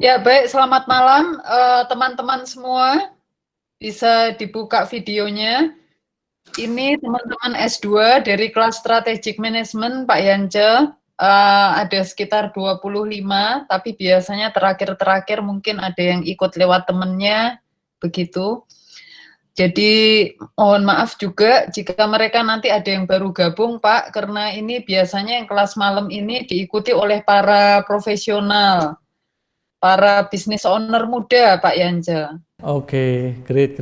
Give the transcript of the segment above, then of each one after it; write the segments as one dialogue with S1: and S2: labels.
S1: Ya, baik, selamat malam teman-teman semua. Bisa dibuka videonya. Ini teman-teman S2 dari kelas Strategic Management Pak Yance. Ada sekitar 25, tapi biasanya terakhir-terakhir mungkin ada yang ikut lewat temennya, begitu. Jadi mohon maaf juga jika mereka nanti ada yang baru gabung Pak, karena ini biasanya yang kelas malam ini diikuti oleh para profesional, para business owner muda, Pak Yanja.
S2: Oke, great.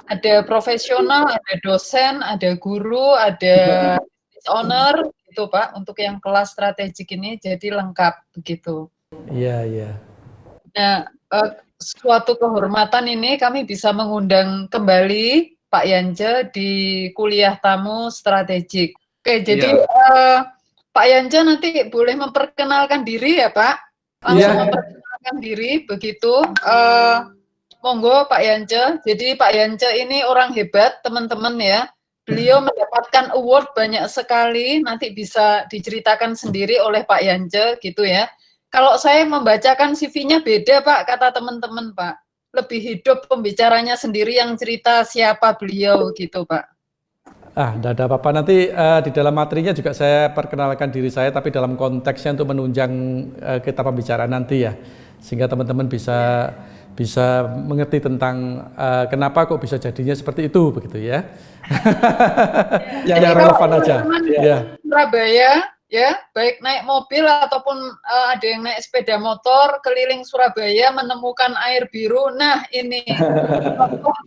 S1: Ada profesional, ada dosen, ada guru, ada business owner, gitu Pak, untuk yang kelas strategik ini, jadi lengkap begitu.
S2: Iya.
S1: Nah, suatu kehormatan ini kami bisa mengundang kembali Pak Yanja di kuliah tamu strategik. Oke, jadi Pak Yanja nanti boleh memperkenalkan diri ya Pak? Langsung memperkenalkan diri, begitu. Monggo Pak Yance. Jadi Pak Yance ini orang hebat, teman-teman ya. Beliau mendapatkan award banyak sekali, nanti bisa diceritakan sendiri oleh Pak Yance gitu ya. Kalau saya membacakan CV-nya beda Pak, kata teman-teman Pak. Lebih hidup pembicaranya sendiri yang cerita siapa beliau gitu Pak.
S2: Enggak ada apa-apa, nanti di dalam materinya juga saya perkenalkan diri saya, tapi dalam konteksnya untuk menunjang kita pembicaraan nanti ya, sehingga teman-teman bisa mengerti tentang kenapa kok bisa jadinya seperti itu, begitu ya. Yang relevan aja.
S1: Ya. Surabaya, ya, baik naik mobil ataupun ada yang naik sepeda motor keliling Surabaya menemukan air biru. Nah, ini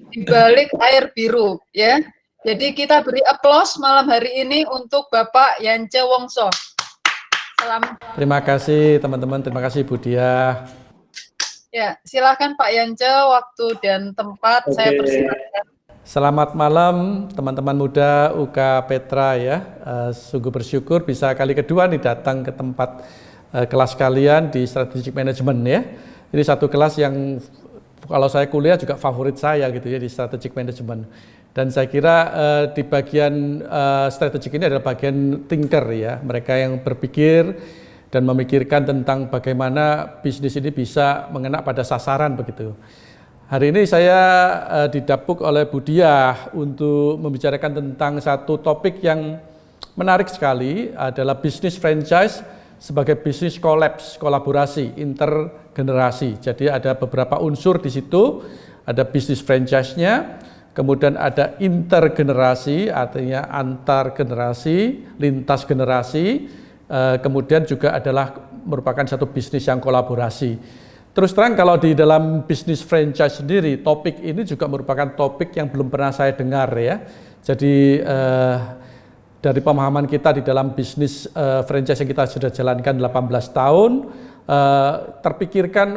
S1: di balik air biru, ya. Jadi kita beri aplaus malam hari ini untuk Bapak Yance Wongso.
S2: Selamat. Terima kasih teman-teman, terima kasih Bu Diah.
S1: Ya, silakan Pak Yance, waktu dan tempat saya persilakan.
S2: Selamat malam teman-teman muda UK Petra ya. Sungguh bersyukur bisa kali kedua nih datang ke tempat kelas kalian di Strategic Management ya. Ini satu kelas yang kalau saya kuliah juga favorit saya gitu ya di Strategic Management. Dan saya kira di bagian strategik ini adalah bagian thinker ya. Mereka yang berpikir dan memikirkan tentang bagaimana bisnis ini bisa mengena pada sasaran begitu. Hari ini saya didapuk oleh Bu Diah untuk membicarakan tentang satu topik yang menarik sekali, adalah bisnis franchise sebagai bisnis kolaborasi intergenerasi. Jadi ada beberapa unsur di situ, ada bisnis franchise-nya, kemudian ada intergenerasi, artinya antar generasi, lintas generasi, kemudian juga adalah merupakan satu bisnis yang kolaborasi. Terus terang kalau di dalam bisnis franchise sendiri, topik ini juga merupakan topik yang belum pernah saya dengar ya. Jadi dari pemahaman kita di dalam bisnis franchise yang kita sudah jalankan 18 tahun, terpikirkan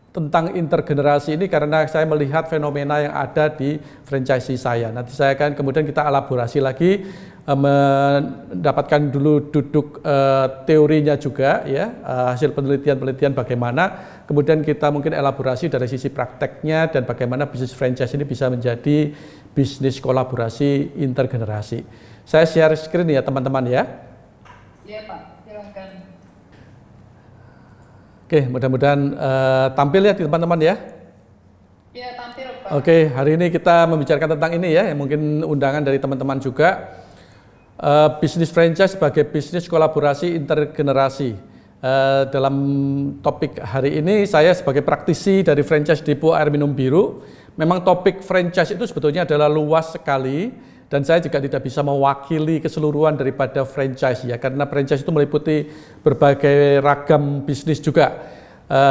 S2: tentang intergenerasi ini karena saya melihat fenomena yang ada di franchise saya. Nanti saya akan kemudian kita elaborasi lagi, mendapatkan dulu duduk teorinya juga ya, hasil penelitian bagaimana, kemudian kita mungkin elaborasi dari sisi prakteknya dan bagaimana bisnis franchise ini bisa menjadi bisnis kolaborasi intergenerasi. Saya share screen ya teman-teman ya.
S1: Iya Pak, silakan.
S2: Oke, mudah-mudahan tampil ya teman-teman ya.
S1: Iya, tampil Pak.
S2: Oke, hari ini kita membicarakan tentang ini ya, mungkin undangan dari teman-teman juga. Bisnis franchise sebagai bisnis kolaborasi intergenerasi. Dalam topik hari ini saya sebagai praktisi dari franchise Depo Air Minum Biru, memang topik franchise itu sebetulnya adalah luas sekali dan saya juga tidak bisa mewakili keseluruhan daripada franchise ya, karena franchise itu meliputi berbagai ragam bisnis juga.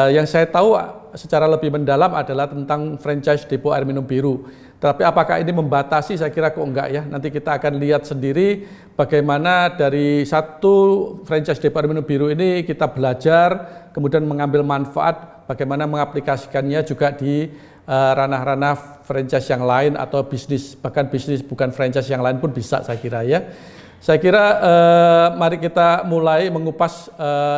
S2: Yang saya tahu secara lebih mendalam adalah tentang franchise Depo Air Minum Biru. Tapi apakah ini membatasi? Saya kira kok enggak ya. Nanti kita akan lihat sendiri bagaimana dari satu franchise Depo Air Minum Biru ini kita belajar, kemudian mengambil manfaat, bagaimana mengaplikasikannya juga di ranah-ranah franchise yang lain atau bisnis, bahkan bisnis bukan franchise yang lain pun bisa saya kira ya. Saya kira mari kita mulai mengupas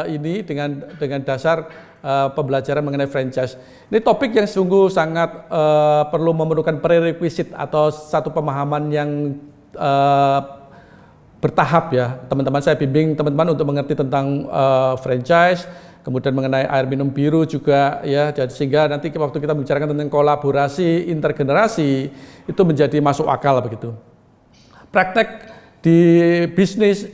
S2: ini dengan dasar pembelajaran mengenai franchise. Ini topik yang sungguh sangat perlu memerlukan prerequisite atau satu pemahaman yang bertahap ya teman-teman. Saya bimbing teman-teman untuk mengerti tentang franchise, kemudian mengenai air minum biru juga ya, jadi sehingga nanti waktu kita membicarakan tentang kolaborasi intergenerasi itu menjadi masuk akal begitu. Praktek di bisnis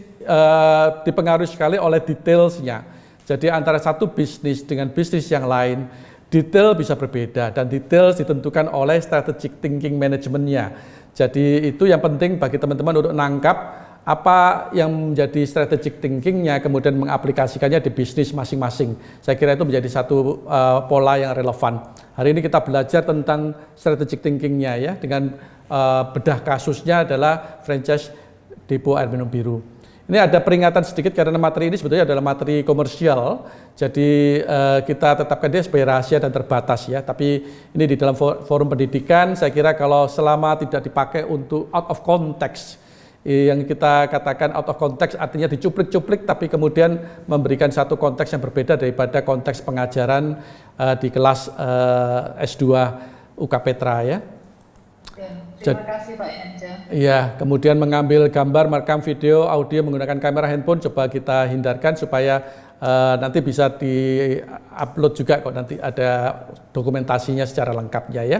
S2: dipengaruhi sekali oleh detailsnya. Jadi antara satu bisnis dengan bisnis yang lain, detail bisa berbeda dan detail ditentukan oleh strategic thinking manajemennya. Jadi itu yang penting bagi teman-teman untuk nangkap apa yang menjadi strategic thinkingnya, kemudian mengaplikasikannya di bisnis masing-masing. Saya kira itu menjadi satu pola yang relevan. Hari ini kita belajar tentang strategic thinkingnya ya, dengan bedah kasusnya adalah franchise Depo Air Minum Biru. Ini ada peringatan sedikit karena materi ini sebetulnya adalah materi komersial, jadi kita tetapkan dia sebagai rahasia dan terbatas ya. Tapi ini di dalam forum pendidikan, saya kira kalau selama tidak dipakai untuk out of context, yang kita katakan out of context artinya dicuplik-cuplik, tapi kemudian memberikan satu konteks yang berbeda daripada konteks pengajaran di kelas S2 UK Petra ya.
S1: Terima kasih Pak Yanja.
S2: Iya, kemudian mengambil gambar, merekam video, audio menggunakan kamera handphone coba kita hindarkan supaya nanti bisa di-upload juga kok, nanti ada dokumentasinya secara lengkapnya ya.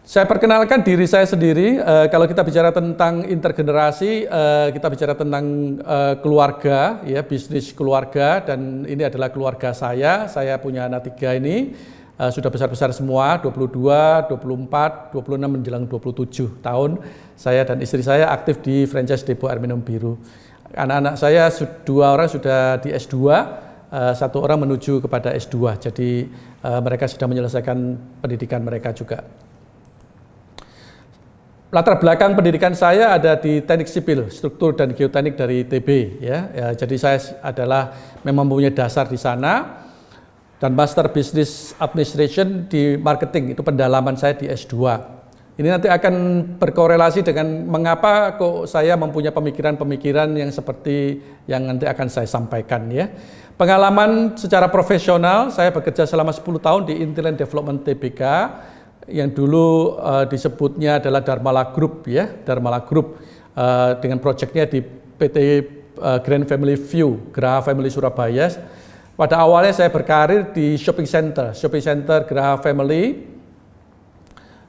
S2: Saya perkenalkan diri saya sendiri, kalau kita bicara tentang intergenerasi, kita bicara tentang keluarga, ya, bisnis keluarga, dan ini adalah keluarga saya punya anak 3 ini. Sudah besar-besar semua, 22, 24, 26 menjelang 27 tahun. Saya dan istri saya aktif di franchise Depo Air Minum Biru. Anak-anak saya 2 orang sudah di S2, 1 orang menuju kepada S2. Jadi mereka sudah menyelesaikan pendidikan mereka juga. Latar belakang pendidikan saya ada di teknik sipil, struktur dan geoteknik dari ITB ya. Jadi saya adalah memang mempunyai dasar di sana. Dan Master Business Administration di marketing, itu pendalaman saya di S2. Ini nanti akan berkorelasi dengan mengapa kok saya mempunyai pemikiran-pemikiran yang seperti yang nanti akan saya sampaikan ya. Pengalaman secara profesional, saya bekerja selama 10 tahun di Intelligent Development Tbk, yang dulu disebutnya adalah Dharmala Group ya, Dharmala Group dengan proyeknya di PT Grand Family View, Graha Family Surabaya. Pada awalnya saya berkarir di shopping center Graha Family.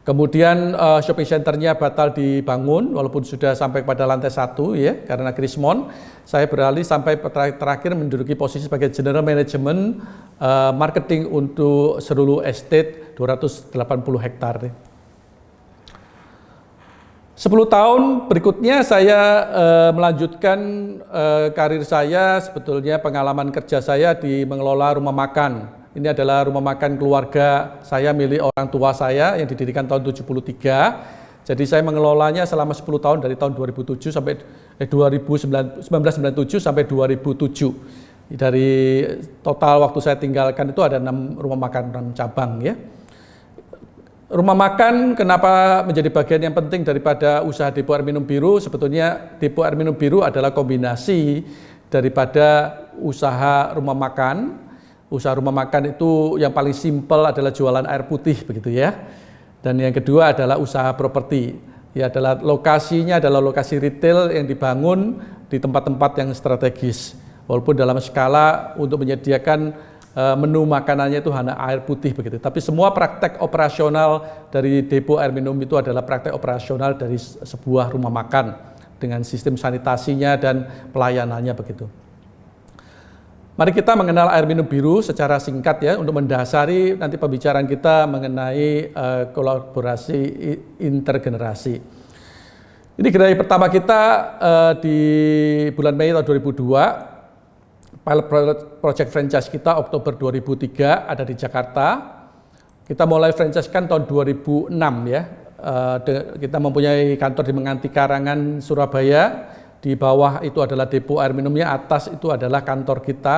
S2: Kemudian shopping centernya batal dibangun walaupun sudah sampai pada lantai 1 ya, karena krismon. Saya beralih sampai terakhir menduduki posisi sebagai General Management Marketing untuk seluruh estate 280 hektar. 10 tahun berikutnya saya melanjutkan karir saya, sebetulnya pengalaman kerja saya di mengelola rumah makan. Ini adalah rumah makan keluarga saya milik orang tua saya yang didirikan tahun 73. Jadi saya mengelolanya selama 10 tahun dari tahun 2007 sampai 1997 sampai 2007. Dari total waktu saya tinggalkan itu ada 6 rumah makan, 6 cabang ya. Rumah makan kenapa menjadi bagian yang penting daripada usaha Depo Air Minum Biru? Sebetulnya Depo Air Minum Biru adalah kombinasi daripada usaha rumah makan. Usaha rumah makan itu yang paling simpel adalah jualan air putih begitu ya. Dan yang kedua adalah usaha properti. Ya, adalah lokasinya adalah lokasi retail yang dibangun di tempat-tempat yang strategis. Walaupun dalam skala untuk menyediakan menu makanannya itu hanya air putih begitu. Tapi semua praktek operasional dari Depo Air Minum itu adalah praktek operasional dari sebuah rumah makan dengan sistem sanitasinya dan pelayanannya begitu. Mari kita mengenal air minum biru secara singkat ya, untuk mendasari nanti pembicaraan kita mengenai kolaborasi intergenerasi. Ini generasi pertama kita di bulan Mei tahun 2002. Pilot project franchise kita Oktober 2003 ada di Jakarta. Kita mulai franchise kan tahun 2006 ya. Kita mempunyai kantor di Menganti Karangan, Surabaya. Di bawah itu adalah Depo Air Minumnya, atas itu adalah kantor kita,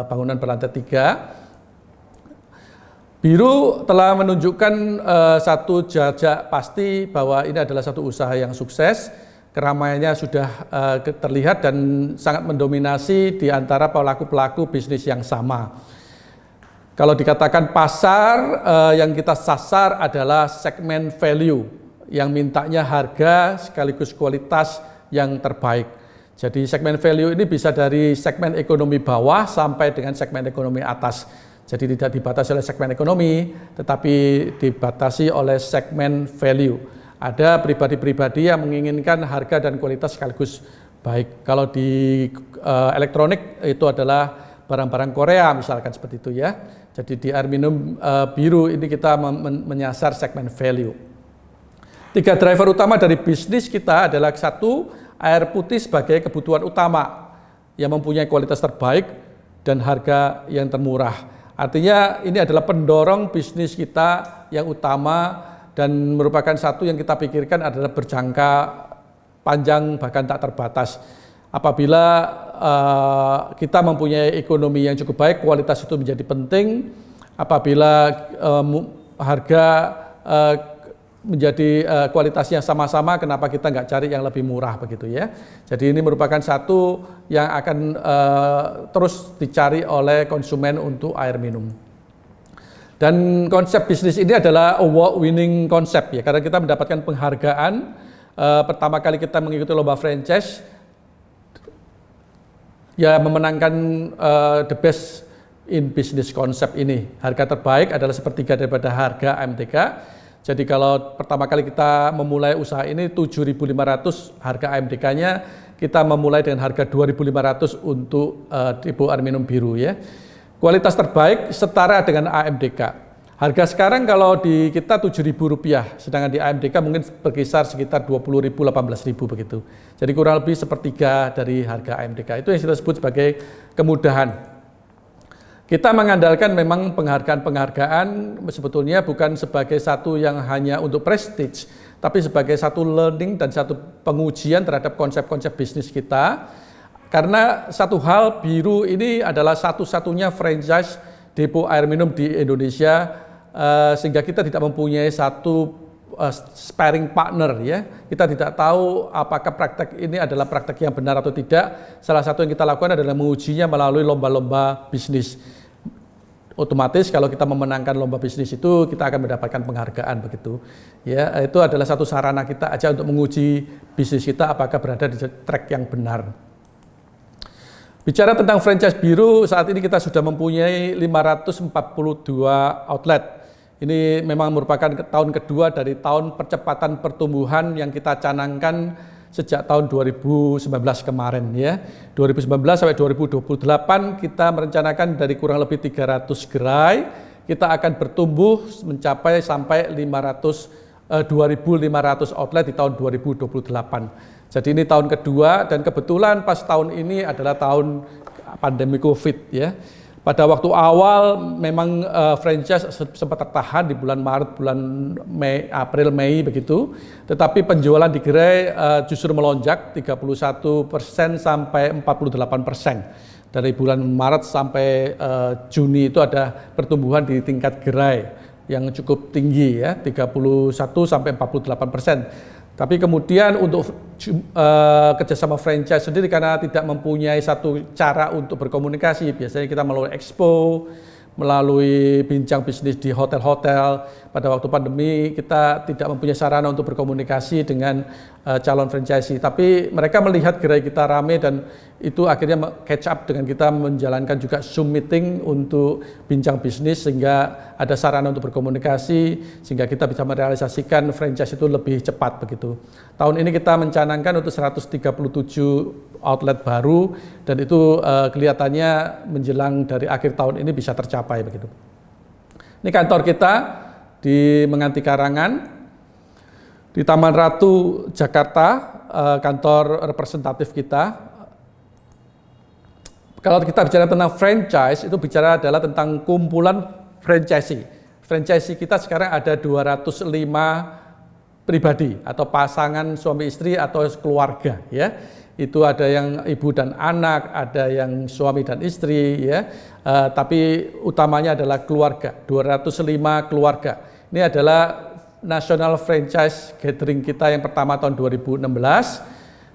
S2: bangunan berlantai 3. Biru telah menunjukkan satu jejak pasti bahwa ini adalah satu usaha yang sukses. Keramaiannya sudah terlihat dan sangat mendominasi di antara pelaku-pelaku bisnis yang sama. Kalau dikatakan pasar, yang kita sasar adalah segmen value, yang mintanya harga sekaligus kualitas yang terbaik. Jadi segmen value ini bisa dari segmen ekonomi bawah sampai dengan segmen ekonomi atas. Jadi tidak dibatasi oleh segmen ekonomi, tetapi dibatasi oleh segmen value. Ada pribadi-pribadi yang menginginkan harga dan kualitas sekaligus baik. Kalau di elektronik itu adalah barang-barang Korea misalkan seperti itu ya. Jadi di air minum biru ini kita menyasar segmen value. 3 driver utama dari bisnis kita adalah 1, air putih sebagai kebutuhan utama yang mempunyai kualitas terbaik dan harga yang termurah. Artinya ini adalah pendorong bisnis kita yang utama dan merupakan satu yang kita pikirkan adalah berjangka panjang bahkan tak terbatas. Apabila kita mempunyai ekonomi yang cukup baik, kualitas itu menjadi penting. Apabila harga menjadi kualitasnya sama-sama, kenapa kita nggak cari yang lebih murah begitu ya. Jadi ini merupakan satu yang akan terus dicari oleh konsumen untuk air minum. Dan konsep bisnis ini adalah award winning konsep ya, karena kita mendapatkan penghargaan. Pertama kali kita mengikuti lomba franchise, ya memenangkan the best in business konsep ini. Harga terbaik adalah sepertiga daripada harga AMTK. Jadi kalau pertama kali kita memulai usaha ini 7.500 harga AMDK-nya, kita memulai dengan harga 2.500 untuk depo air minum biru ya. Kualitas terbaik setara dengan AMDK. Harga sekarang kalau di kita Rp7.000, sedangkan di AMDK mungkin berkisar sekitar 20.000, 18.000 begitu. Jadi kurang lebih sepertiga dari harga AMDK. Itu yang kita sebut sebagai kemudahan. Kita mengandalkan memang penghargaan sebetulnya bukan sebagai satu yang hanya untuk prestige, tapi sebagai satu learning dan satu pengujian terhadap konsep-konsep bisnis kita. Karena satu hal, Biru ini adalah satu-satunya franchise depo air minum di Indonesia, sehingga kita tidak mempunyai satu sparring partner ya. Kita tidak tahu apakah praktek ini adalah praktek yang benar atau tidak. Salah satu yang kita lakukan adalah mengujinya melalui lomba-lomba bisnis. Otomatis kalau kita memenangkan lomba bisnis itu kita akan mendapatkan penghargaan begitu. Ya, itu adalah satu sarana kita aja untuk menguji bisnis kita apakah berada di track yang benar. Bicara tentang franchise Biru, saat ini kita sudah mempunyai 542 outlet. Ini memang merupakan tahun kedua dari tahun percepatan pertumbuhan yang kita canangkan sejak tahun 2019 kemarin ya. 2019 sampai 2028 kita merencanakan dari kurang lebih 300 gerai, kita akan bertumbuh mencapai sampai 2.500 outlet di tahun 2028. Jadi ini tahun kedua dan kebetulan pas tahun ini adalah tahun pandemi Covid ya. Pada waktu awal memang franchise sempat tertahan di bulan Maret, bulan Mei, April, Mei begitu. Tetapi penjualan di gerai justru melonjak 31% sampai 48%. Dari bulan Maret sampai Juni itu ada pertumbuhan di tingkat gerai yang cukup tinggi ya, 31 sampai 48%. Tapi kemudian untuk kerjasama franchise sendiri karena tidak mempunyai satu cara untuk berkomunikasi, biasanya kita melalui expo, melalui bincang bisnis di hotel-hotel. Pada waktu pandemi kita tidak mempunyai sarana untuk berkomunikasi dengan calon franchisee, tapi mereka melihat gerai kita rame dan itu akhirnya catch up dengan kita menjalankan juga Zoom meeting untuk bincang bisnis sehingga ada sarana untuk berkomunikasi sehingga kita bisa merealisasikan franchise itu lebih cepat begitu. Tahun ini kita mencanangkan untuk 137 outlet baru dan itu kelihatannya menjelang dari akhir tahun ini bisa tercapai begitu. Ini kantor kita di Menganti Karangan, di Taman Ratu, Jakarta, kantor representatif kita. Kalau kita bicara tentang franchise, itu bicara adalah tentang kumpulan franchisee. Franchisee kita sekarang ada 205 pribadi atau pasangan suami istri atau keluarga ya. Itu ada yang ibu dan anak, ada yang suami dan istri ya. Tapi utamanya adalah keluarga, 205 keluarga. Ini adalah National Franchise Gathering kita yang pertama tahun 2016.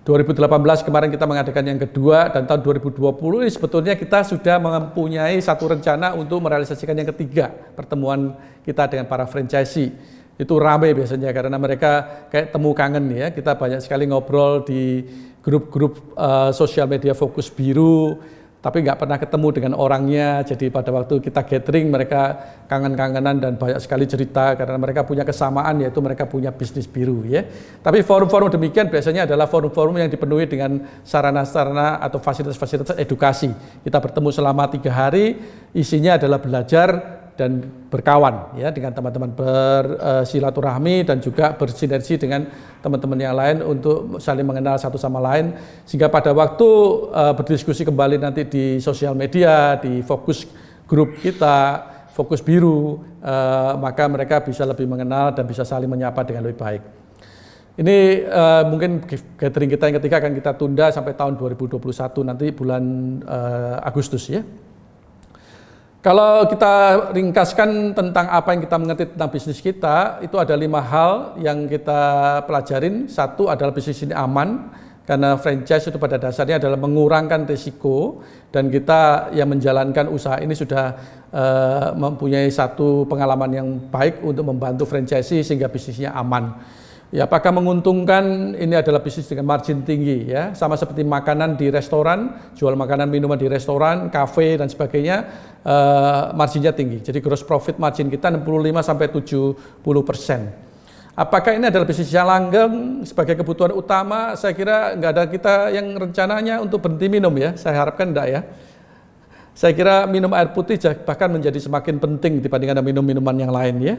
S2: 2018 kemarin kita mengadakan yang kedua dan tahun 2020 ini sebetulnya kita sudah mempunyai satu rencana untuk merealisasikan yang ketiga pertemuan kita dengan para franchisee. itu rame biasanya karena mereka kayak temu kangen ya. Kita banyak sekali ngobrol di grup-grup sosial media Fokus Biru, tapi nggak pernah ketemu dengan orangnya. Jadi pada waktu kita gathering mereka kangen-kangenan dan banyak sekali cerita karena mereka punya kesamaan, yaitu mereka punya bisnis biru ya. Tapi forum-forum demikian biasanya adalah forum-forum yang dipenuhi dengan sarana-sarana atau fasilitas-fasilitas edukasi. Kita bertemu selama 3 hari, isinya adalah belajar dan berkawan ya dengan teman-teman, bersilaturahmi dan juga bersinergi dengan teman-teman yang lain untuk saling mengenal satu sama lain, sehingga pada waktu berdiskusi kembali nanti di sosial media, di fokus grup kita, Fokus Biru, maka mereka bisa lebih mengenal dan bisa saling menyapa dengan lebih baik. Ini mungkin gathering kita yang ketiga akan kita tunda sampai tahun 2021 nanti bulan Agustus ya. Kalau kita ringkaskan tentang apa yang kita mengerti tentang bisnis kita, itu ada 5 hal yang kita pelajarin. Satu adalah bisnis ini aman, karena franchise itu pada dasarnya adalah mengurangkan risiko, dan kita yang menjalankan usaha ini sudah mempunyai satu pengalaman yang baik untuk membantu franchisee sehingga bisnisnya aman. Ya, apakah menguntungkan? Ini adalah bisnis dengan margin tinggi ya, sama seperti makanan di restoran, jual makanan minuman di restoran, kafe dan sebagainya, marginnya tinggi. Jadi gross profit margin kita 65-70%. Apakah ini adalah bisnis yang langgeng sebagai kebutuhan utama? Saya kira nggak ada kita yang rencananya untuk berhenti minum ya, saya harapkan enggak ya. Saya kira minum air putih bahkan menjadi semakin penting dibandingkan minum minuman yang lain ya.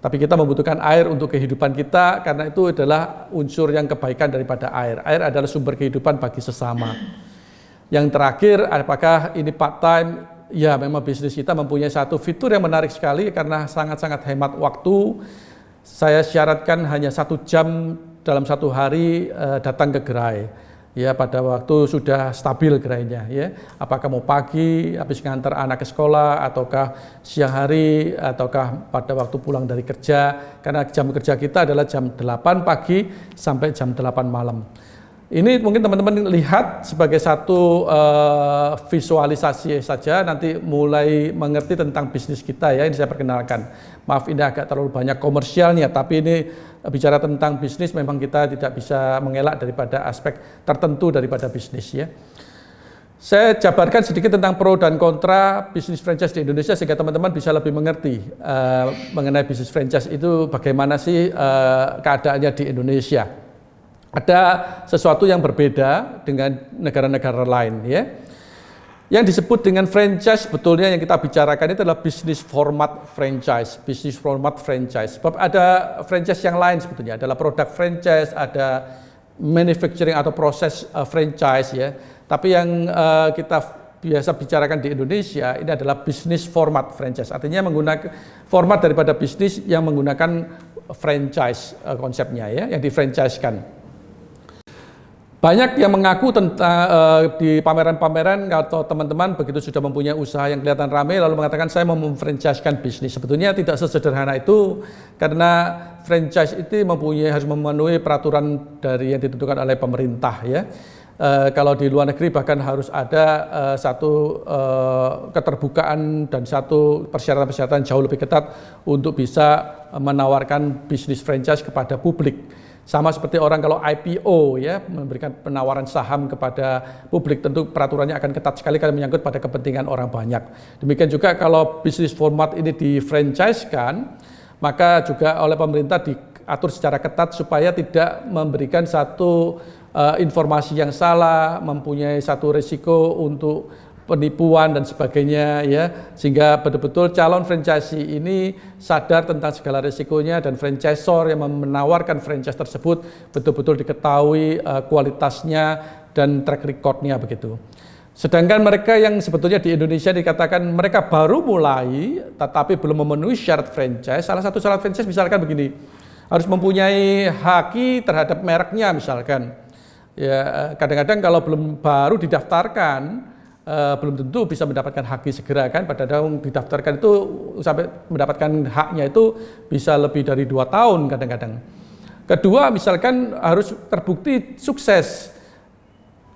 S2: Tapi kita membutuhkan air untuk kehidupan kita karena itu adalah unsur yang kebaikan daripada air. Air adalah sumber kehidupan bagi sesama. Yang terakhir, apakah ini part time? Ya, memang bisnis kita mempunyai satu fitur yang menarik sekali karena sangat-sangat hemat waktu. Saya syaratkan hanya 1 jam dalam 1 hari datang ke gerai. Ya, pada waktu sudah stabil gerainya ya. Apakah mau pagi habis ngantar anak ke sekolah, ataukah siang hari, ataukah pada waktu pulang dari kerja, karena jam kerja kita adalah jam 8 pagi sampai jam 8 malam. Ini mungkin teman-teman lihat sebagai satu visualisasi saja, nanti mulai mengerti tentang bisnis kita ya. Ini saya perkenalkan. Maaf ini agak terlalu banyak komersialnya, tapi ini bicara tentang bisnis memang kita tidak bisa mengelak daripada aspek tertentu daripada bisnis ya. Saya jabarkan sedikit tentang pro dan kontra bisnis franchise di Indonesia sehingga teman-teman bisa lebih mengerti mengenai bisnis franchise itu bagaimana sih keadaannya di Indonesia. Ada sesuatu yang berbeda dengan negara-negara lain ya. Yang disebut dengan franchise sebetulnya yang kita bicarakan itu adalah bisnis format franchise, bisnis format franchise. Sebab ada franchise yang lain sebetulnya, adalah produk franchise, ada manufacturing atau proses franchise ya. Tapi yang kita biasa bicarakan di Indonesia ini adalah bisnis format franchise. Artinya menggunakan format daripada bisnis yang menggunakan franchise konsepnya ya, yang difranchise-kan. Banyak yang mengaku tentang di pameran-pameran atau teman-teman begitu sudah mempunyai usaha yang kelihatan ramai lalu mengatakan saya mau memfranchise-kan bisnis. Sebetulnya tidak sesederhana itu karena franchise itu harus memenuhi peraturan dari yang ditentukan oleh pemerintah ya. Kalau di luar negeri bahkan harus ada satu keterbukaan dan satu persyaratan-persyaratan jauh lebih ketat untuk bisa menawarkan bisnis franchise kepada publik. Sama seperti orang kalau IPO ya, memberikan penawaran saham kepada publik, tentu peraturannya akan ketat sekali karena menyangkut pada kepentingan orang banyak. Demikian juga kalau bisnis format ini difranchise-kan, maka juga oleh pemerintah diatur secara ketat supaya tidak memberikan satu informasi yang salah, mempunyai satu risiko untuk penipuan dan sebagainya ya, sehingga betul-betul calon franchisee ini sadar tentang segala risikonya dan franchisor yang menawarkan franchise tersebut betul-betul diketahui kualitasnya dan track recordnya begitu. Sedangkan mereka yang sebetulnya di Indonesia dikatakan mereka baru mulai tetapi belum memenuhi syarat franchise. Salah satu syarat franchise misalkan begini, harus mempunyai haki terhadap mereknya misalkan. Ya, kadang-kadang kalau baru didaftarkan belum tentu bisa mendapatkan haki segera kan, pada didaftarkan itu sampai mendapatkan haknya itu bisa lebih dari 2 tahun kadang-kadang. Kedua, misalkan harus terbukti sukses.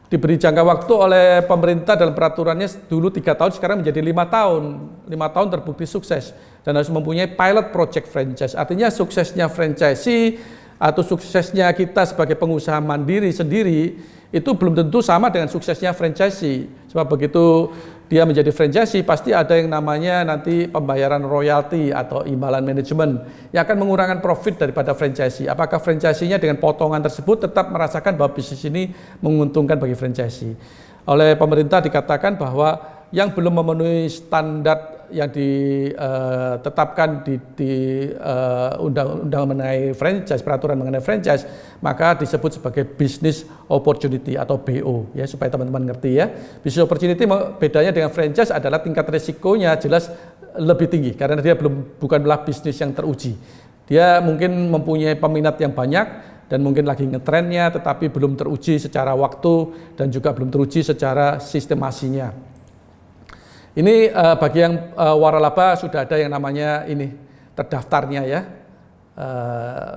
S2: diberi jangka waktu oleh pemerintah dalam peraturannya dulu 3 tahun, sekarang menjadi 5 tahun. 5 tahun terbukti sukses dan harus mempunyai pilot project franchise. Artinya suksesnya franchisee atau suksesnya kita sebagai pengusaha mandiri sendiri itu belum tentu sama dengan suksesnya franchisee. Sebab begitu dia menjadi franchisee pasti ada yang namanya nanti pembayaran royalti atau imbalan manajemen yang akan mengurangi profit daripada franchisee. Apakah franchisee-nya dengan potongan tersebut tetap merasakan bahwa bisnis ini menguntungkan bagi franchisee? Oleh pemerintah dikatakan bahwa yang belum memenuhi standar yang ditetapkan di undang-undang mengenai franchise, peraturan mengenai franchise, maka disebut sebagai business opportunity atau BO, ya, supaya teman-teman ngerti ya. Business opportunity bedanya dengan franchise adalah tingkat risikonya jelas lebih tinggi karena dia bukanlah bisnis yang teruji. Dia mungkin mempunyai peminat yang banyak dan mungkin lagi ngetrennya, tetapi belum teruji secara waktu dan juga belum teruji secara sistemasinya. Ini bagi yang waralaba sudah ada yang namanya ini terdaftarnya ya.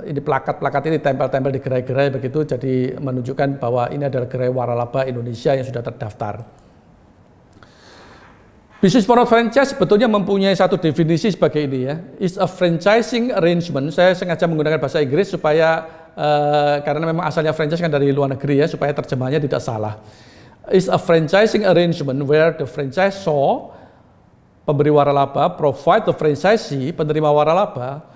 S2: Ini plakat-plakat ini tempel-tempel di gerai-gerai begitu, jadi menunjukkan bahwa ini adalah gerai waralaba Indonesia yang sudah terdaftar. Bisnis model franchise sebetulnya mempunyai satu definisi sebagai ini ya. It's a franchising arrangement. Saya sengaja menggunakan bahasa Inggris supaya karena memang asalnya franchise kan dari luar negeri ya, supaya terjemahannya tidak salah. Is a franchising arrangement where the franchisor, pemberi waralaba, provide the franchisee, penerima waralaba,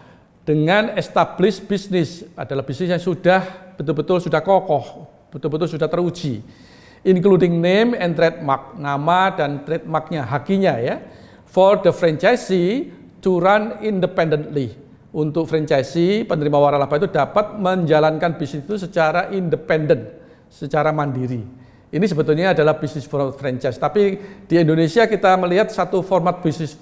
S2: dengan established business, adalah bisnis yang sudah betul-betul sudah kokoh, betul-betul sudah teruji, including name and trademark, nama dan trademarknya, hakinya ya, for the franchisee to run independently. Untuk franchisee, penerima waralaba itu dapat menjalankan bisnis itu secara independen, secara mandiri. Ini sebetulnya adalah bisnis format franchise. Tapi di Indonesia kita melihat satu format bisnis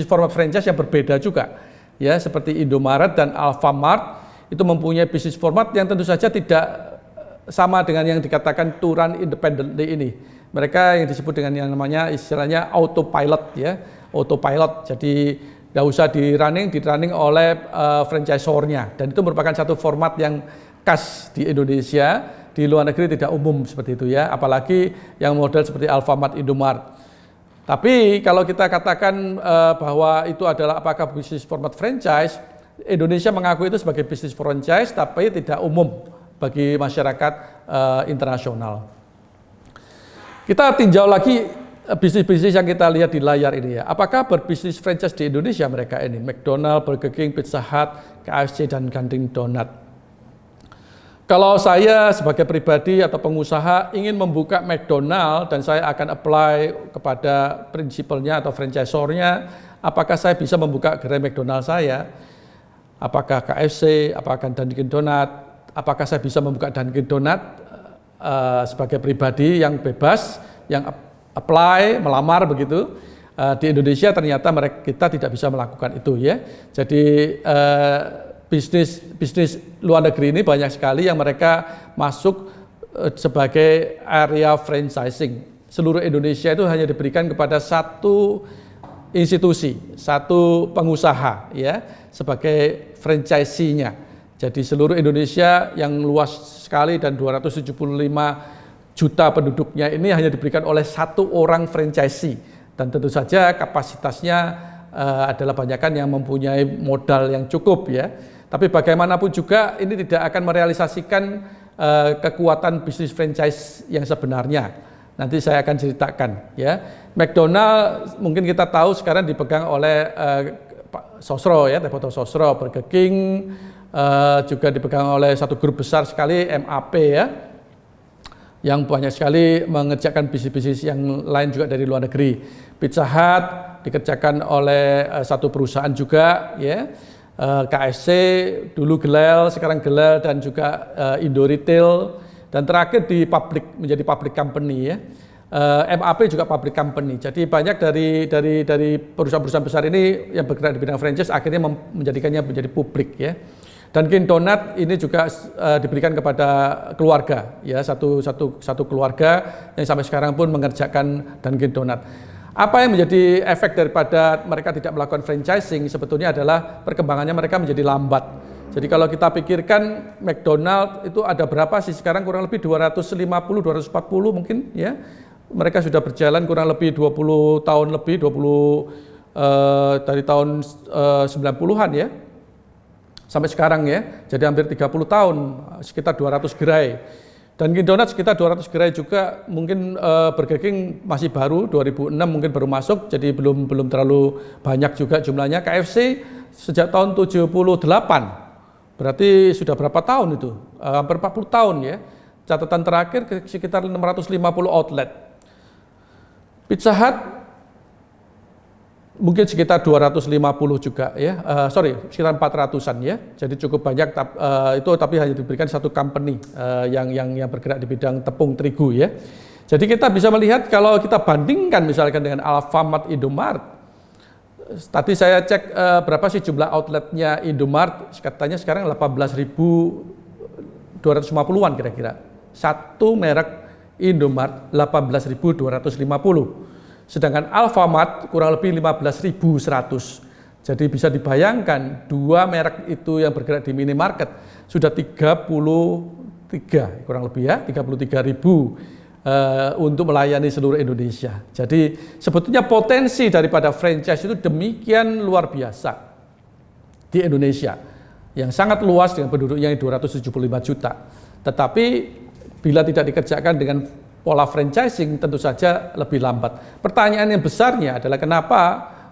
S2: format franchise yang berbeda juga. Ya, seperti Indomaret dan Alfamart itu mempunyai bisnis format yang tentu saja tidak sama dengan yang dikatakan to run independently ini. Mereka yang disebut dengan yang namanya istilahnya autopilot ya, autopilot. Jadi tidak usah di running oleh franchisornya. Dan itu merupakan satu format yang khas di Indonesia. Di luar negeri tidak umum seperti itu ya, apalagi yang model seperti Alfamart, Indomaret. Tapi kalau kita katakan bahwa itu adalah apakah bisnis format franchise, Indonesia mengaku itu sebagai bisnis franchise, tapi tidak umum bagi masyarakat internasional. Kita tinjau lagi bisnis-bisnis yang kita lihat di layar ini ya. Apakah berbisnis franchise di Indonesia mereka ini? McDonald, Burger King, Pizza Hut, KFC, dan Dunkin' Donut. Kalau saya sebagai pribadi atau pengusaha ingin membuka McDonald dan saya akan apply kepada prinsipalnya atau franchisornya, apakah saya bisa membuka gerai McDonald saya? Apakah KFC, apakah Dunkin' Donut, apakah saya bisa membuka Dunkin' Donut sebagai pribadi yang bebas, yang apply, melamar begitu? Di Indonesia ternyata kita tidak bisa melakukan itu ya. Jadi bisnis luar negeri ini banyak sekali yang mereka masuk sebagai area franchising. Seluruh Indonesia itu hanya diberikan kepada satu institusi, satu pengusaha ya sebagai franchisee-nya. Jadi seluruh Indonesia yang luas sekali dan 275 juta penduduknya ini hanya diberikan oleh satu orang franchisee. Dan tentu saja kapasitasnya adalah banyakkan yang mempunyai modal yang cukup ya. Tapi bagaimanapun juga ini tidak akan merealisasikan kekuatan bisnis franchise yang sebenarnya. Nanti saya akan ceritakan ya. McDonald mungkin kita tahu sekarang dipegang oleh Pak Sosro ya, Teboto Sosro. Burger King juga dipegang oleh satu grup besar sekali, MAP ya, yang banyak sekali mengerjakan bisnis-bisnis yang lain juga dari luar negeri. Pizza Hut dikerjakan oleh satu perusahaan juga ya. KFC dulu Gelel, sekarang Gelel, dan juga Indo Retail, dan terakhir menjadi public company ya. MAP juga public company. Jadi banyak dari perusahaan-perusahaan besar ini yang bergerak di bidang franchise akhirnya menjadikannya menjadi publik ya. Dunkin' Donut ini juga diberikan kepada keluarga ya, satu keluarga yang sampai sekarang pun mengerjakan Dunkin' Donut. Apa yang menjadi efek daripada mereka tidak melakukan franchising sebetulnya adalah perkembangannya mereka menjadi lambat. Jadi kalau kita pikirkan McDonald itu ada berapa sih sekarang, kurang lebih 250, 240 mungkin ya. Mereka sudah berjalan kurang lebih 20 tahun lebih, dari tahun 90-an ya. Sampai sekarang ya, jadi hampir 30 tahun, sekitar 200 gerai. Dan Dunkin' Donuts sekitar 200 gerai juga, mungkin Burger King masih baru, 2006 mungkin baru masuk, jadi belum terlalu banyak juga jumlahnya. KFC sejak tahun 78, berarti sudah berapa tahun itu? Hampir 40 tahun ya. Catatan terakhir sekitar 650 outlet. Pizza Hut mungkin sekitar 250 juga ya, sekitar 400-an ya. Jadi cukup banyak, itu tapi hanya diberikan satu company yang bergerak di bidang tepung terigu ya. Jadi kita bisa melihat kalau kita bandingkan misalkan dengan Alfamart, Indomart. Tadi saya cek berapa sih jumlah outletnya Indomart, katanya sekarang 18.250-an kira-kira. Satu merek Indomart 18.250. Sedangkan Alfamart kurang lebih 15.100. Jadi bisa dibayangkan dua merek itu yang bergerak di minimarket sudah 33 kurang lebih ya, 33.000 untuk melayani seluruh Indonesia. Jadi sebetulnya potensi daripada franchise itu demikian luar biasa di Indonesia yang sangat luas dengan penduduknya yang 275 juta. Tetapi bila tidak dikerjakan dengan pola franchising tentu saja lebih lambat. Pertanyaan yang besarnya adalah kenapa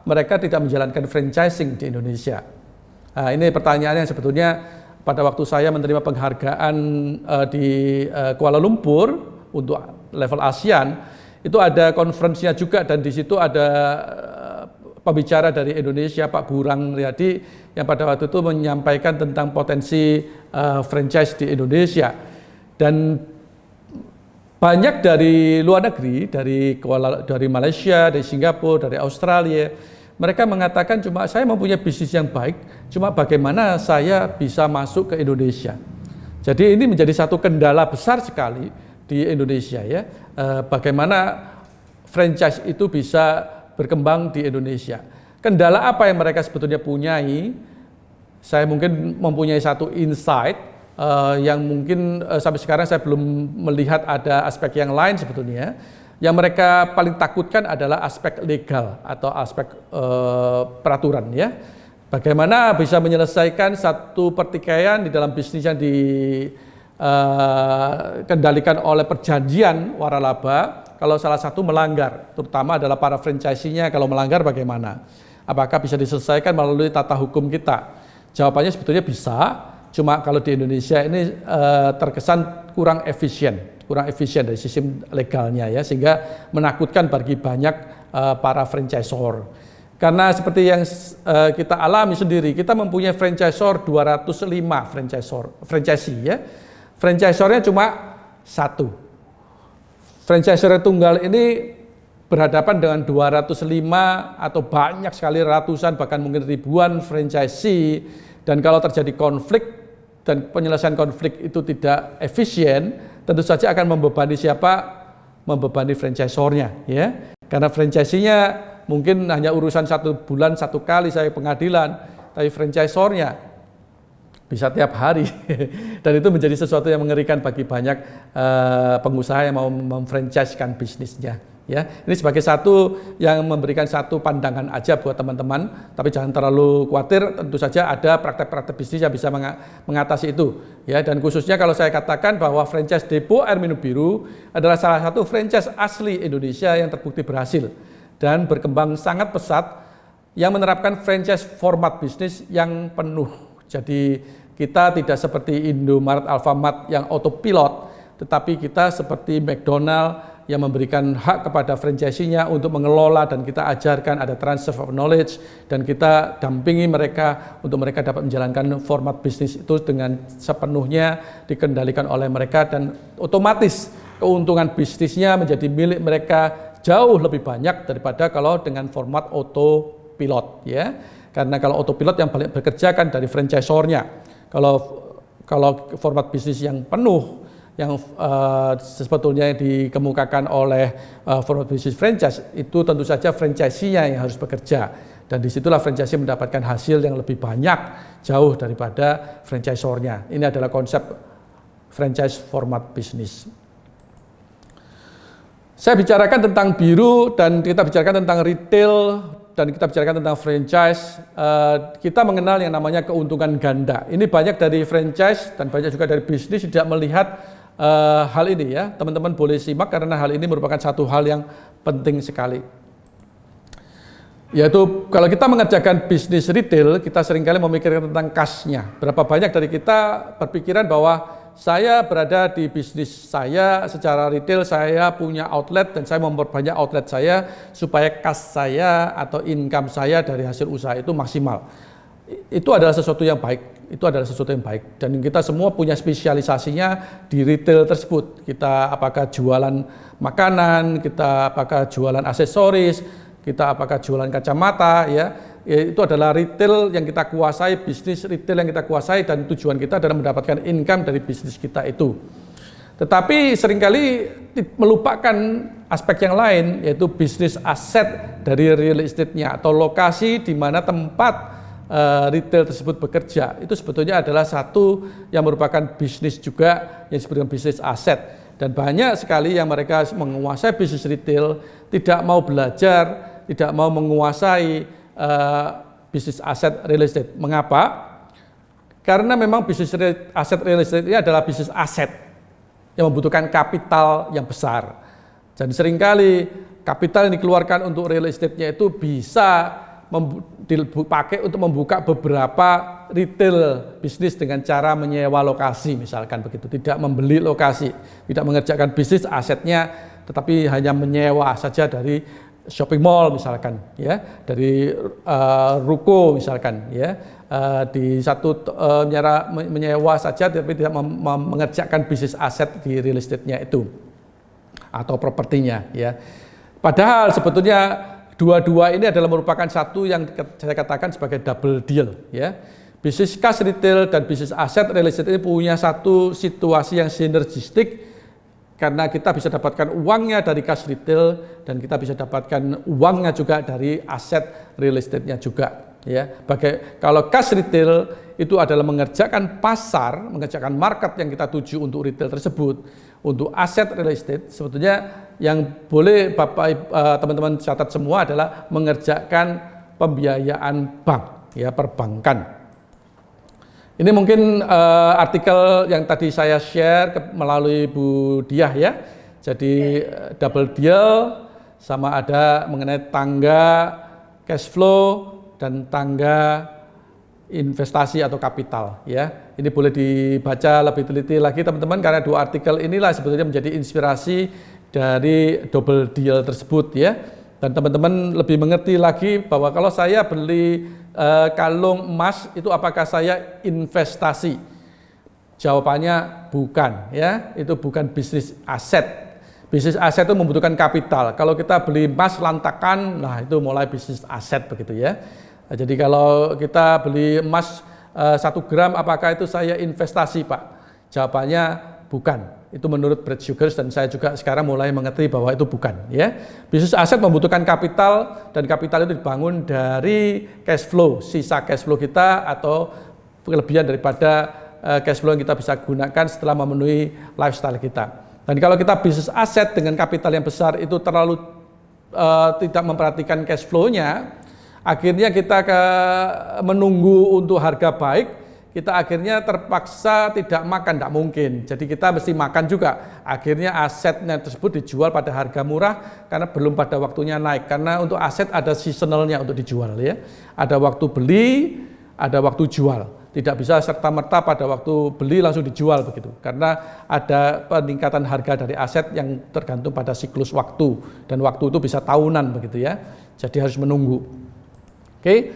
S2: mereka tidak menjalankan franchising di Indonesia. Nah, ini pertanyaan yang sebetulnya pada waktu saya menerima penghargaan di Kuala Lumpur untuk level ASEAN, itu ada konferensinya juga dan di situ ada pembicara dari Indonesia, Pak Burang Riyadi, yang pada waktu itu menyampaikan tentang potensi franchise di Indonesia. Dan banyak dari luar negeri, dari Malaysia, dari Singapura, dari Australia, mereka mengatakan cuma saya mempunyai bisnis yang baik, cuma bagaimana saya bisa masuk ke Indonesia. Jadi ini menjadi satu kendala besar sekali di Indonesia ya, bagaimana franchise itu bisa berkembang di Indonesia. Kendala apa yang mereka sebetulnya punyai? Saya mungkin mempunyai satu insight yang mungkin sampai sekarang saya belum melihat ada aspek yang lain sebetulnya. Yang mereka paling takutkan adalah aspek legal atau aspek peraturan ya. Bagaimana bisa menyelesaikan satu pertikaian di dalam bisnis yang dikendalikan oleh perjanjian waralaba kalau salah satu melanggar, terutama adalah para franchisee-nya. Kalau melanggar bagaimana? Apakah bisa diselesaikan melalui tata hukum kita? Jawabannya sebetulnya bisa. Cuma kalau di Indonesia ini terkesan kurang efisien dari sistem legalnya ya, sehingga menakutkan bagi banyak para franchisor. Karena seperti yang kita alami sendiri, kita mempunyai franchisor 205 franchisee ya. Franchisornya cuma satu. Franchisor tunggal ini berhadapan dengan 205 atau banyak sekali ratusan bahkan mungkin ribuan franchisee, dan kalau terjadi konflik dan penyelesaian konflik itu tidak efisien, tentu saja akan membebani siapa? Membebani franchisornya ya. Karena franchisee-nya mungkin hanya urusan 1 bulan 1 kali saya pengadilan, tapi franchisornya bisa tiap hari. Dan itu menjadi sesuatu yang mengerikan bagi banyak pengusaha yang mau memfranchise-kan bisnisnya. Ya, ini sebagai satu yang memberikan satu pandangan aja buat teman-teman, tapi jangan terlalu khawatir, tentu saja ada praktek-praktek bisnis yang bisa mengatasi itu. Ya, dan khususnya kalau saya katakan bahwa franchise Depo Air Minum Biru adalah salah satu franchise asli Indonesia yang terbukti berhasil dan berkembang sangat pesat, yang menerapkan franchise format bisnis yang penuh. Jadi kita tidak seperti Indomaret, Alfamart yang autopilot, tetapi kita seperti McDonald yang memberikan hak kepada franchisee-nya untuk mengelola, dan kita ajarkan ada transfer of knowledge, dan kita dampingi mereka untuk mereka dapat menjalankan format bisnis itu dengan sepenuhnya dikendalikan oleh mereka, dan otomatis keuntungan bisnisnya menjadi milik mereka jauh lebih banyak daripada kalau dengan format autopilot ya. Karena kalau autopilot yang balik bekerja kan dari franchisornya. Kalau format bisnis yang penuh yang sebetulnya dikemukakan oleh format bisnis franchise, itu tentu saja franchisee-nya yang harus bekerja. Dan disitulah franchisee mendapatkan hasil yang lebih banyak jauh daripada franchisornya. Ini adalah konsep franchise format bisnis. Saya bicarakan tentang biru dan kita bicarakan tentang retail dan kita bicarakan tentang franchise. Kita mengenal yang namanya keuntungan ganda. Ini banyak dari franchise dan banyak juga dari bisnis tidak melihat hal ini ya. Teman-teman boleh simak karena hal ini merupakan satu hal yang penting sekali. Yaitu kalau kita mengerjakan bisnis retail, kita seringkali memikirkan tentang kas-nya. Berapa banyak dari kita berpikiran bahwa saya berada di bisnis saya secara retail, saya punya outlet dan saya memperbanyak outlet saya supaya kas saya atau income saya dari hasil usaha itu maksimal. Itu adalah sesuatu yang baik, itu adalah sesuatu yang baik. Dan kita semua punya spesialisasinya di retail tersebut. Kita apakah jualan makanan, kita apakah jualan aksesoris, kita apakah jualan kacamata, ya itu adalah retail yang kita kuasai, bisnis retail yang kita kuasai dan tujuan kita adalah mendapatkan income dari bisnis kita itu. Tetapi seringkali melupakan aspek yang lain, yaitu bisnis aset dari real estate-nya atau lokasi di mana tempat retail tersebut bekerja. Itu sebetulnya adalah satu yang merupakan bisnis juga yang disebut dengan bisnis aset. Dan banyak sekali yang mereka menguasai bisnis retail tidak mau belajar, tidak mau menguasai bisnis aset real estate. Mengapa? Karena memang bisnis aset real estate ini adalah bisnis aset yang membutuhkan kapital yang besar. Dan seringkali kapital yang dikeluarkan untuk real estate-nya itu bisa dipakai untuk membuka beberapa retail bisnis dengan cara menyewa lokasi, misalkan begitu, tidak membeli lokasi, tidak mengerjakan bisnis asetnya, tetapi hanya menyewa saja dari shopping mall misalkan, ya, dari ruko misalkan, ya, di satu menyewa saja, tapi tidak mengerjakan bisnis aset di real estate-nya itu atau propertinya, ya. Padahal sebetulnya dua-dua ini adalah merupakan satu yang saya katakan sebagai double deal, ya. Bisnis kas retail dan bisnis aset real estate ini punya satu situasi yang sinergistik karena kita bisa dapatkan uangnya dari kas retail dan kita bisa dapatkan uangnya juga dari aset real estate-nya juga, ya. Kalau kas retail itu adalah mengerjakan pasar, mengerjakan market yang kita tuju untuk retail tersebut. Untuk aset real estate sebetulnya yang boleh Bapak teman-teman catat semua adalah mengerjakan pembiayaan bank, ya, perbankan. Ini mungkin artikel yang tadi saya share melalui Bu Diah, ya. Jadi double deal sama ada mengenai tangga cash flow dan tangga investasi atau kapital, ya. Ini boleh dibaca lebih teliti lagi teman-teman karena dua artikel inilah sebetulnya menjadi inspirasi dari double deal tersebut, ya. Dan teman-teman lebih mengerti lagi bahwa kalau saya beli kalung emas itu apakah saya investasi? Jawabannya bukan, ya. Itu bukan bisnis aset. Bisnis aset itu membutuhkan kapital. Kalau kita beli emas lantakan, nah itu mulai bisnis aset begitu, ya. Nah, jadi kalau kita beli emas 1 gram, apakah itu saya investasi, Pak? Jawabannya bukan. Itu menurut Brad Sugars dan saya juga sekarang mulai mengerti bahwa itu bukan, ya. Bisnis aset membutuhkan kapital dan kapital itu dibangun dari cash flow, sisa cash flow kita atau kelebihan daripada cash flow yang kita bisa gunakan setelah memenuhi lifestyle kita. Dan kalau kita bisnis aset dengan kapital yang besar itu terlalu tidak memperhatikan cash flow-nya, akhirnya kita menunggu untuk harga baik, kita akhirnya terpaksa tidak makan, tidak mungkin. Jadi kita mesti makan juga. Akhirnya asetnya tersebut dijual pada harga murah karena belum pada waktunya naik. Karena untuk aset ada seasonalnya untuk dijual, ya. Ada waktu beli, ada waktu jual. Tidak bisa serta-merta pada waktu beli langsung dijual begitu. Karena ada peningkatan harga dari aset yang tergantung pada siklus waktu dan waktu itu bisa tahunan begitu, ya. Jadi harus menunggu. Oke,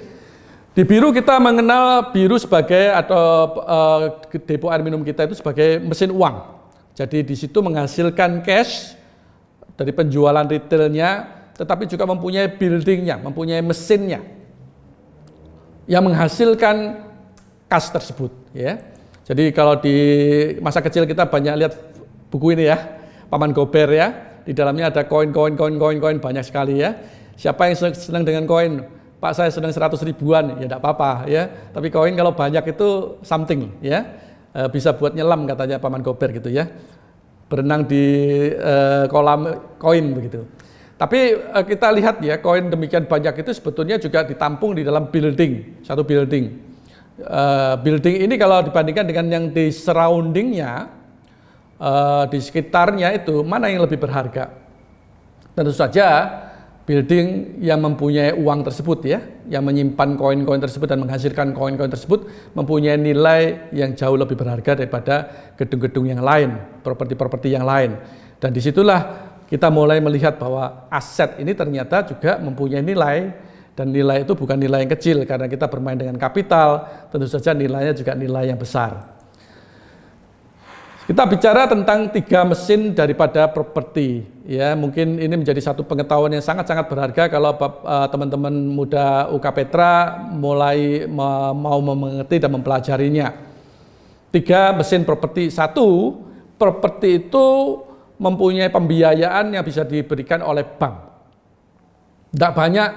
S2: di biru kita mengenal biru sebagai atau depo air minum kita itu sebagai mesin uang. Jadi di situ menghasilkan cash dari penjualan retailnya, tetapi juga mempunyai buildingnya, mempunyai mesinnya yang menghasilkan kas tersebut, ya. Jadi kalau di masa kecil kita banyak lihat buku ini, ya, Paman Gober, ya. Di dalamnya ada koin banyak sekali, ya. Siapa yang senang dengan koin? Pak saya sedang 100 ribuan, ya enggak apa-apa ya. Tapi koin kalau banyak itu something ya. Bisa buat nyelam katanya Paman Gober gitu ya. Berenang di kolam koin begitu. Tapi kita lihat ya, koin demikian banyak itu sebetulnya juga ditampung di dalam building, satu building. Building ini kalau dibandingkan dengan yang di surroundingnya, di sekitarnya itu, mana yang lebih berharga? Tentu saja building yang mempunyai uang tersebut ya, yang menyimpan koin-koin tersebut dan menghasilkan koin-koin tersebut mempunyai nilai yang jauh lebih berharga daripada gedung-gedung yang lain, properti-properti yang lain. Dan disitulah kita mulai melihat bahwa aset ini ternyata juga mempunyai nilai, dan nilai itu bukan nilai yang kecil karena kita bermain dengan kapital, tentu saja nilainya juga nilai yang besar. Kita bicara tentang 3 mesin daripada properti, ya mungkin ini menjadi satu pengetahuan yang sangat-sangat berharga kalau teman-teman muda UK Petra mulai mau mengerti dan mempelajarinya. 3 mesin properti. 1, properti itu mempunyai pembiayaan yang bisa diberikan oleh bank. Tidak banyak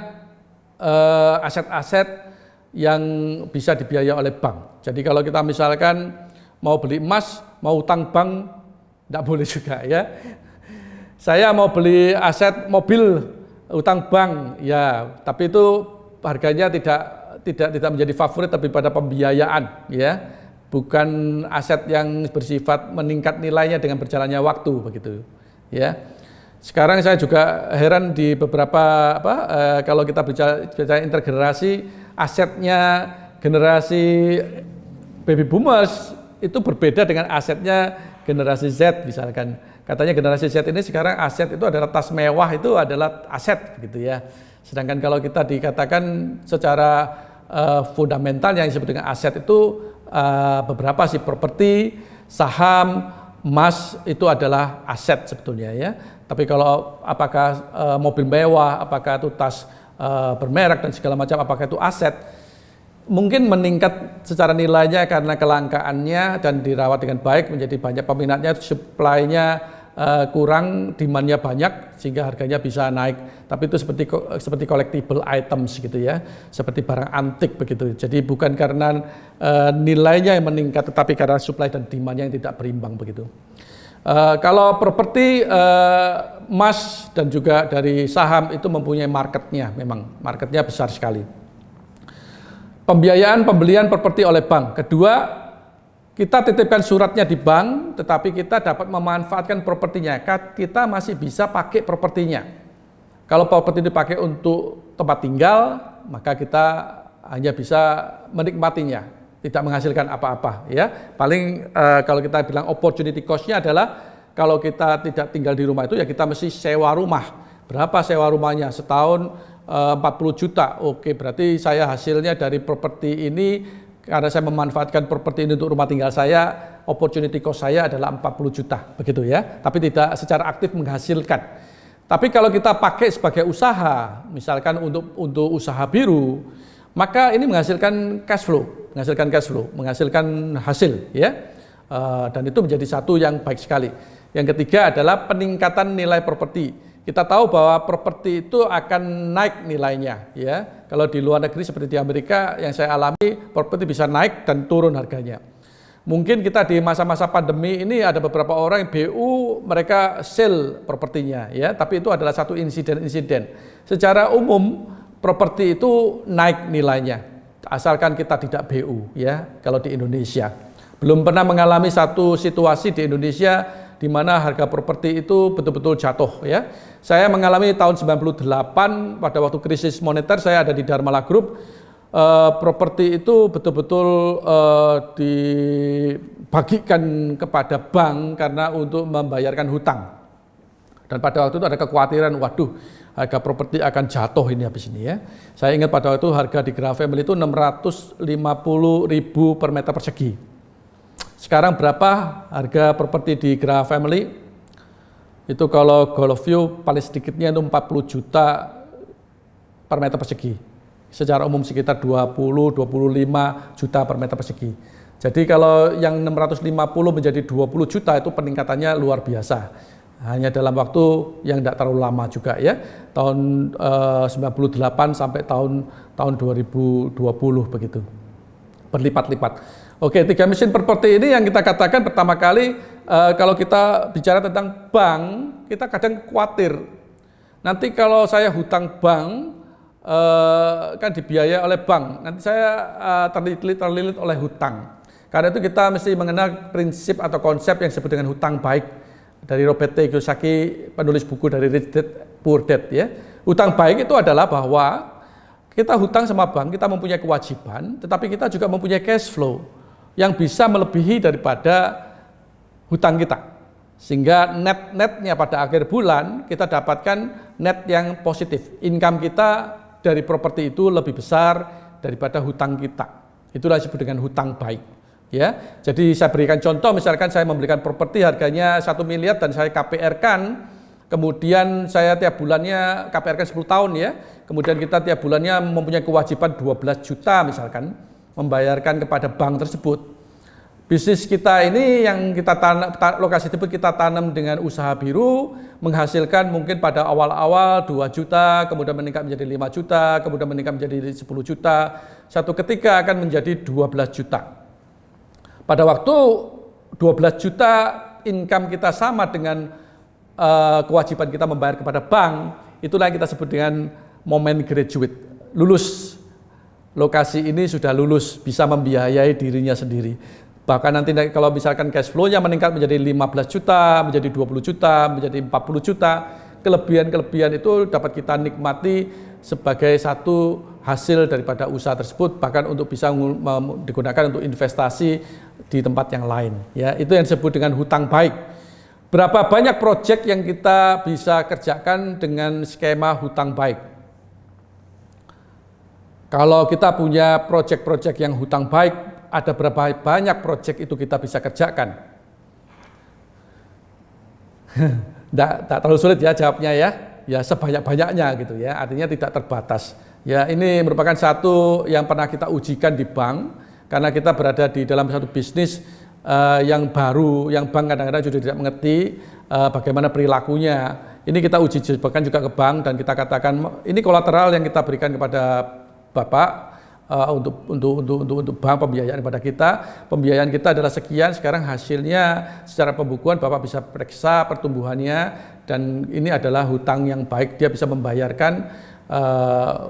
S2: aset-aset yang bisa dibiayai oleh bank. Jadi kalau kita misalkan mau beli emas, mau utang bank, tidak boleh juga ya. Saya mau beli aset mobil, utang bank, ya, tapi itu harganya tidak menjadi favorit, tapi pada pembiayaan, ya, bukan aset yang bersifat meningkat nilainya dengan berjalannya waktu, begitu, ya. Sekarang saya juga heran di beberapa kalau kita bicara intergenerasi, asetnya generasi baby boomers itu berbeda dengan asetnya generasi Z misalkan. Katanya generasi Z ini sekarang aset itu adalah tas mewah, itu adalah aset gitu ya. Sedangkan kalau kita dikatakan secara fundamental yang disebut dengan aset itu beberapa sih, properti, saham, emas itu adalah aset sebetulnya ya. Tapi kalau apakah mobil mewah, apakah itu tas bermerek dan segala macam, apakah itu aset? Mungkin meningkat secara nilainya karena kelangkaannya dan dirawat dengan baik, menjadi banyak peminatnya, supply-nya kurang, demand-nya banyak sehingga harganya bisa naik. Tapi itu seperti collectible items gitu ya, seperti barang antik begitu. Jadi bukan karena nilainya yang meningkat, tetapi karena supply dan demand-nya yang tidak berimbang begitu. Kalau properti, emas dan juga dari saham itu mempunyai marketnya, memang marketnya besar sekali. Pembiayaan pembelian properti oleh bank. Kedua, kita titipkan suratnya di bank, tetapi kita dapat memanfaatkan propertinya. Kita masih bisa pakai propertinya. Kalau properti dipakai untuk tempat tinggal, maka kita hanya bisa menikmatinya, tidak menghasilkan apa-apa. Ya, paling kalau kita bilang opportunity cost-nya adalah kalau kita tidak tinggal di rumah itu ya kita mesti sewa rumah. Berapa sewa rumahnya? Setahun 40 juta. Oke, berarti saya hasilnya dari properti ini, karena saya memanfaatkan properti ini untuk rumah tinggal saya, opportunity cost saya adalah 40 juta, begitu ya. Tapi tidak secara aktif menghasilkan. Tapi kalau kita pakai sebagai usaha, misalkan untuk usaha biru, maka ini menghasilkan cash flow, menghasilkan hasil ya. Dan itu menjadi satu yang baik sekali. Yang ketiga adalah peningkatan nilai properti. Kita tahu bahwa properti itu akan naik nilainya ya. Kalau di luar negeri seperti di Amerika yang saya alami, properti bisa naik dan turun harganya. Mungkin kita di masa-masa pandemi ini ada beberapa orang yang BU mereka sell propertinya ya, tapi itu adalah satu insiden. Secara umum properti itu naik nilainya asalkan kita tidak BU ya. Kalau di Indonesia belum pernah mengalami satu situasi di Indonesia di mana harga properti itu betul-betul jatuh ya. Saya mengalami tahun 98 pada waktu krisis moneter, saya ada di Dharmala Group. Properti itu betul-betul dibagikan kepada bank karena untuk membayarkan hutang. Dan pada waktu itu ada kekhawatiran, waduh, harga properti akan jatuh ini habis ini ya. Saya ingat pada waktu itu harga di Graha Family itu 650.000 per meter persegi. Sekarang berapa harga properti di Graha Family? Itu kalau Golf View paling sedikitnya itu 40 juta per meter persegi. Secara umum sekitar 20-25 juta per meter persegi. Jadi kalau yang 650 menjadi 20 juta itu peningkatannya luar biasa. hanya dalam waktu yang tidak terlalu lama juga ya, tahun 98 sampai tahun 2020 begitu, berlipat-lipat. Oke, 3 mesin properti ini yang kita katakan pertama kali kalau kita bicara tentang bank, kita kadang khawatir. Nanti kalau saya hutang bank, kan dibiayai oleh bank, nanti saya terlilit oleh hutang. Karena itu kita mesti mengenal prinsip atau konsep yang disebut dengan hutang baik dari Robert T. Kiyosaki, penulis buku dari Rich Dad Poor Dad ya. Hutang baik itu adalah bahwa kita hutang sama bank, kita mempunyai kewajiban, tetapi kita juga mempunyai cash flow yang bisa melebihi daripada hutang kita. Sehingga net-netnya pada akhir bulan kita dapatkan net yang positif. Income kita dari properti itu lebih besar daripada hutang kita. Itulah disebut dengan hutang baik. Ya, jadi saya berikan contoh, misalkan saya membelikan properti harganya 1 miliar dan saya KPR-kan, kemudian saya tiap bulannya KPR-kan 10 tahun ya, kemudian kita tiap bulannya mempunyai kewajiban 12 juta misalkan, membayarkan kepada bank tersebut. Bisnis kita ini yang kita tanam, lokasi tersebut kita tanam dengan usaha biru, menghasilkan mungkin pada awal-awal 2 juta, kemudian meningkat menjadi 5 juta, kemudian meningkat menjadi 10 juta, satu ketika akan menjadi 12 juta. Pada waktu 12 juta income kita sama dengan kewajiban kita membayar kepada bank, itulah yang kita sebut dengan moment graduate. Lulus, lokasi ini sudah lulus, bisa membiayai dirinya sendiri. Bahkan nanti kalau misalkan cash flow-nya meningkat menjadi 15 juta, menjadi 20 juta, menjadi 40 juta, kelebihan-kelebihan itu dapat kita nikmati sebagai satu hasil daripada usaha tersebut, bahkan untuk bisa digunakan untuk investasi di tempat yang lain. Ya, itu yang disebut dengan hutang baik. Berapa banyak proyek yang kita bisa kerjakan dengan skema hutang baik? Kalau kita punya proyek-proyek yang hutang baik, ada berapa banyak proyek itu kita bisa kerjakan? Tidak terlalu sulit ya jawabnya ya. Ya sebanyak-banyaknya gitu ya, artinya tidak terbatas. Ya, ini merupakan satu yang pernah kita ujikan di bank, karena kita berada di dalam satu bisnis yang baru, yang bank kadang-kadang juga tidak mengerti bagaimana perilakunya. Ini kita uji cobakan juga ke bank dan kita katakan ini kolateral yang kita berikan kepada Bapak untuk bank pembiayaan kepada kita. Pembiayaan kita adalah sekian, sekarang hasilnya secara pembukuan Bapak bisa periksa pertumbuhannya, dan ini adalah hutang yang baik, dia bisa membayarkan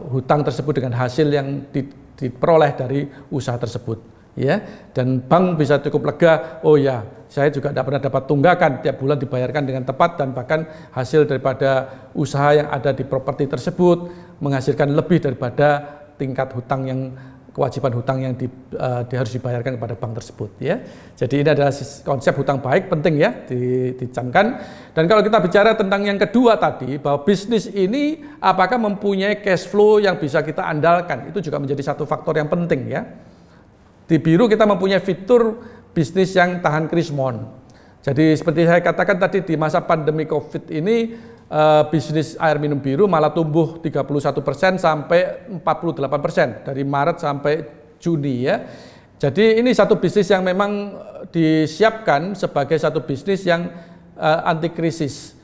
S2: hutang tersebut dengan hasil yang diperoleh dari usaha tersebut ya, dan bank bisa cukup lega, oh ya saya juga tidak pernah dapat tunggakan, tiap bulan dibayarkan dengan tepat, dan bahkan hasil daripada usaha yang ada di properti tersebut menghasilkan lebih daripada tingkat hutang yang kewajiban hutang yang harus dibayarkan kepada bank tersebut ya. Jadi ini adalah konsep hutang baik, penting ya dicamkan. Dan kalau kita bicara tentang yang kedua tadi, bahwa bisnis ini apakah mempunyai cash flow yang bisa kita andalkan, itu juga menjadi satu faktor yang penting ya. Di Biru kita mempunyai fitur bisnis yang tahan krismon. Jadi seperti saya katakan tadi, di masa pandemi COVID ini bisnis air minum biru malah tumbuh 31% sampai 48% dari Maret sampai Juni ya. Jadi ini satu bisnis yang memang disiapkan sebagai satu bisnis yang anti krisis.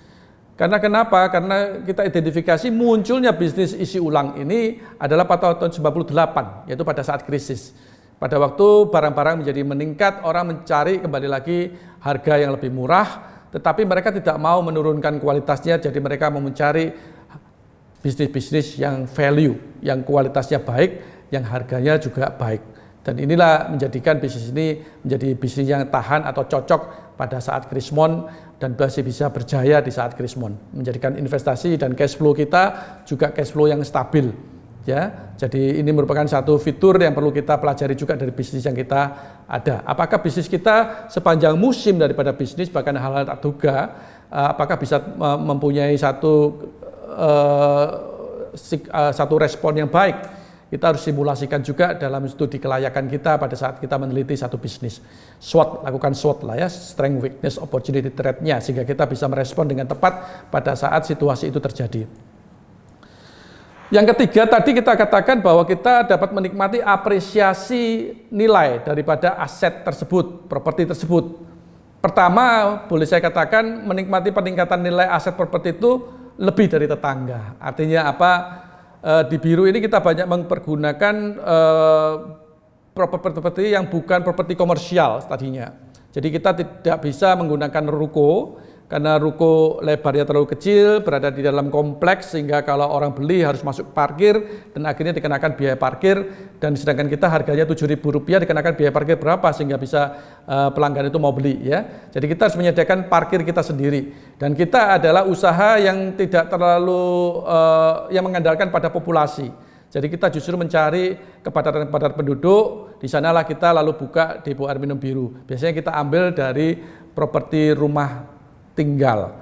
S2: Karena kenapa? Karena kita identifikasi munculnya bisnis isi ulang ini adalah pada tahun 98, yaitu pada saat krisis. Pada waktu barang-barang menjadi meningkat, orang mencari kembali lagi harga yang lebih murah, tetapi mereka tidak mau menurunkan kualitasnya, jadi mereka mau mencari bisnis-bisnis yang value, yang kualitasnya baik, yang harganya juga baik. Dan inilah menjadikan bisnis ini menjadi bisnis yang tahan atau cocok pada saat krismon dan masih bisa berjaya di saat krismon. Menjadikan investasi dan cash flow kita juga cash flow yang stabil. Ya, jadi ini merupakan satu fitur yang perlu kita pelajari juga dari bisnis yang kita ada. Apakah bisnis kita sepanjang musim daripada bisnis, bahkan hal-hal tak duga, apakah bisa mempunyai satu respon yang baik? Kita harus simulasikan juga dalam studi kelayakan kita pada saat kita meneliti satu bisnis. SWOT, lakukan SWOT lah ya, strength, weakness, opportunity, threat-nya, sehingga kita bisa merespon dengan tepat pada saat situasi itu terjadi. Yang ketiga tadi kita katakan bahwa kita dapat menikmati apresiasi nilai daripada aset tersebut, properti tersebut. Pertama, boleh saya katakan menikmati peningkatan nilai aset properti itu lebih dari tetangga. Artinya apa? Di Biru ini kita banyak mempergunakan properti yang bukan properti komersial tadinya. Jadi kita tidak bisa menggunakan ruko karena ruko lebarnya terlalu kecil, berada di dalam kompleks sehingga kalau orang beli harus masuk parkir dan akhirnya dikenakan biaya parkir, dan sedangkan kita harganya Rp7.000 dikenakan biaya parkir berapa sehingga bisa pelanggan itu mau beli ya. Jadi kita harus menyediakan parkir kita sendiri, dan kita adalah usaha yang tidak terlalu yang mengandalkan pada populasi. Jadi kita justru mencari kepadatan penduduk, di sanalah kita lalu buka depo air minum biru. Biasanya kita ambil dari properti rumah tinggal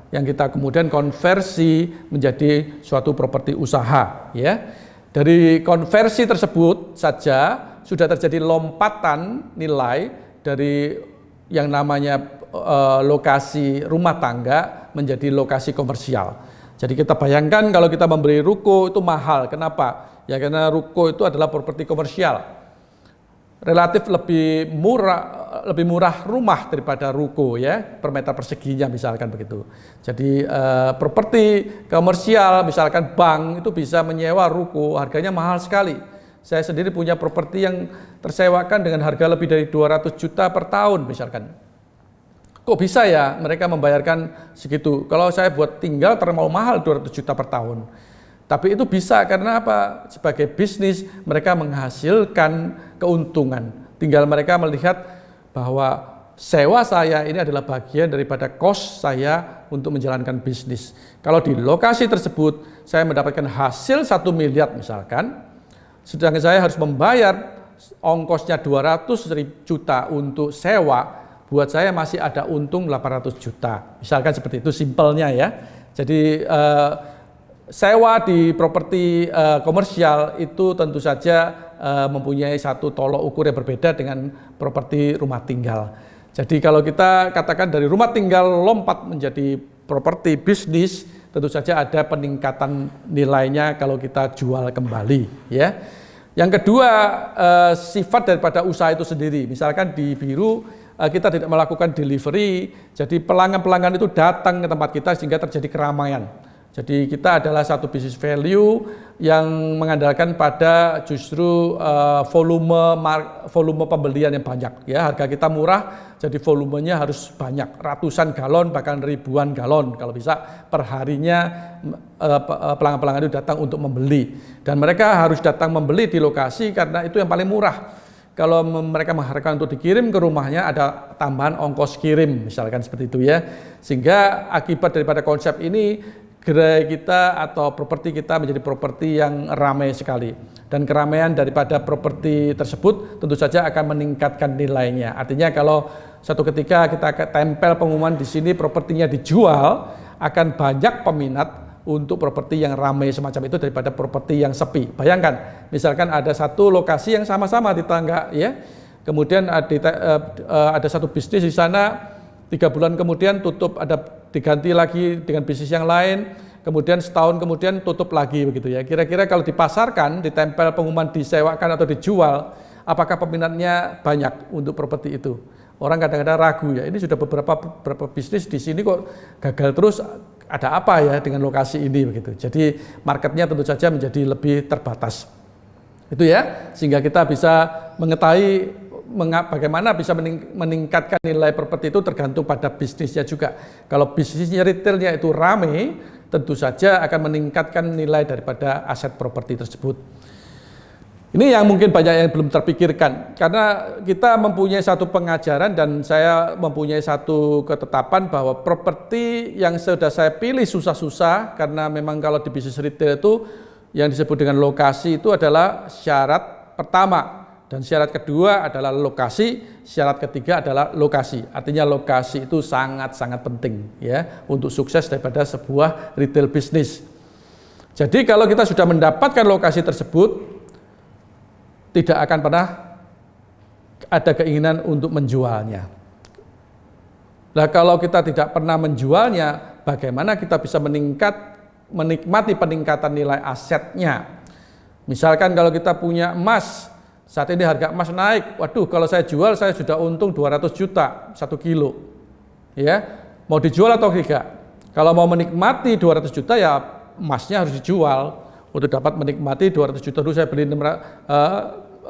S2: yang kita kemudian konversi menjadi suatu properti usaha ya. Dari konversi tersebut saja sudah terjadi lompatan nilai dari yang namanya lokasi rumah tangga menjadi lokasi komersial. Jadi kita bayangkan kalau kita membeli ruko itu mahal. Kenapa? Ya karena ruko itu adalah properti komersial. Relatif lebih murah rumah daripada ruko ya, per meter perseginya misalkan begitu. Jadi properti komersial misalkan bank itu bisa menyewa ruko, harganya mahal sekali. Saya sendiri punya properti yang tersewakan dengan harga lebih dari 200 juta per tahun misalkan. Kok bisa ya mereka membayarkan segitu? Kalau saya buat tinggal terlalu mahal 200 juta per tahun. Tapi itu bisa karena apa? Sebagai bisnis mereka menghasilkan keuntungan. Tinggal mereka melihat bahwa sewa saya ini adalah bagian daripada cost saya untuk menjalankan bisnis. Kalau di lokasi tersebut saya mendapatkan hasil 1 miliar misalkan, sedangkan saya harus membayar ongkosnya 200 juta untuk sewa, buat saya masih ada untung 800 juta. Misalkan seperti itu simpelnya ya. Jadi sewa di properti komersial itu tentu saja mempunyai satu tolok ukur yang berbeda dengan properti rumah tinggal. Jadi kalau kita katakan dari rumah tinggal lompat menjadi properti bisnis, tentu saja ada peningkatan nilainya kalau kita jual kembali ya. Yang kedua, sifat daripada usaha itu sendiri. Misalkan di Biru kita tidak melakukan delivery, jadi pelanggan-pelanggan itu datang ke tempat kita sehingga terjadi keramaian. Jadi kita adalah satu bisnis value yang mengandalkan pada justru volume pembelian yang banyak. Ya, harga kita murah, jadi volumenya harus banyak, ratusan galon bahkan ribuan galon kalau bisa per harinya pelanggan-pelanggan itu datang untuk membeli. Dan mereka harus datang membeli di lokasi karena itu yang paling murah. Kalau mereka mengharapkan untuk dikirim ke rumahnya ada tambahan ongkos kirim misalkan seperti itu ya. Sehingga akibat daripada konsep ini gerai kita atau properti kita menjadi properti yang ramai sekali. Dan keramaian daripada properti tersebut tentu saja akan meningkatkan nilainya. Artinya kalau suatu ketika kita tempel pengumuman di sini propertinya dijual, akan banyak peminat untuk properti yang ramai semacam itu daripada properti yang sepi. Bayangkan, misalkan ada satu lokasi yang sama-sama di tangga, ya, kemudian ada satu bisnis di sana, 3 bulan kemudian tutup, ada diganti lagi dengan bisnis yang lain, kemudian setahun kemudian tutup lagi begitu ya. Kira-kira kalau dipasarkan, ditempel pengumuman disewakan atau dijual, apakah peminatnya banyak untuk properti itu? Orang kadang-kadang ragu ya, ini sudah beberapa bisnis di sini kok gagal terus, ada apa ya dengan lokasi ini begitu. Jadi marketnya tentu saja menjadi lebih terbatas. Itu ya, sehingga kita bisa mengetahui bagaimana bisa meningkatkan nilai properti itu tergantung pada bisnisnya juga. Kalau bisnisnya retailnya itu ramai, tentu saja akan meningkatkan nilai daripada aset properti tersebut. Ini yang mungkin banyak yang belum terpikirkan, karena kita mempunyai satu pengajaran dan saya mempunyai satu ketetapan bahwa properti yang sudah saya pilih susah-susah, karena memang kalau di bisnis retail itu yang disebut dengan lokasi itu adalah syarat pertama, dan syarat kedua adalah lokasi, syarat ketiga adalah lokasi. Artinya lokasi itu sangat-sangat penting ya untuk sukses daripada sebuah retail bisnis. Jadi kalau kita sudah mendapatkan lokasi tersebut, tidak akan pernah ada keinginan untuk menjualnya. Nah, kalau kita tidak pernah menjualnya, bagaimana kita bisa menikmati peningkatan nilai asetnya? Misalkan kalau kita punya emas Saat ini harga emas naik, waduh kalau saya jual saya sudah untung 200 juta 1 kilo. Ya, mau dijual atau tidak? Kalau mau menikmati 200 juta ya emasnya harus dijual. Untuk dapat menikmati 200 juta dulu saya beli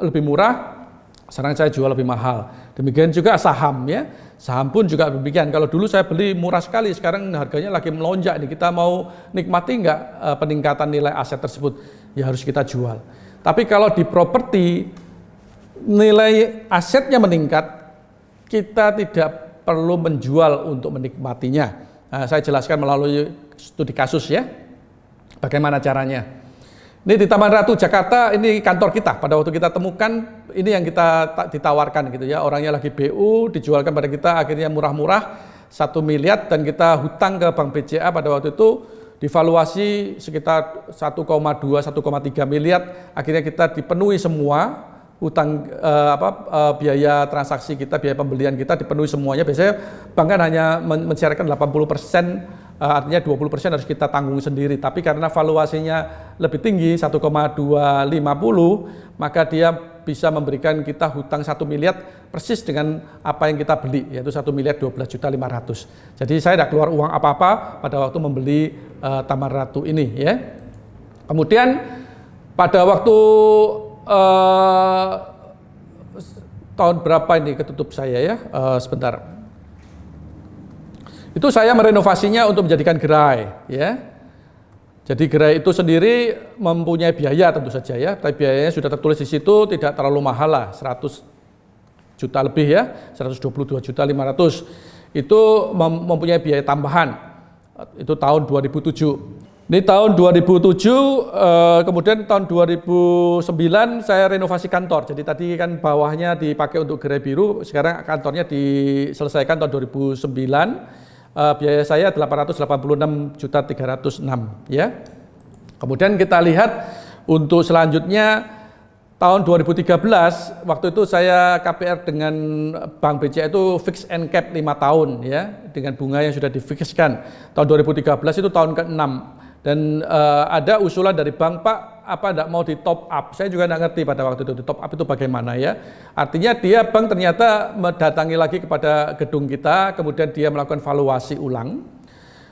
S2: lebih murah, sekarang saya jual lebih mahal. Demikian juga saham ya. Saham pun juga demikian. Kalau dulu saya beli murah sekali, sekarang harganya lagi melonjak nih. Kita mau nikmati nggak peningkatan nilai aset tersebut? Ya harus kita jual. Tapi kalau di properti nilai asetnya meningkat, kita tidak perlu menjual untuk menikmatinya. Nah, saya jelaskan melalui studi kasus ya. Bagaimana caranya? Ini di Taman Ratu Jakarta, ini kantor kita. Pada waktu kita temukan, ini yang kita ditawarkan gitu ya. Orangnya lagi BU, dijualkan pada kita akhirnya murah-murah 1 miliar dan kita hutang ke Bank BCA pada waktu itu divaluasi sekitar 1,2 1,3 miliar. Akhirnya kita dipenuhi semua hutang biaya transaksi kita, biaya pembelian kita dipenuhi semuanya. Biasanya bank kan hanya mensyaratkan 80%. Artinya 20% harus kita tanggung sendiri, tapi karena valuasinya lebih tinggi 1,250, maka dia bisa memberikan kita hutang 1 miliar persis dengan apa yang kita beli, yaitu 1 miliar 12.500.000. Jadi saya tidak keluar uang apa-apa pada waktu membeli Taman Ratu ini ya. Kemudian pada waktu tahun berapa ini ketutup saya ya, sebentar. Itu saya merenovasinya untuk menjadikan gerai ya. Jadi gerai itu sendiri mempunyai biaya tentu saja ya, tapi biayanya sudah tertulis di situ, tidak terlalu mahal lah, 100 juta lebih ya, 122.500.000. Itu mempunyai biaya tambahan. Itu tahun 2007. Ini tahun 2007, kemudian tahun 2009 saya renovasi kantor. Jadi tadi kan bawahnya dipakai untuk gerai biru, sekarang kantornya diselesaikan tahun 2009. Biaya saya 886.306 ya. Kemudian kita lihat untuk selanjutnya tahun 2013, waktu itu saya KPR dengan Bank BCA itu fix and cap 5 tahun ya, dengan bunga yang sudah difikskan. Tahun 2013 itu tahun ke-6 dan ada usulan dari bank, Pak, apa enggak mau di top up? Saya juga enggak ngerti pada waktu itu di top up itu bagaimana ya. Artinya dia bank ternyata mendatangi lagi kepada gedung kita, kemudian dia melakukan valuasi ulang.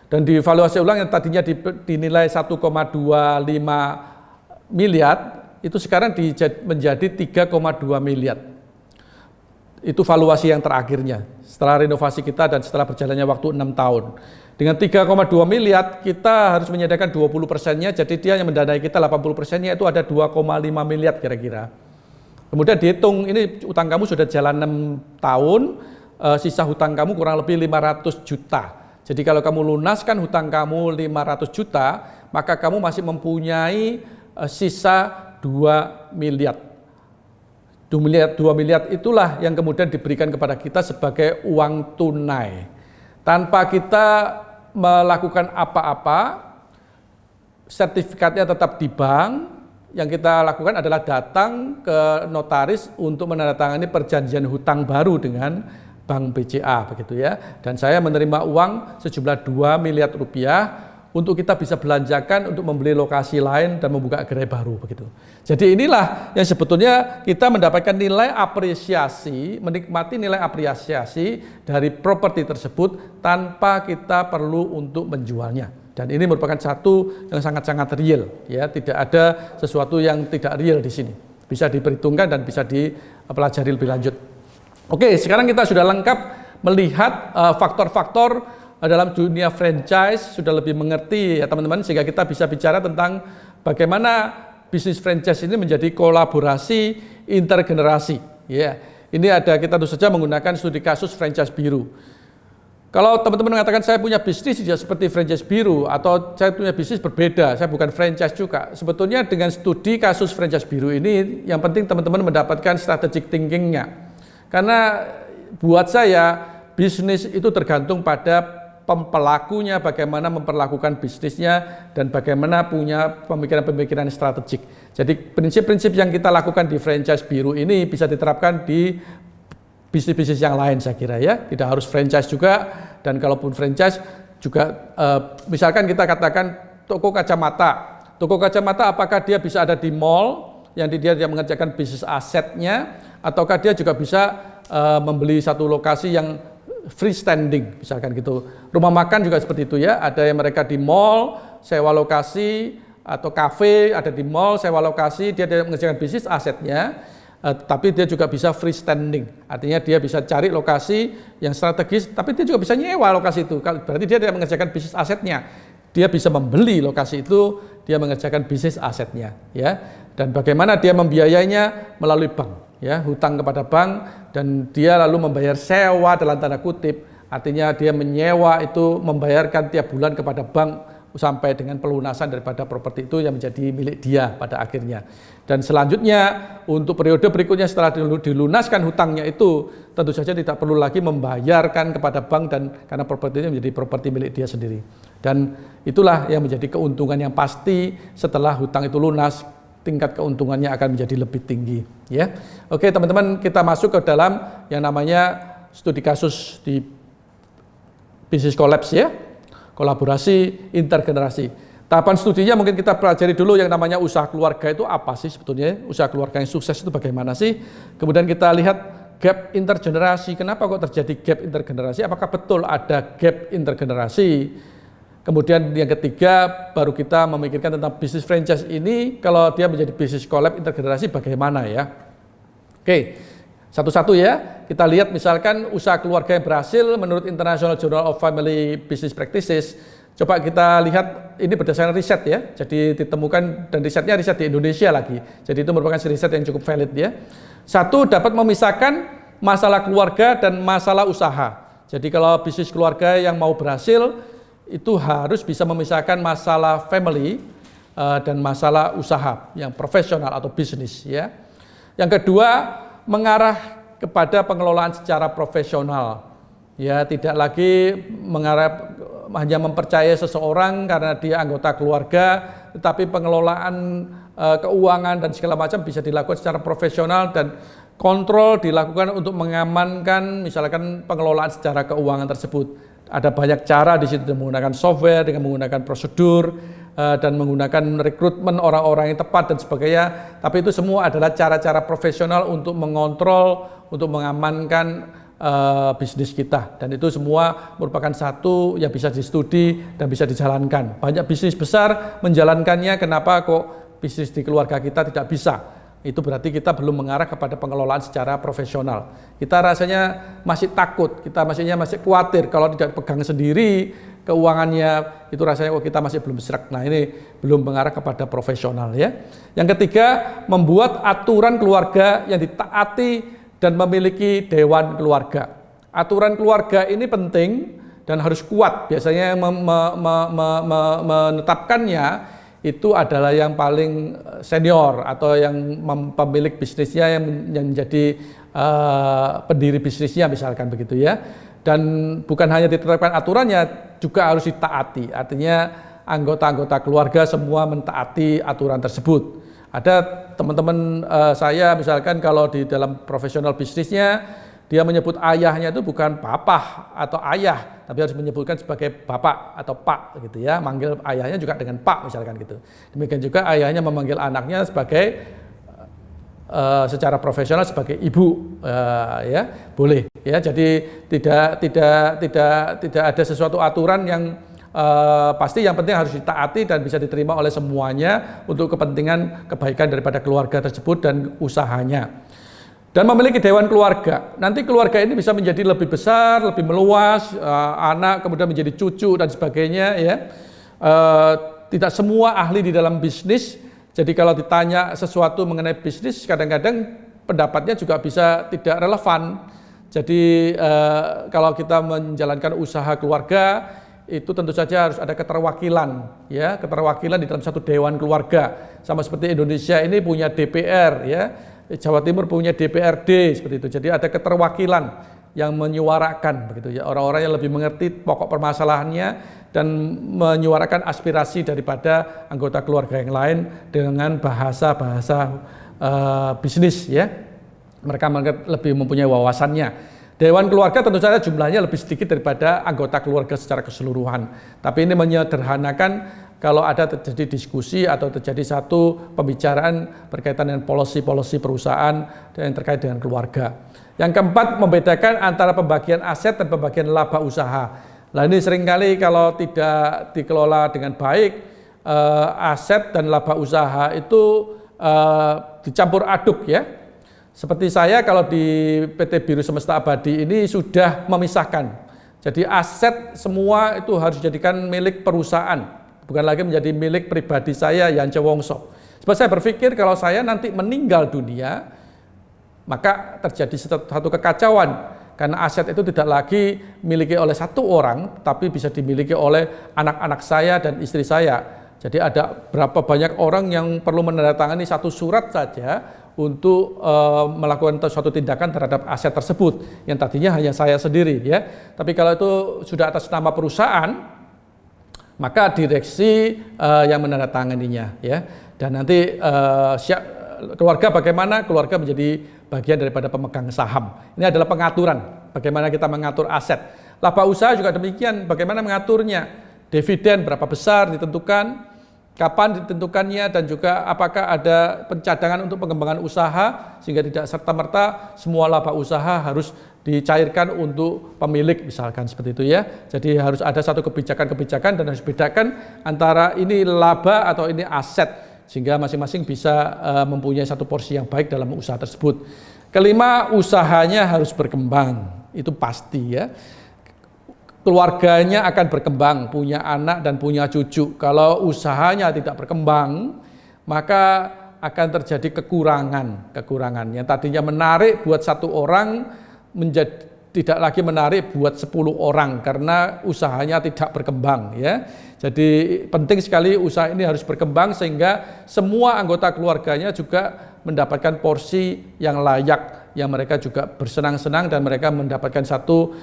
S2: Dan di valuasi ulang yang tadinya dinilai 1,25 miliar, itu sekarang menjadi 3,2 miliar. Itu valuasi yang terakhirnya setelah renovasi kita dan setelah berjalannya waktu 6 tahun. Dengan 3,2 miliar kita harus menyediakan 20%-nya, jadi dia yang mendanai kita 80%-nya itu ada 2,5 miliar kira-kira. Kemudian dihitung ini utang kamu sudah jalan 6 tahun, sisa hutang kamu kurang lebih 500 juta. Jadi kalau kamu lunaskan hutang kamu 500 juta, maka kamu masih mempunyai sisa 2 miliar. 2 miliar itulah yang kemudian diberikan kepada kita sebagai uang tunai. Tanpa kita melakukan apa-apa, sertifikatnya tetap di bank. Yang kita lakukan adalah datang ke notaris untuk menandatangani perjanjian hutang baru dengan Bank BCA begitu ya. Dan saya menerima uang sejumlah 2 miliar rupiah untuk kita bisa belanjakan untuk membeli lokasi lain dan membuka gerai baru begitu. Jadi inilah yang sebetulnya kita mendapatkan nilai apresiasi, menikmati nilai apresiasi dari properti tersebut tanpa kita perlu untuk menjualnya. Dan ini merupakan satu yang sangat-sangat real ya, tidak ada sesuatu yang tidak real di sini. Bisa diperhitungkan dan bisa dipelajari lebih lanjut. Oke, sekarang kita sudah lengkap melihat faktor-faktor dalam dunia franchise, sudah lebih mengerti ya teman-teman, sehingga kita bisa bicara tentang bagaimana bisnis franchise ini menjadi kolaborasi intergenerasi. Ya, ini ada kita tentu saja menggunakan studi kasus franchise biru. Kalau teman-teman mengatakan saya punya bisnis tidak seperti franchise biru atau saya punya bisnis berbeda, saya bukan franchise juga. Sebetulnya dengan studi kasus franchise biru ini yang penting teman-teman mendapatkan strategic thinking-nya. Karena buat saya bisnis itu tergantung pada pelakunya, bagaimana memperlakukan bisnisnya dan bagaimana punya pemikiran-pemikiran strategik. Jadi prinsip-prinsip yang kita lakukan di franchise biru ini bisa diterapkan di bisnis-bisnis yang lain saya kira ya. Tidak harus franchise juga, dan kalaupun franchise juga misalkan kita katakan toko kacamata. Toko kacamata apakah dia bisa ada di mall yang dia mengerjakan bisnis asetnya, ataukah dia juga bisa membeli satu lokasi yang freestanding, misalkan gitu. Rumah makan juga seperti itu ya, ada yang mereka di mall, sewa lokasi, atau kafe ada di mall, sewa lokasi, dia mengerjakan bisnis asetnya, tapi dia juga bisa freestanding, artinya dia bisa cari lokasi yang strategis, tapi dia juga bisa nyewa lokasi itu, berarti dia tidak mengerjakan bisnis asetnya, dia bisa membeli lokasi itu, dia mengerjakan bisnis asetnya, ya. Dan bagaimana dia membiayainya melalui bank, ya, hutang kepada bank, dan dia lalu membayar sewa dalam tanda kutip, artinya dia menyewa itu membayarkan tiap bulan kepada bank sampai dengan pelunasan daripada properti itu yang menjadi milik dia pada akhirnya. Dan selanjutnya untuk periode berikutnya setelah dilunaskan hutangnya itu tentu saja tidak perlu lagi membayarkan kepada bank, dan karena properti itu menjadi properti milik dia sendiri. Dan itulah yang menjadi keuntungan yang pasti setelah hutang itu lunas, tingkat keuntungannya akan menjadi lebih tinggi, ya. Oke, teman-teman, kita masuk ke dalam yang namanya studi kasus di bisnis kolaps, ya. Kolaborasi intergenerasi. Tahapan studinya mungkin kita pelajari dulu yang namanya usaha keluarga itu apa sih sebetulnya, usaha keluarga yang sukses itu bagaimana sih. Kemudian kita lihat gap intergenerasi, kenapa kok terjadi gap intergenerasi, apakah betul ada gap intergenerasi. Kemudian yang ketiga baru kita memikirkan tentang bisnis franchise ini, kalau dia menjadi bisnis collab intergenerasi bagaimana ya. Oke, satu-satu ya, kita lihat misalkan usaha keluarga yang berhasil menurut International Journal of Family Business Practices. Coba kita lihat, ini berdasarkan riset ya, jadi ditemukan, dan risetnya riset di Indonesia lagi, jadi itu merupakan riset yang cukup valid ya. Satu, dapat memisahkan masalah keluarga dan masalah usaha. Jadi kalau bisnis keluarga yang mau berhasil, itu harus bisa memisahkan masalah family dan masalah usaha yang profesional atau bisnis ya. Yang kedua, mengarah kepada pengelolaan secara profesional. Ya, tidak lagi mengarah hanya mempercayai seseorang karena dia anggota keluarga, tetapi pengelolaan keuangan dan segala macam bisa dilakukan secara profesional, dan kontrol dilakukan untuk mengamankan misalkan pengelolaan secara keuangan tersebut. Ada banyak cara di situ, dengan menggunakan software, dengan menggunakan prosedur, dan menggunakan rekrutmen orang-orang yang tepat dan sebagainya. Tapi itu semua adalah cara-cara profesional untuk mengontrol, untuk mengamankan bisnis kita. Dan itu semua merupakan satu yang bisa distudi dan bisa dijalankan. Banyak bisnis besar menjalankannya, kenapa kok bisnis di keluarga kita tidak bisa? Itu berarti kita belum mengarah kepada pengelolaan secara profesional. Kita rasanya masih takut, kita masih khawatir kalau tidak pegang sendiri keuangannya, itu rasanya kok kita masih belum serak. Nah, ini belum mengarah kepada profesional ya. Yang ketiga, membuat aturan keluarga yang ditaati dan memiliki dewan keluarga. Aturan keluarga ini penting dan harus kuat. Biasanya yang menetapkannya itu adalah yang paling senior atau yang pemilik bisnisnya yang menjadi pendiri bisnisnya misalkan begitu ya. Dan bukan hanya ditetapkan aturannya, juga harus ditaati. Artinya anggota-anggota keluarga semua mentaati aturan tersebut. Ada teman-teman saya misalkan kalau di dalam profesional bisnisnya, dia menyebut ayahnya itu bukan papa atau ayah, tapi harus menyebutkan sebagai bapak atau pak gitu ya. Manggil ayahnya juga dengan pak misalkan gitu. Demikian juga ayahnya memanggil anaknya sebagai secara profesional sebagai ibu, ya boleh ya. Jadi tidak ada sesuatu aturan yang pasti, yang penting harus ditaati dan bisa diterima oleh semuanya untuk kepentingan kebaikan daripada keluarga tersebut dan usahanya. Dan memiliki dewan keluarga. Nanti keluarga ini bisa menjadi lebih besar, lebih meluas, anak kemudian menjadi cucu dan sebagainya ya. Tidak semua ahli di dalam bisnis. Jadi kalau ditanya sesuatu mengenai bisnis, kadang-kadang pendapatnya juga bisa tidak relevan. Jadi kalau kita menjalankan usaha keluarga, itu tentu saja harus ada keterwakilan ya, keterwakilan di dalam satu dewan keluarga. Sama seperti Indonesia ini punya DPR ya. Jawa Timur punya DPRD seperti itu. Jadi ada keterwakilan yang menyuarakan begitu ya, orang-orang yang lebih mengerti pokok permasalahannya dan menyuarakan aspirasi daripada anggota keluarga yang lain dengan bahasa-bahasa bisnis ya. Mereka lebih mempunyai wawasannya. Dewan keluarga tentu saja jumlahnya lebih sedikit daripada anggota keluarga secara keseluruhan. Tapi ini menyederhanakan kalau ada terjadi diskusi atau terjadi satu pembicaraan berkaitan dengan policy perusahaan dan yang terkait dengan keluarga. Yang keempat, membedakan antara pembagian aset dan pembagian laba usaha. Nah ini seringkali kalau tidak dikelola dengan baik, aset dan laba usaha itu dicampur aduk ya. Seperti saya kalau di PT Biru Semesta Abadi ini sudah memisahkan. Jadi aset semua itu harus dijadikan milik perusahaan. Bukan lagi menjadi milik pribadi saya, Yance Wongso. Sebab saya berpikir kalau saya nanti meninggal dunia, maka terjadi satu kekacauan. Karena aset itu tidak lagi dimiliki oleh satu orang, tapi bisa dimiliki oleh anak-anak saya dan istri saya. Jadi ada berapa banyak orang yang perlu menandatangani satu surat saja untuk melakukan suatu tindakan terhadap aset tersebut, yang tadinya hanya saya sendiri ya. Tapi kalau itu sudah atas nama perusahaan, maka direksi yang menandatanganinya ya. Dan nanti keluarga bagaimana? Keluarga menjadi bagian daripada pemegang saham. Ini adalah pengaturan bagaimana kita mengatur aset. Laba usaha juga demikian, bagaimana mengaturnya. Dividen berapa besar ditentukan, kapan ditentukannya, dan juga apakah ada pencadangan untuk pengembangan usaha sehingga tidak serta-merta semua laba usaha harus dicairkan untuk pemilik misalkan seperti itu ya. Jadi harus ada satu kebijakan-kebijakan dan harus bedakan antara ini laba atau ini aset sehingga masing-masing bisa mempunyai satu porsi yang baik dalam usaha tersebut. Kelima, usahanya harus berkembang. Itu pasti ya. Keluarganya akan berkembang, punya anak dan punya cucu. Kalau usahanya tidak berkembang, maka akan terjadi kekurangan. Yang tadinya menarik buat satu orang menjadi tidak lagi menarik buat 10 orang karena usahanya tidak berkembang ya. Jadi penting sekali usaha ini harus berkembang sehingga semua anggota keluarganya juga mendapatkan porsi yang layak, yang mereka juga bersenang-senang dan mereka mendapatkan satu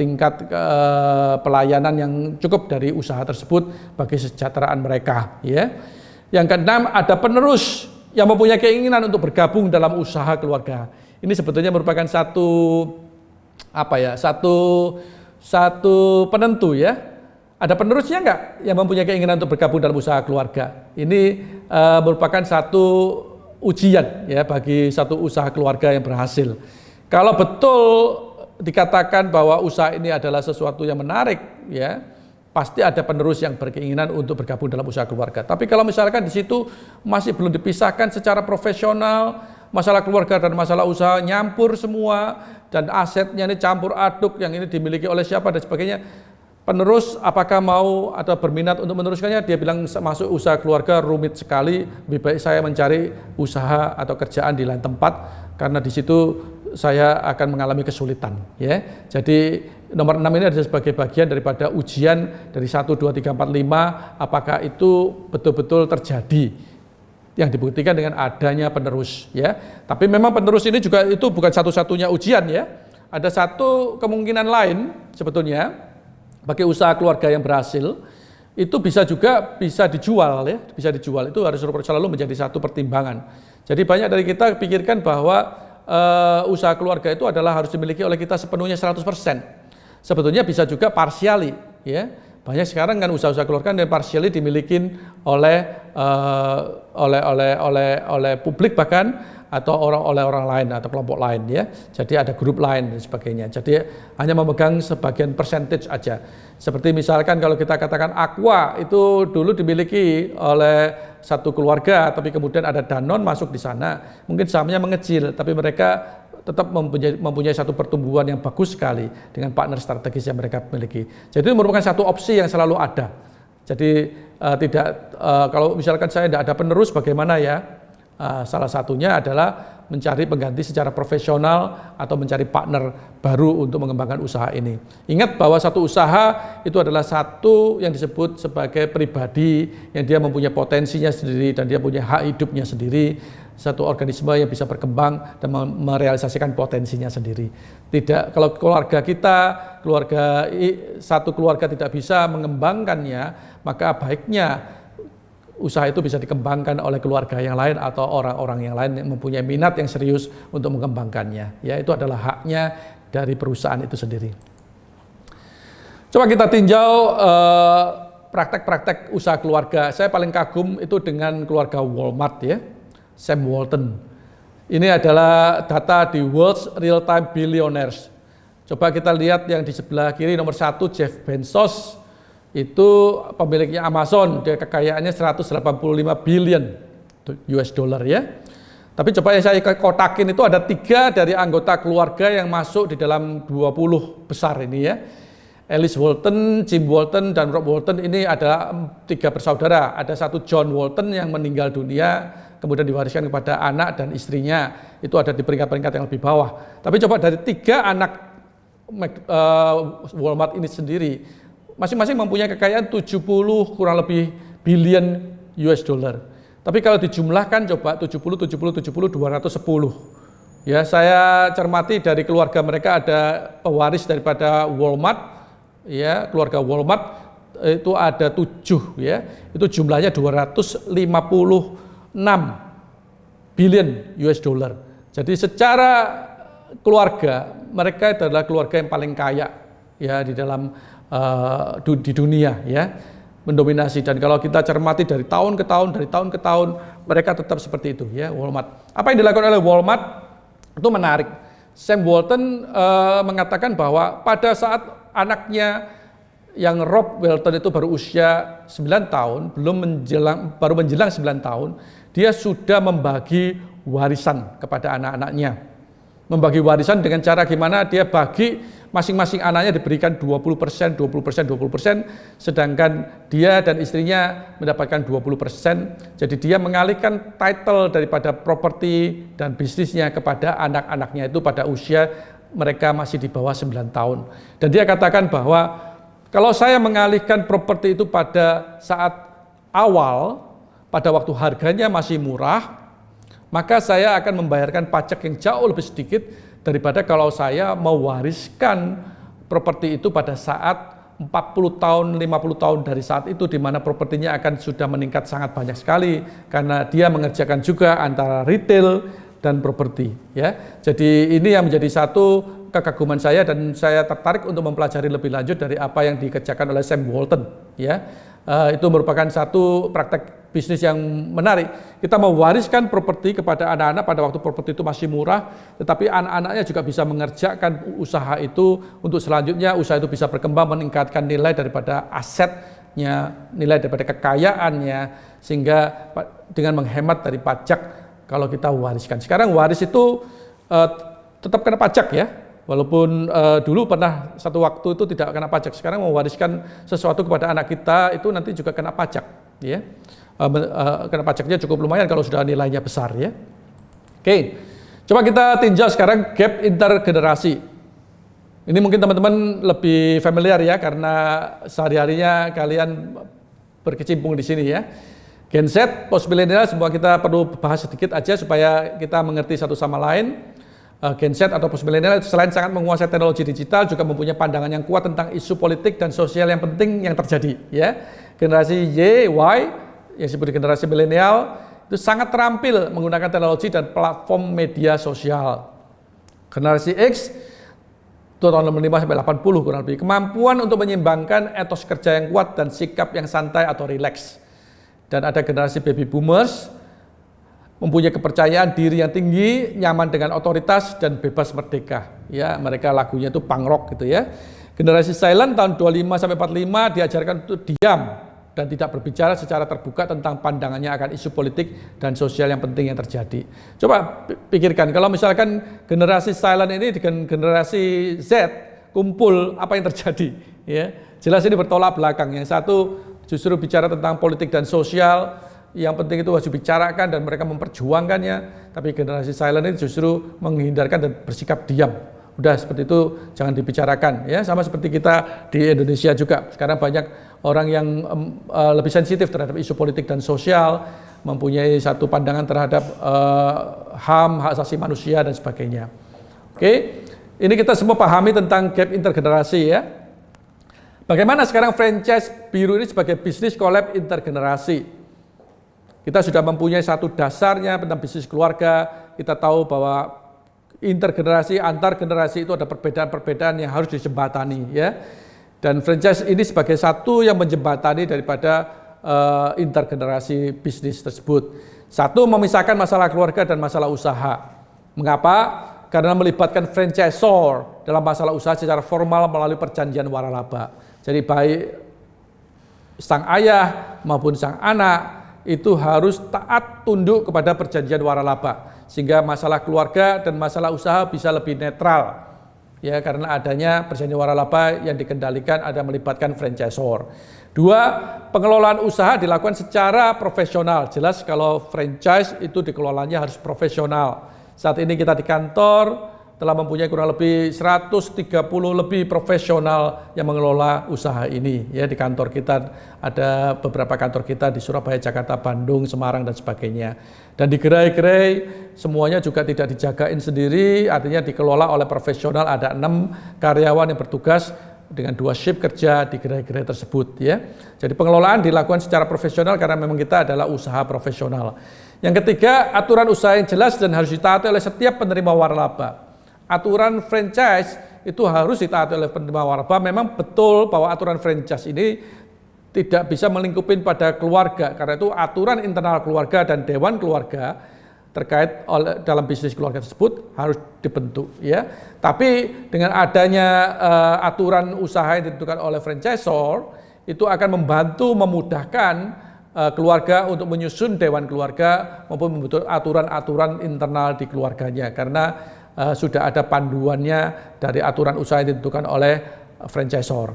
S2: tingkat pelayanan yang cukup dari usaha tersebut bagi kesejahteraan mereka ya. Yang keenam, ada penerus yang mempunyai keinginan untuk bergabung dalam usaha keluarga. Ini sebetulnya merupakan satu penentu ya. Ada penerusnya enggak yang mempunyai keinginan untuk bergabung dalam usaha keluarga? Ini merupakan satu ujian ya bagi satu usaha keluarga yang berhasil. Kalau betul dikatakan bahwa usaha ini adalah sesuatu yang menarik ya, pasti ada penerus yang berkeinginan untuk bergabung dalam usaha keluarga. Tapi kalau misalkan di situ masih belum dipisahkan secara profesional, masalah keluarga dan masalah usaha nyampur semua, dan asetnya ini campur aduk, yang ini dimiliki oleh siapa dan sebagainya, penerus apakah mau atau berminat untuk meneruskannya? Dia bilang masuk usaha keluarga rumit sekali, lebih baik saya mencari usaha atau kerjaan di lain tempat karena di situ saya akan mengalami kesulitan ya. Jadi nomor 6 ini adalah sebagai bagian daripada ujian dari 1, 2, 3, 4, 5 apakah itu betul-betul terjadi, yang dibuktikan dengan adanya penerus ya. Tapi memang penerus ini juga itu bukan satu-satunya ujian ya. Ada satu kemungkinan lain sebetulnya bagi usaha keluarga yang berhasil, itu bisa dijual ya, bisa dijual. Itu harus selalu menjadi satu pertimbangan. Jadi banyak dari kita pikirkan bahwa usaha keluarga itu adalah harus dimiliki oleh kita sepenuhnya 100%. Sebetulnya bisa juga partially ya. Banyak sekarang kan usaha-usaha keluarga yang partially dimiliki oleh publik bahkan, atau oleh orang lain atau kelompok lain ya. Jadi ada grup lain dan sebagainya. Jadi hanya memegang sebagian percentage aja. Seperti misalkan kalau kita katakan Aqua itu dulu dimiliki oleh satu keluarga, tapi kemudian ada Danone masuk di sana. Mungkin sahamnya mengecil, tapi mereka tetap mempunyai satu pertumbuhan yang bagus sekali dengan partner strategis yang mereka miliki. Jadi itu merupakan satu opsi yang selalu ada. Jadi kalau misalkan saya tidak ada penerus bagaimana ya? Salah satunya adalah mencari pengganti secara profesional atau mencari partner baru untuk mengembangkan usaha ini. Ingat bahwa satu usaha itu adalah satu yang disebut sebagai pribadi yang dia mempunyai potensinya sendiri dan dia punya hak hidupnya sendiri. Satu organisme yang bisa berkembang dan merealisasikan potensinya sendiri. Tidak, kalau satu keluarga tidak bisa mengembangkannya, maka baiknya usaha itu bisa dikembangkan oleh keluarga yang lain atau orang-orang yang lain yang mempunyai minat yang serius untuk mengembangkannya. Ya, itu adalah haknya dari perusahaan itu sendiri. Coba kita tinjau praktek-praktek usaha keluarga. Saya paling kagum itu dengan keluarga Walmart ya, Sam Walton. Ini adalah data di World's Real Time Billionaires. Coba kita lihat yang di sebelah kiri nomor 1 Jeff Bezos, itu pemiliknya Amazon, dia kekayaannya 185 billion US dollar ya. Tapi coba yang saya kotakin itu ada 3 dari anggota keluarga yang masuk di dalam 20 besar ini ya. Alice Walton, Jim Walton, dan Rob Walton ini adalah 3 bersaudara. Ada 1 John Walton yang meninggal dunia, kemudian diwariskan kepada anak dan istrinya. Itu ada di peringkat-peringkat yang lebih bawah. Tapi coba dari 3 anak Walmart ini sendiri, masing-masing mempunyai kekayaan 70 kurang lebih billion US dollar. Tapi kalau dijumlahkan coba 70, 210. Ya, saya cermati dari keluarga mereka ada pewaris daripada Walmart, ya, keluarga Walmart itu ada 7 ya. Itu jumlahnya 256 billion US dollar. Jadi secara keluarga mereka adalah keluarga yang paling kaya ya di dalam di dunia ya, mendominasi. Dan kalau kita cermati dari tahun ke tahun mereka tetap seperti itu ya, Walmart. Apa yang dilakukan oleh Walmart itu menarik. Sam Walton mengatakan bahwa pada saat anaknya yang Rob Walton itu baru usia 9 tahun, baru menjelang 9 tahun, dia sudah membagi warisan kepada anak-anaknya. Membagi warisan dengan cara gimana? Dia bagi masing-masing anaknya diberikan 20%, sedangkan dia dan istrinya mendapatkan 20%. Jadi dia mengalihkan title daripada properti dan bisnisnya kepada anak-anaknya itu pada usia mereka masih di bawah 9 tahun. Dan dia katakan bahwa kalau saya mengalihkan properti itu pada saat awal, pada waktu harganya masih murah, maka saya akan membayarkan pajak yang jauh lebih sedikit daripada kalau saya mewariskan properti itu pada saat 40 tahun, 50 tahun dari saat itu, di mana propertinya akan sudah meningkat sangat banyak sekali karena dia mengerjakan juga antara retail dan properti ya. Jadi ini yang menjadi satu kekaguman saya, dan saya tertarik untuk mempelajari lebih lanjut dari apa yang dikerjakan oleh Sam Walton ya. Itu merupakan satu praktek bisnis yang menarik. Kita mewariskan properti kepada anak-anak pada waktu properti itu masih murah, tetapi anak-anaknya juga bisa mengerjakan usaha itu untuk selanjutnya usaha itu bisa berkembang, meningkatkan nilai daripada asetnya, nilai daripada kekayaannya, sehingga dengan menghemat dari pajak kalau kita wariskan. Sekarang waris itu tetap kena pajak ya. Walaupun dulu pernah satu waktu itu tidak kena pajak, sekarang mewariskan sesuatu kepada anak kita itu nanti juga kena pajak, ya. Kena pajaknya cukup lumayan kalau sudah nilainya besar, ya. Oke, coba kita tinjau sekarang gap intergenerasi. Ini mungkin teman-teman lebih familiar ya, karena sehari-harinya kalian berkecimpung di sini ya. Gen Z, post millennial, semua kita perlu bahas sedikit aja supaya kita mengerti satu sama lain. Gen Z atau post millennial selain sangat menguasai teknologi digital juga mempunyai pandangan yang kuat tentang isu politik dan sosial yang penting yang terjadi ya. Generasi Y, Y yang disebut generasi milenial itu sangat terampil menggunakan teknologi dan platform media sosial. Generasi X itu tahun 65 sampai 80 kurang lebih, kemampuan untuk menyeimbangkan etos kerja yang kuat dan sikap yang santai atau rileks. Dan ada generasi baby boomers, mempunyai kepercayaan diri yang tinggi, nyaman dengan otoritas dan bebas merdeka. Ya, mereka lagunya itu punk rock gitu ya. Generasi silent tahun 25 sampai 45 diajarkan untuk diam dan tidak berbicara secara terbuka tentang pandangannya akan isu politik dan sosial yang penting yang terjadi. Coba pikirkan kalau misalkan generasi silent ini dengan generasi Z kumpul, apa yang terjadi? Ya, jelas ini bertolak belakang. Yang satu justru bicara tentang politik dan sosial, yang penting itu harus dibicarakan dan mereka memperjuangkannya, tapi generasi silent ini justru menghindarkan dan bersikap diam. Udah seperti itu jangan dibicarakan ya, sama seperti kita di Indonesia juga. Sekarang banyak orang yang lebih sensitif terhadap isu politik dan sosial, mempunyai satu pandangan terhadap HAM, hak asasi manusia dan sebagainya. Oke, ini kita semua pahami tentang gap intergenerasi ya. Bagaimana sekarang franchise biru ini sebagai bisnis collab intergenerasi? Kita sudah mempunyai satu dasarnya tentang bisnis keluarga. Kita tahu bahwa intergenerasi, antar generasi itu ada perbedaan-perbedaan yang harus dijembatani ya. Dan franchise ini sebagai satu yang menjembatani daripada intergenerasi bisnis tersebut. Satu, memisahkan masalah keluarga dan masalah usaha. Mengapa? Karena melibatkan franchisor dalam masalah usaha secara formal melalui perjanjian waralaba. Jadi baik sang ayah maupun sang anak itu harus taat tunduk kepada perjanjian waralaba, sehingga masalah keluarga dan masalah usaha bisa lebih netral. Ya, karena adanya perjanjian waralaba yang dikendalikan ada melibatkan franchisor. Dua, pengelolaan usaha dilakukan secara profesional. Jelas kalau franchise itu dikelolanya harus profesional. Saat ini kita di kantor telah mempunyai kurang lebih 130 lebih profesional yang mengelola usaha ini. Ya, di kantor kita ada beberapa kantor kita di Surabaya, Jakarta, Bandung, Semarang dan sebagainya. Dan di gerai-gerai semuanya juga tidak dijagain sendiri, artinya dikelola oleh profesional. Ada 6 karyawan yang bertugas dengan 2 shift kerja di gerai-gerai tersebut. Ya, jadi pengelolaan dilakukan secara profesional karena memang kita adalah usaha profesional. Yang ketiga, aturan usaha yang jelas dan harus ditaati oleh setiap penerima waralaba. Aturan franchise itu harus ditaati oleh penerima waralaba. Memang betul bahwa aturan franchise ini tidak bisa melingkupin pada keluarga, karena itu aturan internal keluarga dan dewan keluarga terkait dalam bisnis keluarga tersebut harus dibentuk, ya. Tapi dengan adanya aturan usaha yang ditentukan oleh franchisor itu akan membantu memudahkan keluarga untuk menyusun dewan keluarga maupun membentuk aturan-aturan internal di keluarganya, karena sudah ada panduannya dari aturan usaha yang ditentukan oleh franchisor.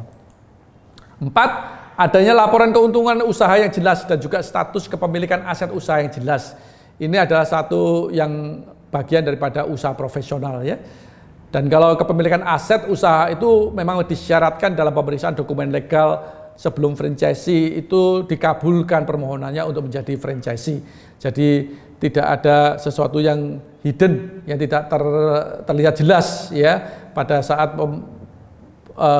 S2: 4, adanya laporan keuntungan usaha yang jelas dan juga status kepemilikan aset usaha yang jelas. Ini adalah satu yang bagian daripada usaha profesional, ya. Dan kalau kepemilikan aset usaha itu memang disyaratkan dalam pemeriksaan dokumen legal sebelum franchisee itu dikabulkan permohonannya untuk menjadi franchisee. Jadi tidak ada sesuatu yang hidden, yang tidak terlihat jelas, ya. Pada saat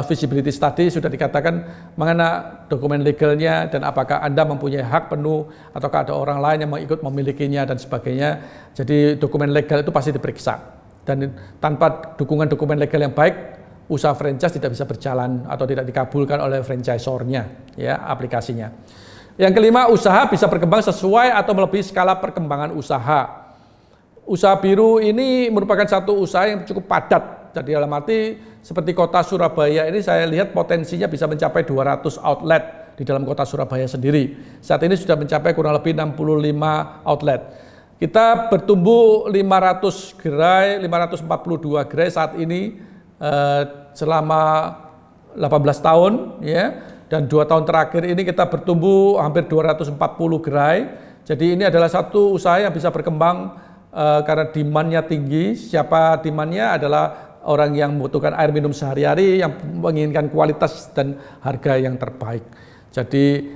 S2: feasibility study sudah dikatakan mana dokumen legalnya dan apakah Anda mempunyai hak penuh ataukah ada orang lain yang ikut memilikinya dan sebagainya. Jadi dokumen legal itu pasti diperiksa, dan tanpa dukungan dokumen legal yang baik usaha franchise tidak bisa berjalan atau tidak dikabulkan oleh franchisornya, ya, aplikasinya. Yang kelima, usaha bisa berkembang sesuai atau melebihi skala perkembangan usaha. Usaha biru ini merupakan satu usaha yang cukup padat. Jadi dalam arti seperti kota Surabaya ini saya lihat potensinya bisa mencapai 200 outlet di dalam kota Surabaya sendiri. Saat ini sudah mencapai kurang lebih 65 outlet. Kita bertumbuh 500 gerai, 542 gerai saat ini selama 18 tahun, ya, dan 2 tahun terakhir ini kita bertumbuh hampir 240 gerai. Jadi ini adalah satu usaha yang bisa berkembang karena demand-nya tinggi. Siapa demand-nya adalah orang yang membutuhkan air minum sehari-hari, yang menginginkan kualitas dan harga yang terbaik. Jadi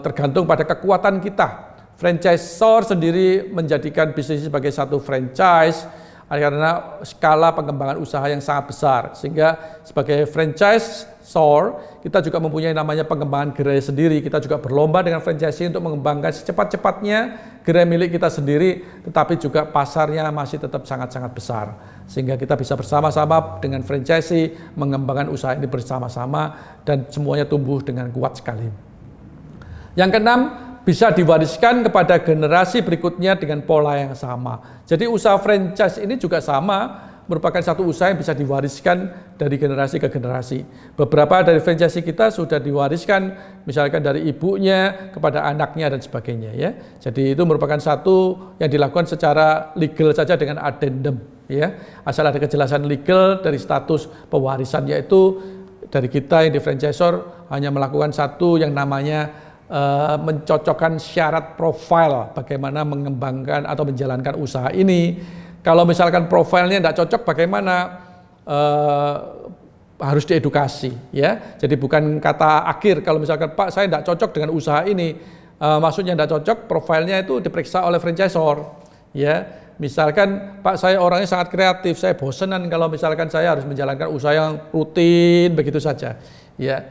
S2: tergantung pada kekuatan kita. Franchisor sendiri menjadikan bisnis sebagai satu franchise karena skala pengembangan usaha yang sangat besar, sehingga sebagai franchisor kita juga mempunyai namanya pengembangan gerai sendiri. Kita juga berlomba dengan franchisee untuk mengembangkan secepat-cepatnya gerai milik kita sendiri, tetapi juga pasarnya masih tetap sangat-sangat besar, sehingga kita bisa bersama-sama dengan franchisee mengembangkan usaha ini bersama-sama dan semuanya tumbuh dengan kuat sekali. Yang keenam, bisa diwariskan kepada generasi berikutnya dengan pola yang sama. Jadi usaha franchise ini juga sama, merupakan satu usaha yang bisa diwariskan dari generasi ke generasi. Beberapa dari franchise kita sudah diwariskan misalkan dari ibunya kepada anaknya dan sebagainya, ya. Jadi itu merupakan satu yang dilakukan secara legal saja dengan addendum, ya. Asal ada kejelasan legal dari status pewarisan, yaitu dari kita yang di franchisor hanya melakukan satu yang namanya mencocokkan syarat profil bagaimana mengembangkan atau menjalankan usaha ini. Kalau misalkan profilnya tidak cocok, bagaimana harus diedukasi, ya. Jadi bukan kata akhir kalau misalkan Pak saya tidak cocok dengan usaha ini, maksudnya tidak cocok, profilnya itu diperiksa oleh franchisor, ya. Misalkan Pak saya orangnya sangat kreatif, saya bosenan kalau misalkan saya harus menjalankan usaha yang rutin begitu saja, ya.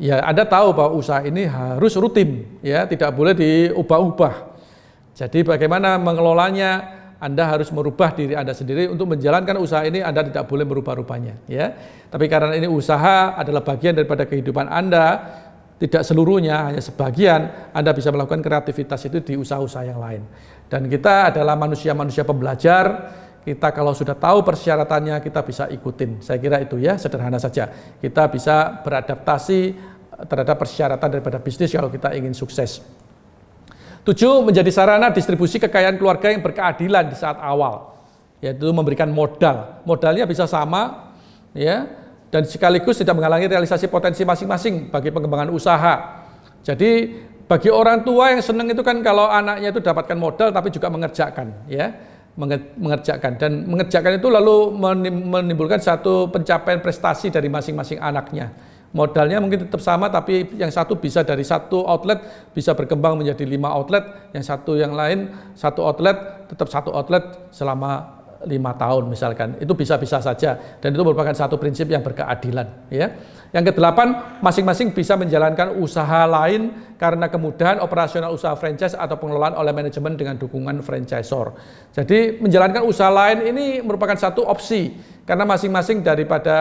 S2: Ya, Anda tahu bahwa usaha ini harus rutin, ya, tidak boleh diubah-ubah. Jadi bagaimana mengelolanya, Anda harus merubah diri Anda sendiri untuk menjalankan usaha ini. Anda tidak boleh merubah-rubahnya, ya. Tapi karena ini usaha adalah bagian daripada kehidupan Anda, tidak seluruhnya, hanya sebagian, Anda bisa melakukan kreativitas itu di usaha-usaha yang lain. Dan kita adalah manusia-manusia pembelajar. Kita kalau sudah tahu persyaratannya, kita bisa ikutin. Saya kira itu ya, sederhana saja. Kita bisa beradaptasi terhadap persyaratan daripada bisnis kalau kita ingin sukses. 7, menjadi sarana distribusi kekayaan keluarga yang berkeadilan di saat awal, yaitu memberikan modal. Modalnya bisa sama, ya, dan sekaligus tidak menghalangi realisasi potensi masing-masing bagi pengembangan usaha. Jadi bagi orang tua yang senang itu kan kalau anaknya itu dapatkan modal tapi juga mengerjakan, ya, mengerjakan, dan mengerjakan itu lalu menimbulkan satu pencapaian prestasi dari masing-masing anaknya. Modalnya mungkin tetap sama, tapi yang satu bisa dari satu outlet bisa berkembang menjadi 5 outlet, yang satu yang lain satu outlet tetap satu outlet selama 5 tahun misalkan. Itu bisa-bisa saja, dan itu merupakan satu prinsip yang berkeadilan, ya. Yang ke-8, masing-masing bisa menjalankan usaha lain karena kemudahan operasional usaha franchise atau pengelolaan oleh manajemen dengan dukungan franchisor. Jadi menjalankan usaha lain ini merupakan satu opsi, karena masing-masing daripada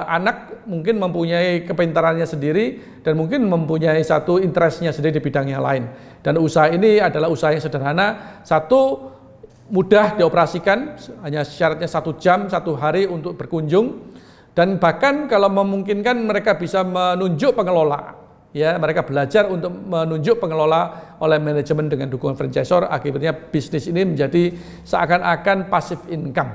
S2: anak mungkin mempunyai kepintarannya sendiri dan mungkin mempunyai satu interestnya sendiri di bidang yang lain. Dan usaha ini adalah usaha yang sederhana, satu, mudah dioperasikan, hanya syaratnya 1 jam 1 hari untuk berkunjung, dan bahkan kalau memungkinkan mereka bisa menunjuk pengelola, ya, mereka belajar untuk menunjuk pengelola oleh manajemen dengan dukungan franchisor. Akhirnya bisnis ini menjadi seakan-akan passive income,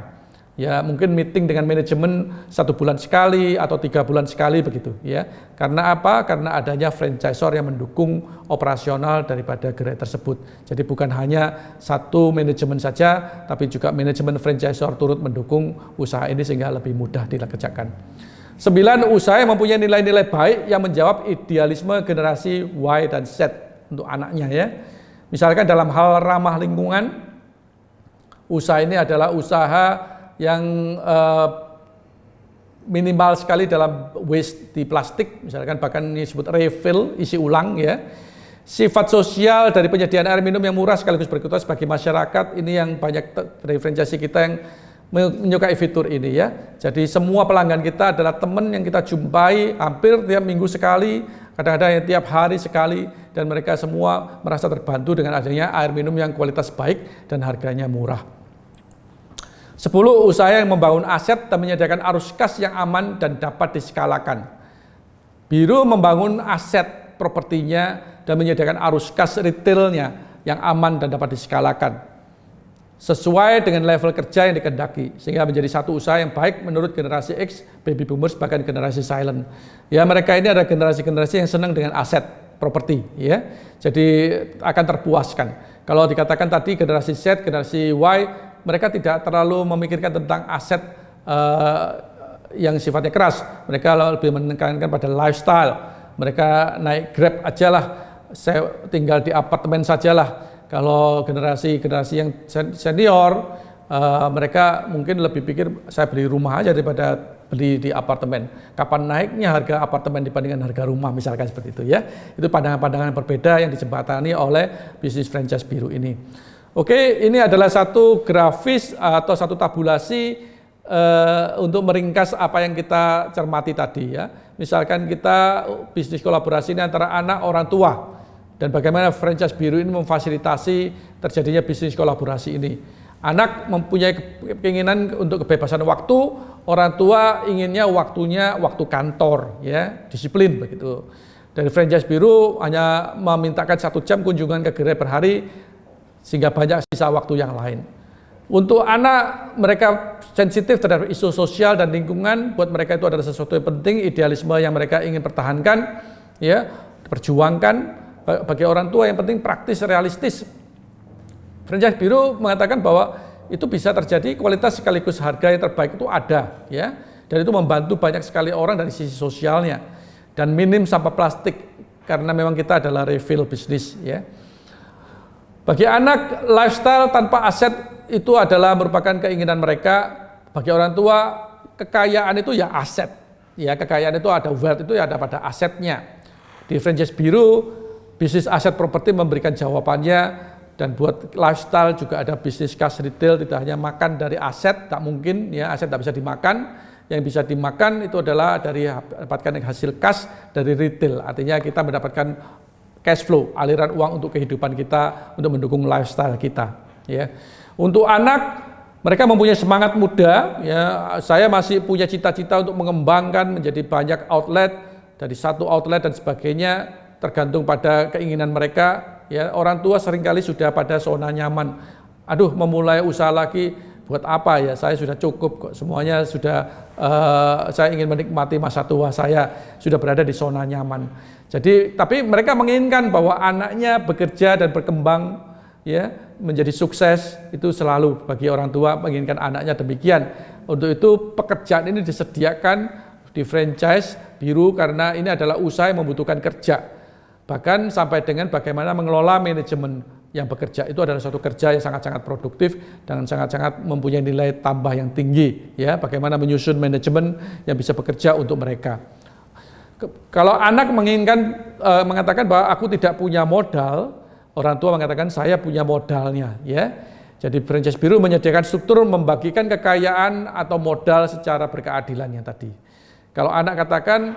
S2: ya, mungkin meeting dengan manajemen 1 bulan sekali atau 3 bulan sekali begitu, ya. Karena apa? Karena adanya franchisor yang mendukung operasional daripada gerai tersebut. Jadi bukan hanya satu manajemen saja, tapi juga manajemen franchisor turut mendukung usaha ini sehingga lebih mudah dikerjakan. 9, usaha yang mempunyai nilai-nilai baik yang menjawab idealisme generasi Y dan Z untuk anaknya, ya. Misalkan dalam hal ramah lingkungan, usaha ini adalah usaha yang minimal sekali dalam waste di plastik, misalkan bahkan ini disebut refill, isi ulang, ya. Sifat sosial dari penyediaan air minum yang murah sekaligus berkualitas bagi masyarakat, ini yang banyak dari franchise kita yang menyukai fitur ini, ya. Jadi semua pelanggan kita adalah teman yang kita jumpai hampir tiap minggu sekali, kadang-kadang tiap hari sekali, dan mereka semua merasa terbantu dengan adanya air minum yang kualitas baik dan harganya murah. 10, usaha yang membangun aset dan menyediakan arus kas yang aman dan dapat diskalakan. Biro membangun aset propertinya dan menyediakan arus kas retailnya yang aman dan dapat diskalakan sesuai dengan level kerja yang dikehendaki, sehingga menjadi satu usaha yang baik menurut generasi X, baby boomers, bahkan generasi silent. Ya, mereka ini adalah generasi-generasi yang senang dengan aset properti, ya. Jadi akan terpuaskan. Kalau dikatakan tadi generasi Z, generasi Y, mereka tidak terlalu memikirkan tentang aset yang sifatnya keras. Mereka lebih menekankan pada lifestyle. Mereka naik Grab aja lah, saya tinggal di apartemen sajalah. Kalau generasi yang senior, mereka mungkin lebih pikir saya beli rumah aja daripada beli di apartemen. Kapan naiknya harga apartemen dibandingkan harga rumah, misalkan seperti itu, ya. Itu pandangan-pandangan berbeda yang dijembatani oleh bisnis franchise biru ini. Oke, ini adalah satu grafis atau satu tabulasi untuk meringkas apa yang kita cermati tadi, ya. Misalkan kita bisnis kolaborasi ini antara anak orang tua, dan bagaimana franchise biru ini memfasilitasi terjadinya bisnis kolaborasi ini. Anak mempunyai keinginan untuk kebebasan waktu, orang tua inginnya waktunya waktu kantor, ya, disiplin begitu. Dari franchise biru hanya memintakan 1 jam kunjungan ke gerai per hari, sehingga banyak sisa waktu yang lain. Untuk anak, mereka sensitif terhadap isu sosial dan lingkungan. Buat mereka itu adalah sesuatu yang penting, idealisme yang mereka ingin pertahankan, ya, perjuangkan. Bagi orang tua yang penting praktis, realistis. Franchise biru mengatakan bahwa itu bisa terjadi, kualitas sekaligus harga yang terbaik itu ada, ya, dan itu membantu banyak sekali orang dari sisi sosialnya. Dan minim sampah plastik karena memang kita adalah refill bisnis, ya. Bagi anak, lifestyle tanpa aset itu adalah merupakan keinginan mereka. Bagi orang tua, kekayaan itu ya aset, ya, kekayaan itu ada wealth, itu ya ada pada asetnya. Di franchise biru, bisnis aset properti memberikan jawabannya Dan buat lifestyle juga ada bisnis kas retail, tidak hanya makan dari aset, tak mungkin ya, aset tak bisa dimakan. Yang bisa dimakan itu adalah dari dapatkan hasil kas dari retail. Artinya kita mendapatkan cash flow, aliran uang untuk kehidupan kita, untuk mendukung lifestyle kita. Ya. Untuk anak, mereka mempunyai semangat muda. Ya, saya masih punya cita-cita untuk mengembangkan menjadi banyak outlet, dari satu outlet dan sebagainya, tergantung pada keinginan mereka. Ya, orang tua seringkali sudah pada zona nyaman. Aduh, memulai usaha lagi buat apa ya? Saya sudah cukup kok. Semuanya sudah. Saya ingin menikmati masa tua saya, sudah berada di zona nyaman. Jadi, tapi mereka menginginkan bahwa anaknya bekerja dan berkembang, ya, menjadi sukses. Itu selalu bagi orang tua menginginkan anaknya demikian. Untuk itu pekerjaan ini disediakan di franchise biru karena ini adalah usaha yang membutuhkan kerja. Bahkan sampai dengan bagaimana mengelola manajemen yang bekerja itu adalah suatu kerja yang sangat-sangat produktif dan sangat-sangat mempunyai nilai tambah yang tinggi. Ya, bagaimana menyusun manajemen yang bisa bekerja untuk mereka. Kalau anak menginginkan mengatakan bahwa aku tidak punya modal, orang tua mengatakan saya punya modalnya. Ya, jadi franchise biru menyediakan struktur membagikan kekayaan atau modal secara berkeadilan yang tadi. Kalau anak katakan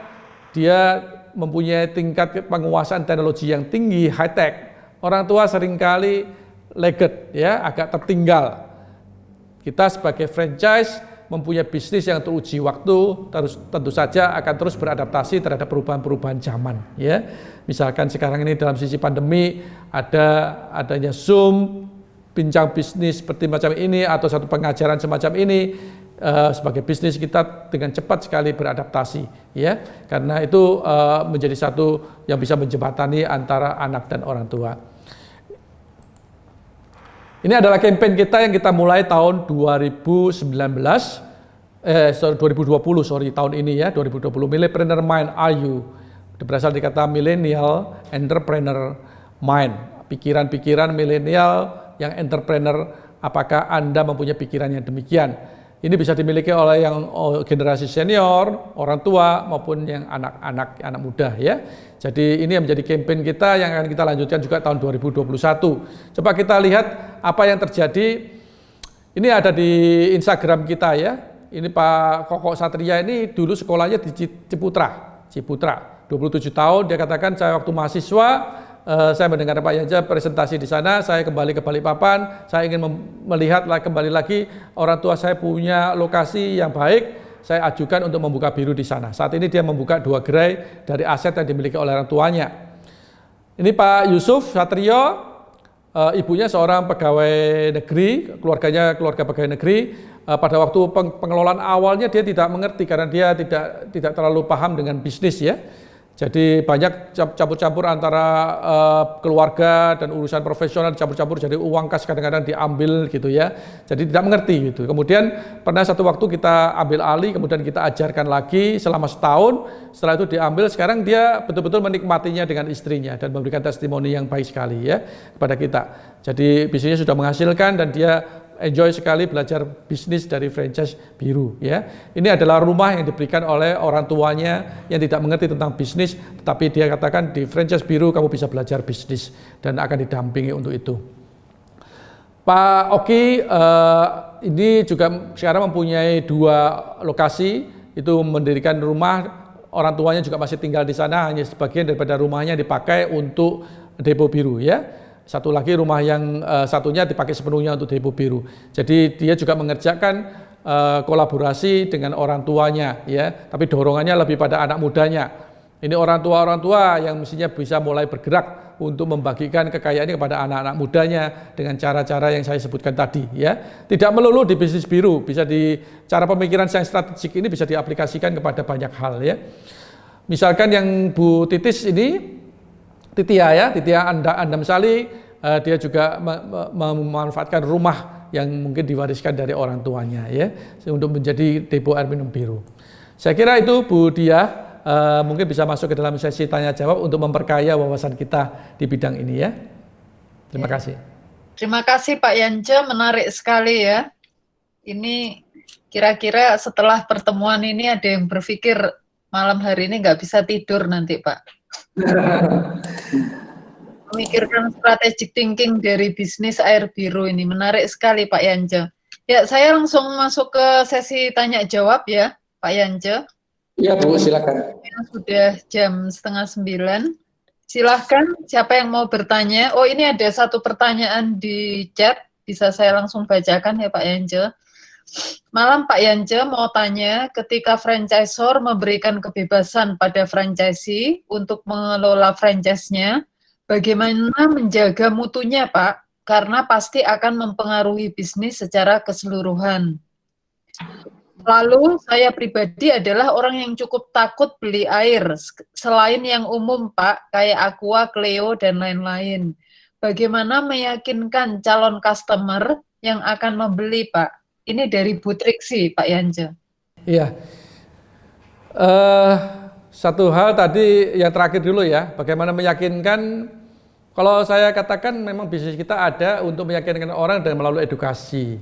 S2: dia mempunyai tingkat penguasaan teknologi yang tinggi, high tech, orang tua seringkali lagged, ya, agak tertinggal. Kita sebagai franchise mempunyai bisnis yang teruji waktu, tentu saja akan terus beradaptasi terhadap perubahan-perubahan zaman. Ya, misalkan sekarang ini dalam sisi pandemi adanya Zoom, bincang bisnis seperti macam ini atau satu pengajaran semacam ini. Sebagai bisnis kita dengan cepat sekali beradaptasi, ya, karena itu menjadi satu yang bisa menjembatani antara anak dan orang tua. Ini adalah campaign kita yang kita mulai tahun 2020 tahun ini ya, 2020. Millennial Mind Are You? Berasal dari kata millennial entrepreneur mind, pikiran-pikiran milenial yang entrepreneur. Apakah Anda mempunyai pikiran yang demikian? Ini bisa dimiliki oleh yang generasi senior, orang tua maupun yang anak muda ya. Jadi ini yang menjadi campaign kita yang akan kita lanjutkan juga tahun 2021. Coba kita lihat apa yang terjadi. Ini ada di Instagram kita ya. Ini Pak Koko Satria ini dulu sekolahnya di Ciputra. 27 tahun, dia katakan saya waktu mahasiswa saya mendengar Pak Yanja presentasi di sana, saya kembali ke Balikpapan, saya ingin melihat kembali lagi orang tua saya punya lokasi yang baik, saya ajukan untuk membuka biru di sana. Saat ini dia membuka 2 gerai dari aset yang dimiliki oleh orang tuanya. Ini Pak Yusuf Satrio, ibunya seorang pegawai negeri, keluarganya keluarga pegawai negeri. Pada waktu pengelolaan awalnya dia tidak mengerti karena dia tidak terlalu paham dengan bisnis ya. Jadi banyak campur-campur antara keluarga dan urusan profesional campur-campur, jadi uang kas kadang-kadang diambil gitu ya. Jadi tidak mengerti gitu. Kemudian pernah satu waktu kita ambil alih, kemudian kita ajarkan lagi selama setahun. Setelah itu diambil, sekarang dia betul-betul menikmatinya dengan istrinya dan memberikan testimoni yang baik sekali ya kepada kita. Jadi bisnisnya sudah menghasilkan dan dia enjoy sekali belajar bisnis dari franchise biru ya. Ini adalah rumah yang diberikan oleh orang tuanya yang tidak mengerti tentang bisnis, tetapi dia katakan di franchise biru kamu bisa belajar bisnis dan akan didampingi untuk itu. Pak Oki ini juga sekarang mempunyai 2 lokasi, itu mendirikan rumah, orang tuanya juga masih tinggal di sana, hanya sebagian daripada rumahnya dipakai untuk depo biru ya. Satu lagi rumah yang satunya dipakai sepenuhnya untuk depo biru. Jadi dia juga mengerjakan kolaborasi dengan orang tuanya ya, tapi dorongannya lebih pada anak mudanya. Ini orang tua yang mestinya bisa mulai bergerak untuk membagikan kekayaannya kepada anak-anak mudanya dengan cara-cara yang saya sebutkan tadi ya. Tidak melulu di bisnis biru, bisa di cara pemikiran yang strategik ini bisa diaplikasikan kepada banyak hal ya. Misalkan yang Bu Titis ini, Titia Andam Sali, dia juga memanfaatkan rumah yang mungkin diwariskan dari orang tuanya ya untuk menjadi depo air minum biru. Saya kira itu Bu Dia mungkin bisa masuk ke dalam sesi tanya jawab untuk memperkaya wawasan kita di bidang ini ya. Terima kasih.
S1: Terima kasih Pak Yanja, menarik sekali ya. Ini kira-kira setelah pertemuan ini ada yang berpikir malam hari ini nggak bisa tidur nanti Pak. memikirkan strategic thinking dari bisnis air biru ini. Menarik sekali Pak Yance. Ya, saya langsung masuk ke sesi tanya jawab ya, Pak Yance.
S3: Iya Bu, silakan.
S1: Sudah jam 8:30. Silahkan, siapa yang mau bertanya? Oh, ini ada satu pertanyaan di chat. Bisa saya langsung bacakan ya Pak Yance. Malam Pak Yance, mau tanya, ketika franchisor memberikan kebebasan pada franchisee untuk mengelola franchise-nya, bagaimana menjaga mutunya Pak? Karena pasti akan mempengaruhi bisnis secara keseluruhan. Lalu saya pribadi adalah orang yang cukup takut beli air, selain yang umum Pak, kayak Aqua, Cleo, dan lain-lain. Bagaimana meyakinkan calon customer yang akan membeli Pak? Ini dari Bu Triksi, Pak Yance.
S2: Iya. Satu hal tadi yang terakhir dulu ya, bagaimana meyakinkan. Kalau saya katakan memang bisnis kita ada untuk meyakinkan orang dengan melalui edukasi.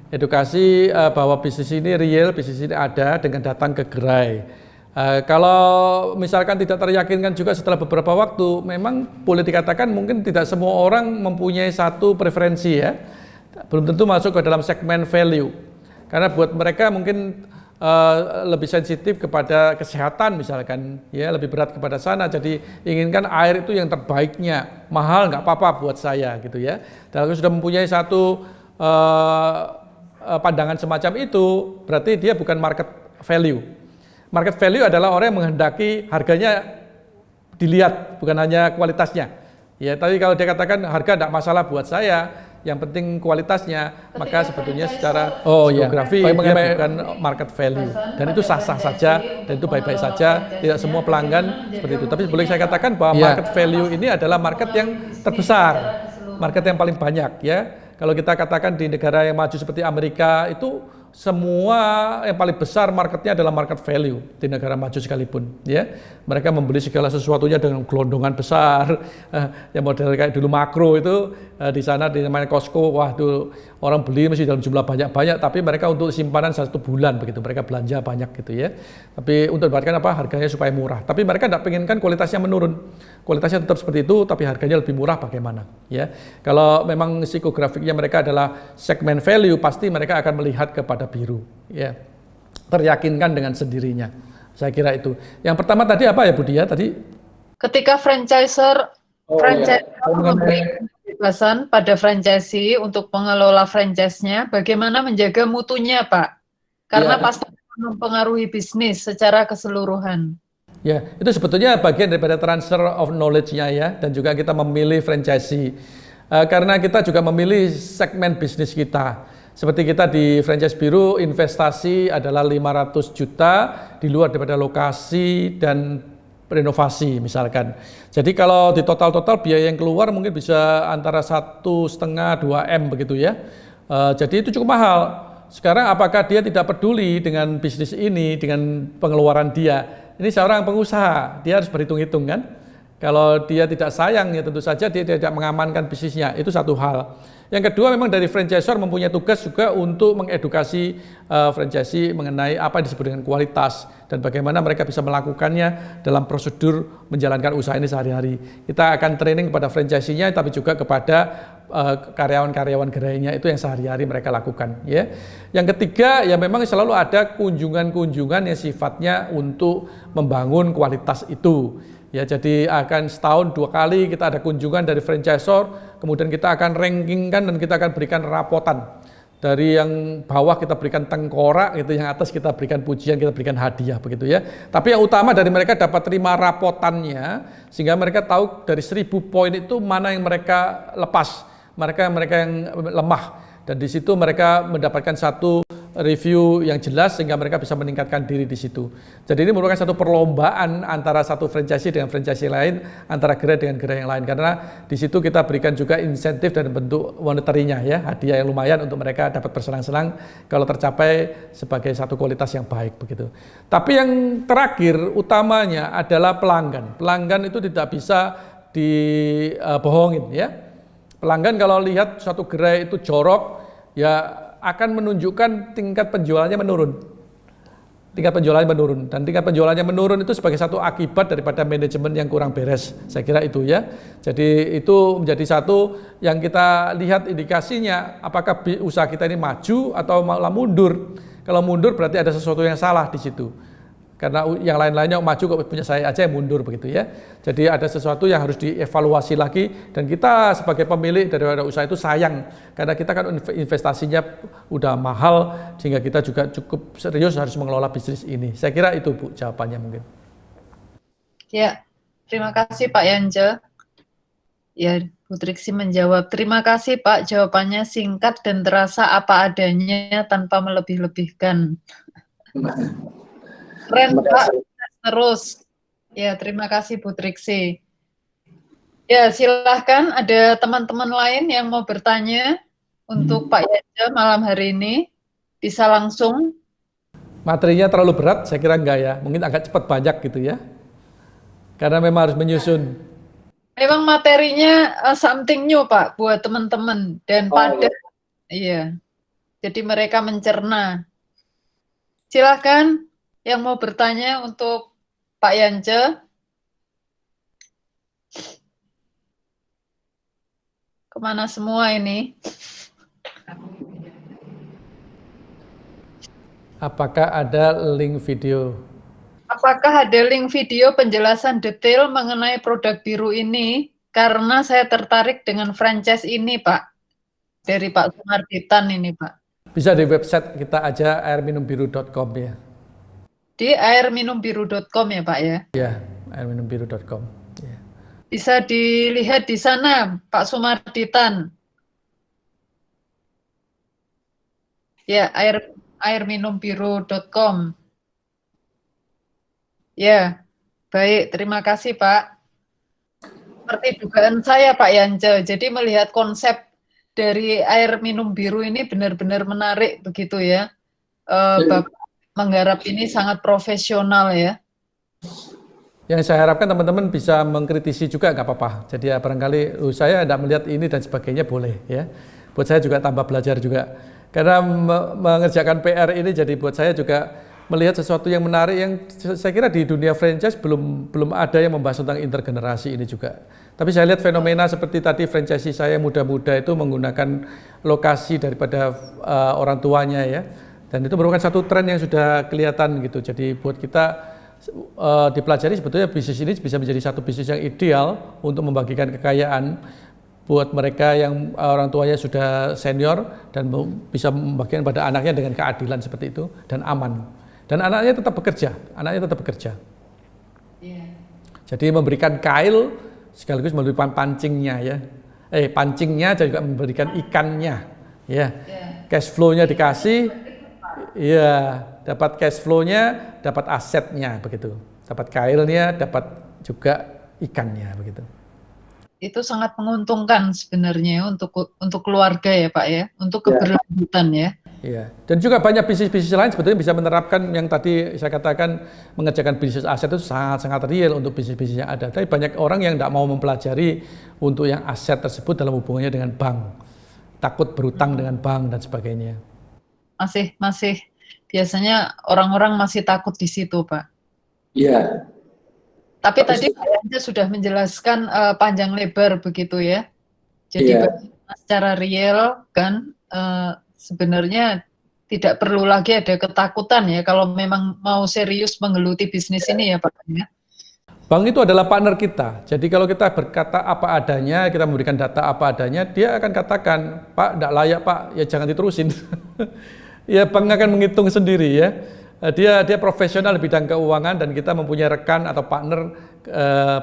S2: Edukasi bahwa bisnis ini real, bisnis ini ada dengan datang ke gerai. Kalau misalkan tidak teryakinkan juga setelah beberapa waktu, memang boleh dikatakan mungkin tidak semua orang mempunyai satu preferensi ya. Belum tentu masuk ke dalam segmen value. Karena buat mereka mungkin lebih sensitif kepada kesehatan misalkan, ya lebih berat kepada sana. Jadi inginkan air itu yang terbaiknya, mahal nggak apa-apa buat saya gitu ya. Dan kalau sudah mempunyai satu pandangan semacam itu, berarti dia bukan market value. Market value adalah orang yang menghendaki harganya dilihat, bukan hanya kualitasnya. Ya, tapi kalau dia katakan harga tidak masalah buat saya, yang penting kualitasnya, maka sebetulnya secara geografi dia bukan market value. Dan itu sah-sah saja, dan itu baik-baik saja, tidak semua pelanggan seperti itu. Tapi boleh saya katakan bahwa market value ini adalah market yang terbesar, market yang paling banyak ya. Kalau kita katakan di negara yang maju seperti Amerika itu semua yang paling besar marketnya adalah market value di negara maju sekalipun ya. Mereka membeli segala sesuatunya dengan gelondongan besar yang model kayak dulu makro itu di sana di namanya Costco, wah itu orang beli mesti dalam jumlah banyak-banyak, tapi mereka untuk simpanan 1 bulan begitu, mereka belanja banyak gitu ya. Tapi untuk dapatkan apa, harganya supaya murah, tapi mereka tidak penginkan kualitasnya menurun, kualitasnya tetap seperti itu tapi harganya lebih murah bagaimana ya. Kalau memang psikografiknya mereka adalah segmen value, pasti mereka akan melihat kepada biru ya, teryakinkan dengan sendirinya. Saya kira itu. Yang pertama tadi apa ya Bu Dia tadi?
S1: Ketika franchisor memberikan kebebasan pada franchisee untuk mengelola franchise-nya, bagaimana menjaga mutunya Pak? Karena pasti mempengaruhi bisnis secara keseluruhan.
S2: Ya, itu sebetulnya bagian daripada transfer of knowledge-nya ya, dan juga kita memilih franchisee. Karena kita juga memilih segmen bisnis kita. Seperti kita di Franchise Biru, investasi adalah 500 juta di luar daripada lokasi dan renovasi misalkan. Jadi kalau di total-total biaya yang keluar mungkin bisa antara 1,5–2 M begitu ya. Jadi itu cukup mahal. Sekarang apakah dia tidak peduli dengan bisnis ini, dengan pengeluaran dia? Ini seorang pengusaha, dia harus berhitung-hitung kan. Kalau dia tidak sayang ya tentu saja dia tidak mengamankan bisnisnya, itu satu hal. Yang kedua memang dari franchisor mempunyai tugas juga untuk mengedukasi franchisee mengenai apa yang disebut dengan kualitas dan bagaimana mereka bisa melakukannya dalam prosedur menjalankan usaha ini sehari-hari. Kita akan training kepada franchisee-nya tapi juga kepada karyawan-karyawan gerainya, itu yang sehari-hari mereka lakukan ya. Yang ketiga ya memang selalu ada kunjungan-kunjungan yang sifatnya untuk membangun kualitas itu. Ya, jadi akan setahun 2 kali kita ada kunjungan dari franchisor, kemudian kita akan rankingkan dan kita akan berikan rapotan. Dari yang bawah kita berikan tengkorak gitu, yang atas kita berikan pujian, kita berikan hadiah begitu ya. Tapi yang utama dari mereka dapat terima rapotannya, sehingga mereka tahu dari 1000 poin itu mana yang mereka lepas, mereka yang lemah. Dan di situ mereka mendapatkan satu review yang jelas sehingga mereka bisa meningkatkan diri di situ. Jadi ini merupakan satu perlombaan antara satu franchisee dengan franchisee lain, antara gerai dengan gerai yang lain, karena di situ kita berikan juga insentif dan bentuk monetarinya ya, hadiah yang lumayan untuk mereka dapat bersenang-senang kalau tercapai sebagai satu kualitas yang baik begitu. Tapi yang terakhir utamanya adalah pelanggan. Pelanggan itu tidak bisa dibohongin ya. Pelanggan kalau lihat suatu gerai itu jorok ya akan menunjukkan tingkat penjualannya menurun. tingkat penjualannya menurun. Dan tingkat penjualannya menurun itu sebagai satu akibat daripada manajemen yang kurang beres. Saya kira itu ya. Jadi itu menjadi satu yang kita lihat indikasinya apakah usaha kita ini maju atau malah mundur. Kalau mundur berarti ada sesuatu yang salah di situ. Karena yang lain-lainnya maju kok punya saya aja yang mundur begitu ya. Jadi ada sesuatu yang harus dievaluasi lagi dan kita sebagai pemilik daripada usaha itu sayang karena kita kan investasinya udah mahal sehingga kita juga cukup serius harus mengelola bisnis ini. Saya kira itu Bu jawabannya mungkin.
S1: Ya, terima kasih Pak Yance. Ya, Bu Triksi menjawab. Terima kasih Pak, jawabannya singkat dan terasa apa adanya tanpa melebih-lebihkan. Keren Pak, terus. Ya, terima kasih Bu Triksi. Ya, silahkan ada teman-teman lain yang mau bertanya untuk Pak Yance malam hari ini. Bisa langsung.
S2: Materinya terlalu berat, saya kira enggak ya. Mungkin agak cepat banyak gitu ya. Karena memang harus menyusun.
S1: Memang materinya something new Pak buat teman-teman dan padat. Iya. Jadi mereka mencerna. Silahkan yang mau bertanya untuk Pak Yance. Kemana semua ini?
S2: Apakah ada link video?
S1: Apakah ada link video penjelasan detail mengenai produk biru ini? Karena saya tertarik dengan franchise ini, Pak. Dari Pak Sumarditan ini, Pak.
S2: Bisa di website kita aja airminumbiru.com ya.
S1: Di airminumbiru.com ya, Pak ya?
S2: Ya, airminumbiru.com. Ya.
S1: Bisa dilihat di sana, Pak Sumarditan. Ya, airminumbiru.com. Ya, baik. Terima kasih, Pak. Seperti dugaan saya, Pak Yance. Jadi melihat konsep dari air minum biru ini benar-benar menarik begitu ya. Bapak menggarap ini sangat profesional ya.
S2: Yang saya harapkan teman-teman bisa mengkritisi juga nggak apa-apa. Jadi ya barangkali saya tidak melihat ini dan sebagainya boleh ya. Buat saya juga tambah belajar juga. Karena mengerjakan PR ini jadi buat saya juga melihat sesuatu yang menarik yang saya kira di dunia franchise belum ada yang membahas tentang intergenerasi ini juga. Tapi saya lihat fenomena seperti tadi franchise saya muda-muda itu menggunakan lokasi daripada orang tuanya ya. Dan itu merupakan satu tren yang sudah kelihatan gitu. Jadi buat kita dipelajari sebetulnya bisnis ini bisa menjadi satu bisnis yang ideal untuk membagikan kekayaan buat mereka yang orang tuanya sudah senior dan bisa membagikan pada anaknya dengan keadilan seperti itu dan aman. Dan anaknya tetap bekerja, Jadi memberikan kail sekaligus memberikan pancingnya ya. Pancingnya juga memberikan ikannya ya. Cash flow-nya dikasih, ya dapat cash flow-nya, dapat asetnya begitu. Dapat kailnya, dapat juga ikannya begitu.
S1: Itu sangat menguntungkan sebenarnya untuk keluarga ya Pak ya, untuk keberlanjutan ya.
S2: Iya, dan juga banyak bisnis-bisnis lain sebetulnya bisa menerapkan yang tadi saya katakan mengerjakan bisnis aset itu sangat-sangat real untuk bisnis-bisnis yang ada. Tapi banyak orang yang tidak mau mempelajari untuk yang aset tersebut dalam hubungannya dengan bank, takut berutang dengan bank dan sebagainya.
S1: Masih biasanya orang-orang masih takut di situ Pak.
S2: Iya.
S1: Tapi tadi Pak Yance sudah menjelaskan panjang lebar begitu ya. Jadi secara real kan sebenarnya tidak perlu lagi ada ketakutan ya kalau memang mau serius menggeluti bisnis ini ya Pak ya.
S2: Bank itu adalah partner kita. Jadi kalau kita berkata apa adanya, kita memberikan data apa adanya, dia akan katakan, Pak, tidak layak Pak, ya jangan diterusin. Ya bank akan menghitung sendiri ya. Dia profesional di bidang keuangan dan kita mempunyai rekan atau partner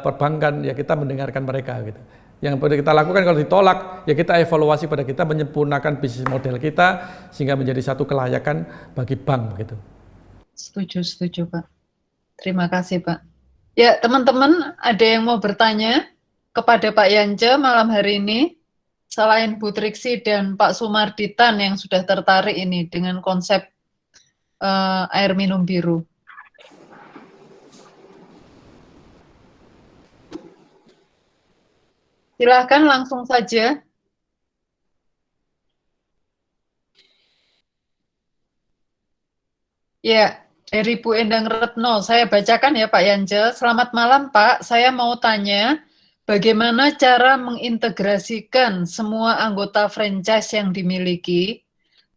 S2: perbankan, ya kita mendengarkan mereka gitu. Yang perlu kita lakukan kalau ditolak, ya kita evaluasi pada kita menyempurnakan bisnis model kita sehingga menjadi satu kelayakan bagi bank gitu.
S1: Setuju Pak. Terima kasih Pak. Ya teman-teman, ada yang mau bertanya kepada Pak Yance malam hari ini selain Bu Triksi dan Pak Sumarditan yang sudah tertarik ini dengan konsep air minum biru. Silahkan langsung saja. Ya, Dari Bu Endang Retno, saya bacakan ya Pak Yance. Selamat malam Pak, saya mau tanya bagaimana cara mengintegrasikan semua anggota franchise yang dimiliki,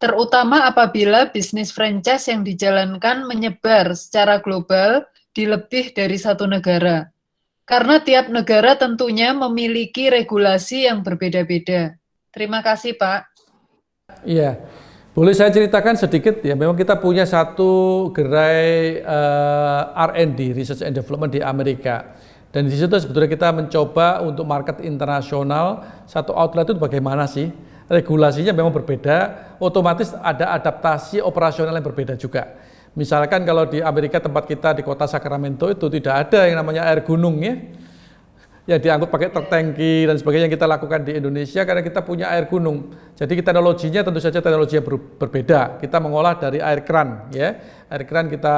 S1: terutama apabila bisnis franchise yang dijalankan menyebar secara global di lebih dari satu negara. Karena tiap negara tentunya memiliki regulasi yang berbeda-beda. Terima kasih Pak.
S2: Iya, boleh saya ceritakan sedikit ya. Memang kita punya satu gerai R&D (Research and Development) di Amerika, dan di situ sebetulnya kita mencoba untuk market internasional. Satu outlet itu bagaimana sih? Regulasinya memang berbeda, otomatis ada adaptasi operasional yang berbeda juga. Misalkan kalau di Amerika tempat kita di kota Sacramento itu tidak ada yang namanya air gunung ya diangkut pakai truk tangki dan sebagainya yang kita lakukan di Indonesia karena kita punya air gunung. Jadi teknologinya tentu saja teknologi yang berbeda. Kita mengolah dari air keran ya. Air keran kita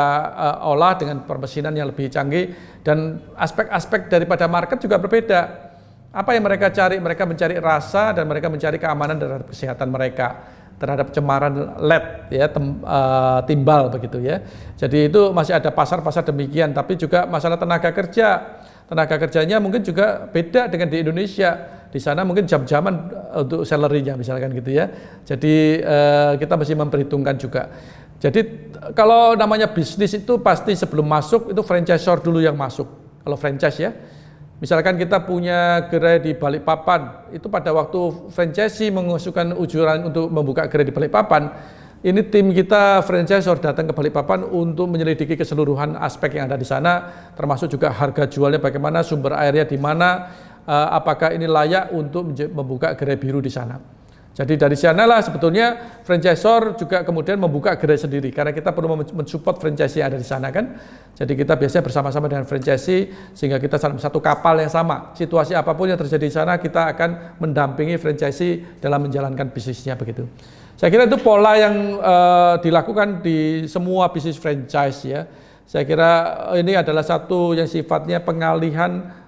S2: olah dengan permesinan yang lebih canggih, dan aspek-aspek daripada market juga berbeda. Apa yang mereka cari? Mereka mencari rasa dan mereka mencari keamanan terhadap kesehatan mereka, terhadap cemaran lead ya, timbal begitu ya. Jadi itu masih ada pasar-pasar demikian, tapi juga masalah tenaga kerja. Tenaga kerjanya mungkin juga beda dengan di Indonesia. Di sana mungkin jam-jaman untuk salary-nya misalkan gitu ya. Jadi kita mesti memperhitungkan juga. Jadi kalau namanya bisnis itu pasti sebelum masuk itu franchisor dulu yang masuk. Kalau franchise ya. Misalkan kita punya gerai di Balikpapan, itu pada waktu franchisee mengusulkan ujuran untuk membuka gerai di Balikpapan, ini tim kita franchisor datang ke Balikpapan untuk menyelidiki keseluruhan aspek yang ada di sana, termasuk juga harga jualnya bagaimana, sumber airnya di mana, apakah ini layak untuk membuka gerai biru di sana. Jadi dari sanalah sebetulnya franchisor juga kemudian membuka gerai sendiri, karena kita perlu mensupport franchisee yang ada di sana kan. Jadi kita biasanya bersama-sama dengan franchisee sehingga kita satu kapal yang sama. Situasi apapun yang terjadi di sana kita akan mendampingi franchisee dalam menjalankan bisnisnya begitu. Saya kira itu pola yang dilakukan di semua bisnis franchise ya. Saya kira ini adalah satu yang sifatnya pengalihan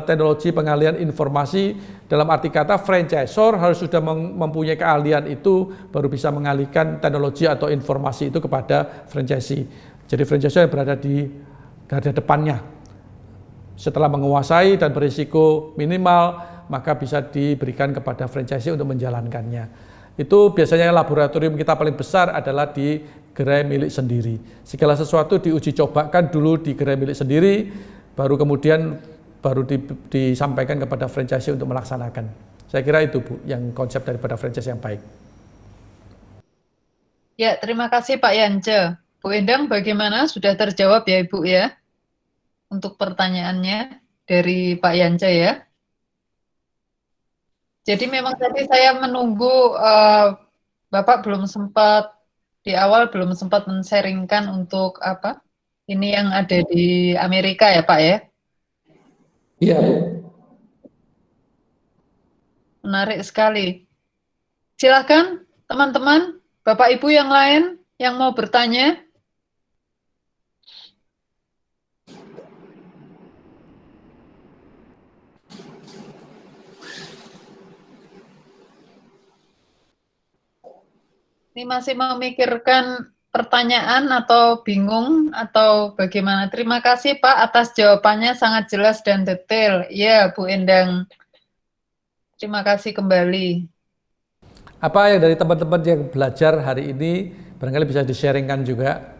S2: teknologi, pengalihan informasi. Dalam arti kata franchisor harus sudah mempunyai keahlian itu baru bisa mengalihkan teknologi atau informasi itu kepada franchisee. Jadi franchisor yang berada di garda depannya. Setelah menguasai dan berisiko minimal, maka bisa diberikan kepada franchisee untuk menjalankannya. Itu biasanya laboratorium kita paling besar adalah di gerai milik sendiri. Segala sesuatu diuji cobakan dulu di gerai milik sendiri, baru kemudian disampaikan kepada franchisee untuk melaksanakan. Saya kira itu Bu, yang konsep daripada franchise yang baik.
S1: Ya, terima kasih Pak Yance. Bu Endang bagaimana? Sudah terjawab ya Ibu ya? Untuk pertanyaannya dari Pak Yance ya. Jadi memang tadi saya menunggu Bapak belum sempat di awal belum sempat men-sharingkan untuk apa? Ini yang ada di Amerika ya Pak ya?
S2: Iya Bu.
S1: Menarik sekali. Silakan teman-teman, Bapak Ibu yang lain yang mau bertanya. Ini masih memikirkan pertanyaan atau bingung atau bagaimana? Terima kasih Pak atas jawabannya sangat jelas dan detail. Ya Bu Endang, terima kasih kembali.
S2: Apa yang dari teman-teman yang belajar hari ini barangkali bisa di-sharingkan juga,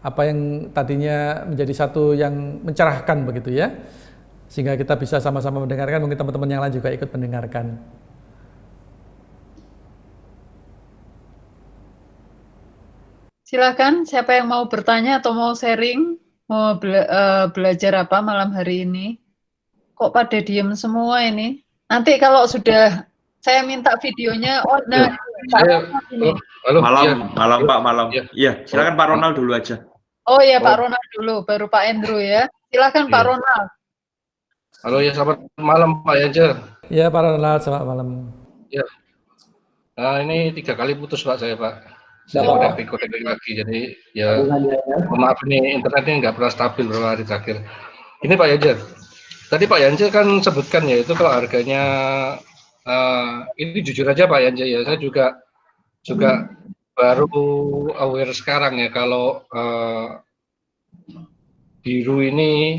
S2: apa yang tadinya menjadi satu yang mencerahkan begitu ya, sehingga kita bisa sama-sama mendengarkan, mungkin teman-teman yang lain juga ikut mendengarkan.
S1: Silakan, siapa yang mau bertanya atau mau sharing, mau belajar apa malam hari ini? Kok pada diem semua ini? Nanti kalau sudah saya minta videonya, oh nah,
S3: halo, malam Pak, malam. Iya, silakan Pak Ronald dulu aja.
S1: Oh ya Pak Ronald dulu, baru Pak Andrew ya. Silakan Pak Ronald.
S4: Halo ya, selamat malam Pak Yance.
S2: Ya Pak Ronald, selamat malam.
S4: Ya, nah, ini 3 kali putus Pak saya Pak. Saya connect lagi, jadi ya maaf ini internetnya nggak pernah stabil beberapa hari terakhir. Ini Pak Yance, tadi Pak Yance kan sebutkan ya itu kalau harganya ini jujur aja Pak Yance ya, saya juga baru aware sekarang ya kalau biru ini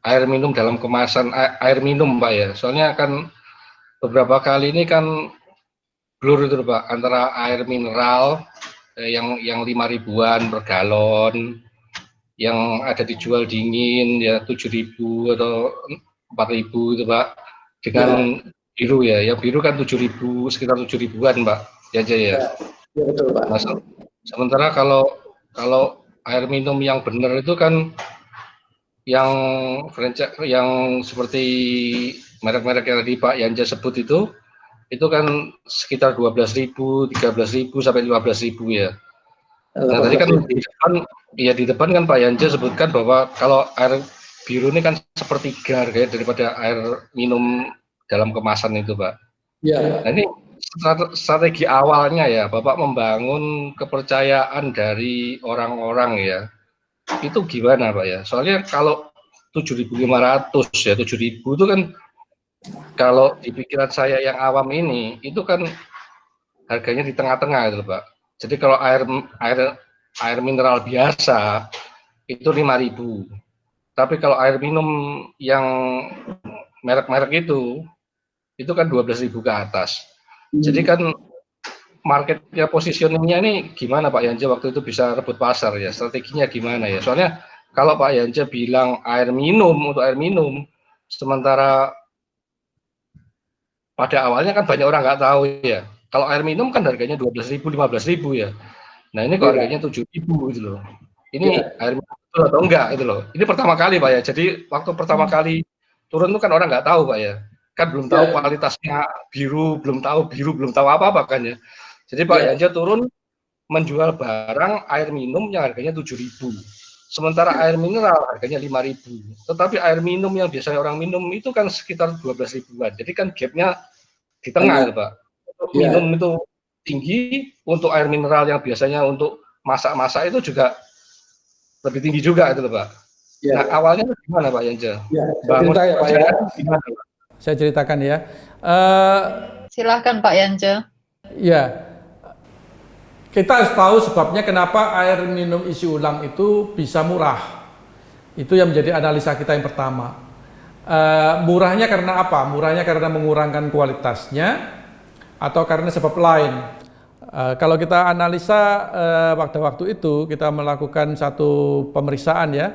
S4: air minum dalam kemasan air minum Pak ya. Soalnya kan beberapa kali ini kan blur itu Pak, antara air mineral yang 5.000-an per galon, yang ada dijual dingin ya 7.000 atau 4.000 itu Pak, dengan biru ya. Yang biru kan 7.000, sekitar 7.000-an Pak. Ya aja ya.
S5: Ya betul Pak.
S4: Nah, sementara kalau air minum yang benar itu kan yang franchise yang seperti merek-merek yang tadi Pak Yanja sebut itu kan sekitar 12.000, 13.000 sampai 15.000 ya. Nah tadi kan di depan kan Pak Yanja sebutkan bahwa kalau air biru ini kan sepertiga harganya daripada air minum dalam kemasan itu Pak.
S5: Ya.
S4: Nah ini strategi awalnya ya Bapak membangun kepercayaan dari orang-orang ya. Itu gimana Pak ya? Soalnya kalau 7.500 ya 7.000 itu kan kalau di pikiran saya yang awam ini itu kan harganya di tengah-tengah itu Pak. Jadi kalau air mineral biasa itu 5.000. Tapi kalau air minum yang merek-merek itu kan 12.000 ke atas. Jadi kan marketnya positioningnya ini gimana Pak Yanja waktu itu bisa rebut pasar ya, strateginya gimana ya? Soalnya kalau Pak Yanja bilang air minum untuk air minum, sementara pada awalnya kan banyak orang nggak tahu ya. Kalau air minum kan harganya 12.000, 15.000 ya. Nah ini kok harganya 7.000 gitu loh. Ini air minum betul atau enggak itu loh. Ini pertama kali Pak ya. Jadi waktu pertama kali turun itu kan orang nggak tahu Pak ya. Kan belum tahu kualitasnya biru, belum tahu apa-apa kan ya. Jadi Pak Yanja turun menjual barang air minum yang harganya 7.000. Sementara air mineral harganya 5.000. Tetapi air minum yang biasanya orang minum itu kan sekitar 12.000-an. Jadi kan gapnya di tengah itu Pak. Untuk minum itu tinggi, untuk air mineral yang biasanya untuk masak-masak itu juga lebih tinggi juga itu Pak. Nah awalnya gimana Pak Yanja? Bangun
S5: ya, Pak, ya.
S4: Gimana Pak?
S2: Saya ceritakan ya.
S1: Silahkan Pak Yanja.
S2: Ya, kita harus tahu sebabnya kenapa air minum isi ulang itu bisa murah. Itu yang menjadi analisa kita yang pertama. Murahnya karena apa? Murahnya karena mengurangkan kualitasnya atau karena sebab lain. Kalau kita analisa waktu itu kita melakukan satu pemeriksaan ya.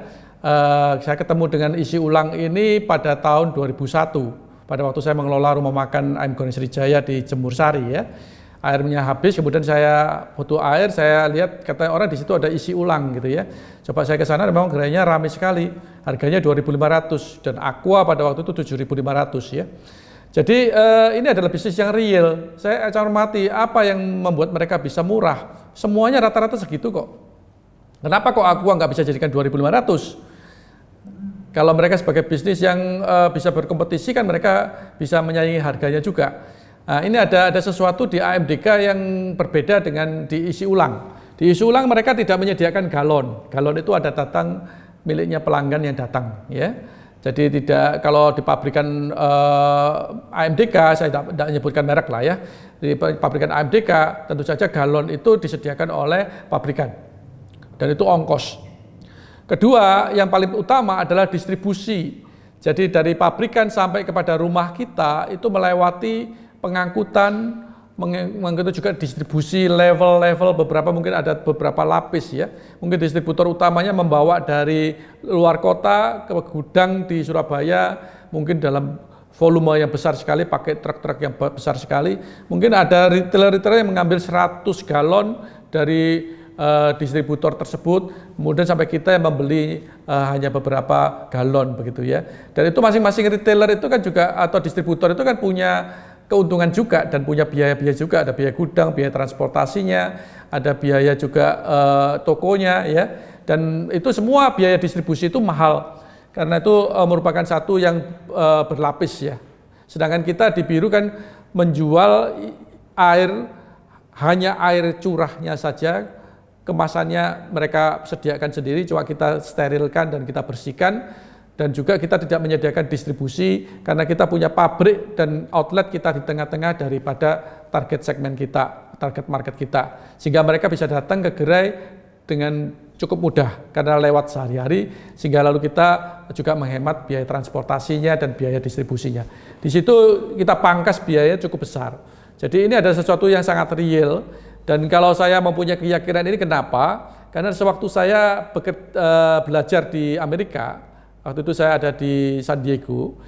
S2: Saya ketemu dengan isi ulang ini pada tahun 2001. Pada waktu saya mengelola rumah makan Ayam Goreng Sriwijaya di Jemur Sari ya. Airnya habis, kemudian saya butuh air, saya lihat katanya orang di situ ada isi ulang gitu ya. Coba saya ke sana, memang gerainya ramai sekali. Harganya 2.500 dan Aqua pada waktu itu 7.500 ya. Jadi ini adalah bisnis yang real. Saya cermati apa yang membuat mereka bisa murah. Semuanya rata-rata segitu kok. Kenapa kok Aqua nggak bisa jadikan 2.500? Kalau mereka sebagai bisnis yang bisa berkompetisi kan mereka bisa menyaingi harganya juga. Nah, ini ada sesuatu di AMDK yang berbeda dengan di isi ulang. Di isi ulang mereka tidak menyediakan galon. Galon itu ada datang miliknya pelanggan yang datang, ya. Jadi tidak, kalau di pabrikan AMDK, saya tidak menyebutkan merek lah ya. Di pabrikan AMDK tentu saja galon itu disediakan oleh pabrikan dan itu ongkos. Kedua, yang paling utama adalah distribusi. Jadi dari pabrikan sampai kepada rumah kita itu melewati pengangkutan, mengangkut juga distribusi level-level, beberapa mungkin ada beberapa lapis ya. Mungkin distributor utamanya membawa dari luar kota ke gudang di Surabaya, mungkin dalam volume yang besar sekali, pakai truk-truk yang besar sekali. Mungkin ada retailer-retailer yang mengambil 100 galon dari distributor tersebut, kemudian sampai kita yang membeli hanya beberapa galon begitu ya. Dan itu masing-masing retailer itu kan juga atau distributor itu kan punya keuntungan juga dan punya biaya-biaya juga, ada biaya gudang, biaya transportasinya, ada biaya juga tokonya ya. Dan itu semua biaya distribusi itu mahal karena itu merupakan satu yang berlapis ya. Sedangkan kita di Biru kan menjual air, hanya air curahnya saja. Kemasannya mereka sediakan sendiri, cuma kita sterilkan dan kita bersihkan, dan juga kita tidak menyediakan distribusi karena kita punya pabrik dan outlet kita di tengah-tengah daripada target segmen kita, target market kita, sehingga mereka bisa datang ke gerai dengan cukup mudah karena lewat sehari-hari, sehingga lalu kita juga menghemat biaya transportasinya dan biaya distribusinya. Di situ kita pangkas biaya cukup besar. Jadi ini ada sesuatu yang sangat real, dan kalau saya mempunyai keyakinan ini kenapa? Karena sewaktu saya belajar di Amerika, waktu itu saya ada di San Diego,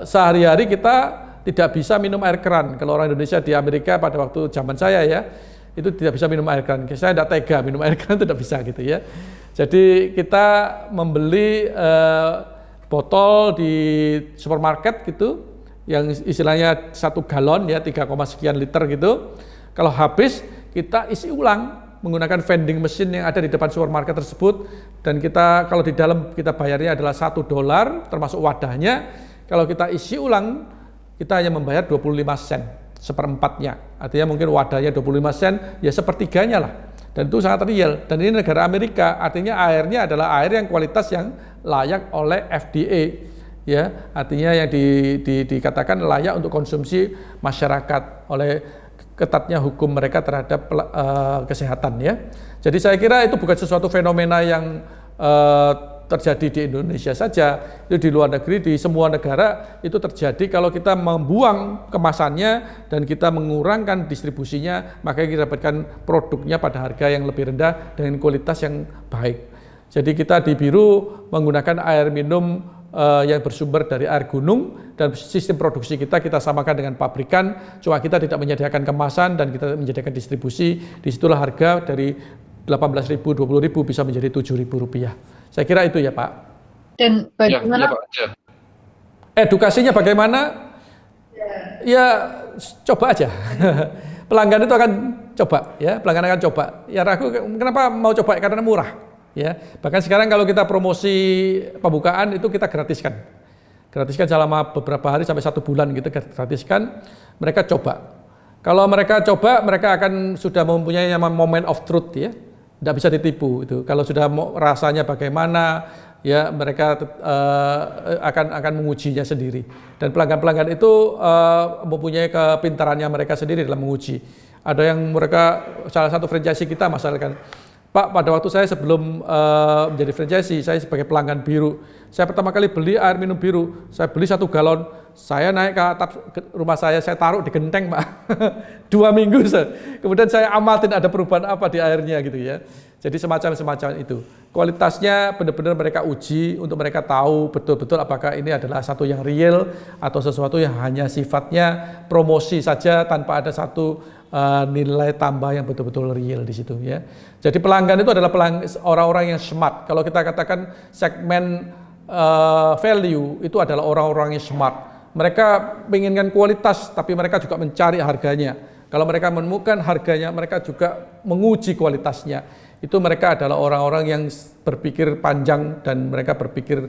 S2: sehari-hari kita tidak bisa minum air keran. Kalau orang Indonesia di Amerika pada waktu zaman saya ya, itu tidak bisa minum air keran. Saya tidak tega minum air keran, itu tidak bisa gitu ya. Jadi kita membeli botol di supermarket gitu, yang istilahnya 1 galon ya 3, sekian liter gitu. Kalau habis kita isi ulang menggunakan vending machine yang ada di depan supermarket tersebut, dan kita kalau di dalam kita bayarnya adalah $1 termasuk wadahnya. Kalau kita isi ulang kita hanya membayar 25 sen. Seperempatnya, artinya mungkin wadahnya 25 sen, ya sepertiganya lah, dan itu sangat real. Dan ini negara Amerika, artinya airnya adalah air yang kualitas yang layak oleh FDA, ya, artinya yang dikatakan layak untuk konsumsi masyarakat oleh ketatnya hukum mereka terhadap kesehatan, ya. Jadi saya kira itu bukan sesuatu fenomena yang terjadi di Indonesia saja, itu di luar negeri, di semua negara itu terjadi. Kalau kita membuang kemasannya dan kita mengurangkan distribusinya, maka kita dapatkan produknya pada harga yang lebih rendah dengan kualitas yang baik. Jadi kita di Biru menggunakan air minum yang bersumber dari air gunung, dan sistem produksi kita samakan dengan pabrikan, cuma kita tidak menyediakan kemasan dan kita menyediakan distribusi. Disitulah harga dari 18.000, 20.000 bisa menjadi Rp7.000. Saya kira itu ya Pak.
S1: Dan bagaimana
S2: edukasinya bagaimana? Ya coba aja. Pelanggan itu akan coba, ya, pelanggan akan coba. Ya ragu, kenapa mau coba? Karena murah, ya. Bahkan sekarang kalau kita promosi pembukaan itu kita gratiskan selama beberapa hari sampai 1 bulan gitu, gratiskan. Mereka coba. Kalau mereka coba, mereka akan sudah mempunyai moment of truth, ya. Tidak bisa ditipu itu. Kalau sudah rasanya bagaimana, ya mereka akan mengujinya sendiri. Dan pelanggan-pelanggan itu mempunyai kepintarannya mereka sendiri dalam menguji. Ada yang mereka, salah satu franchisee kita misalkan, Pak, pada waktu saya sebelum menjadi franchisee, saya sebagai pelanggan Biru, saya pertama kali beli air minum Biru, saya beli 1 galon, saya naik ke atap rumah saya taruh di genteng, Pak. 2 minggu, kemudian saya amatin ada perubahan apa di airnya gitu ya. Jadi semacam itu. Kualitasnya benar-benar mereka uji untuk mereka tahu betul-betul apakah ini adalah satu yang real atau sesuatu yang hanya sifatnya promosi saja tanpa ada satu nilai tambah yang betul-betul real di situ ya. Jadi pelanggan itu adalah orang-orang yang smart. Kalau kita katakan segmen value itu adalah orang-orang yang smart. Mereka menginginkan kualitas, tapi mereka juga mencari harganya. Kalau mereka menemukan harganya, mereka juga menguji kualitasnya. Itu mereka adalah orang-orang yang berpikir panjang dan mereka berpikir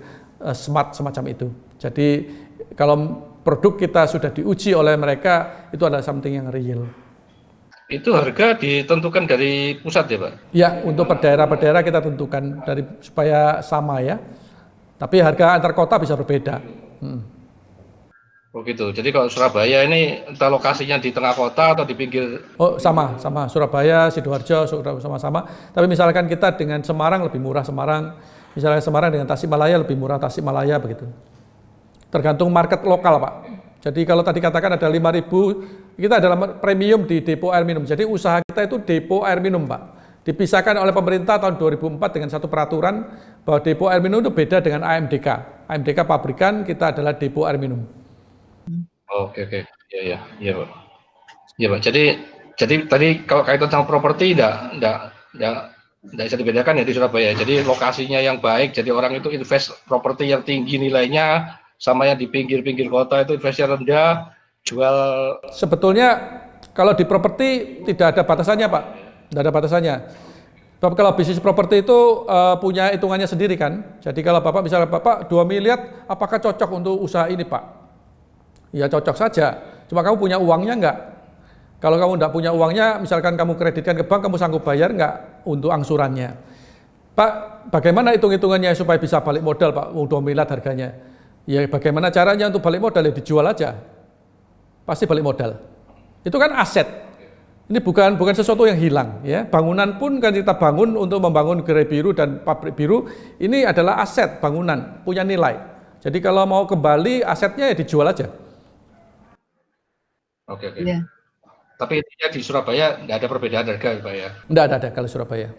S2: smart semacam itu. Jadi kalau produk kita sudah diuji oleh mereka, itu adalah something yang real.
S4: Itu harga ditentukan dari pusat ya Pak?
S2: Ya, untuk per daerah kita tentukan supaya sama ya. Tapi harga antar kota bisa berbeda.
S4: Oh gitu. Jadi kalau Surabaya ini entah lokasinya di tengah kota atau di pinggir?
S2: Oh sama. Surabaya, Sidoarjo sama-sama. Tapi misalkan kita dengan Semarang lebih murah Semarang. Misalnya Semarang dengan Tasikmalaya lebih murah Tasikmalaya begitu. Tergantung market lokal Pak. Jadi kalau tadi katakan ada 5.000, kita adalah premium di depo air minum. Jadi usaha kita itu depo air minum Pak. Dipisahkan oleh pemerintah tahun 2004 dengan satu peraturan bahwa depo air minum itu beda dengan AMDK. AMDK pabrikan, kita adalah depo air minum.
S4: Oke. Iya Pak. Iya Pak. Jadi tadi kalau kaitan sama properti enggak bisa dibedakan ya di Surabaya. Jadi lokasinya yang baik, jadi orang itu invest properti yang tinggi nilainya, sama yang di pinggir-pinggir kota itu investnya rendah, jual.
S2: Sebetulnya kalau di properti tidak ada batasannya Pak, tidak ada batasannya. Bapak kalau bisnis properti itu punya hitungannya sendiri kan. Jadi kalau misalnya Bapak 2 miliar, apakah cocok untuk usaha ini Pak? Ya cocok saja, cuma kamu punya uangnya enggak? Kalau kamu enggak punya uangnya, misalkan kamu kreditkan ke bank, kamu sanggup bayar enggak untuk angsurannya? Pak, bagaimana hitung-hitungannya supaya bisa balik modal Pak, 2 miliar harganya? Ya bagaimana caranya untuk balik modal? Ya dijual aja, pasti balik modal. Itu kan aset. Ini bukan sesuatu yang hilang ya. Bangunan pun kan kita bangun untuk membangun gerai biru dan pabrik biru, ini adalah aset bangunan, punya nilai. Jadi kalau mau kembali asetnya ya dijual aja.
S4: Oke.
S1: Iya.
S4: Tapi intinya di Surabaya nggak ada perbedaan harga Pak ya?
S2: Nggak ada kalau Surabaya.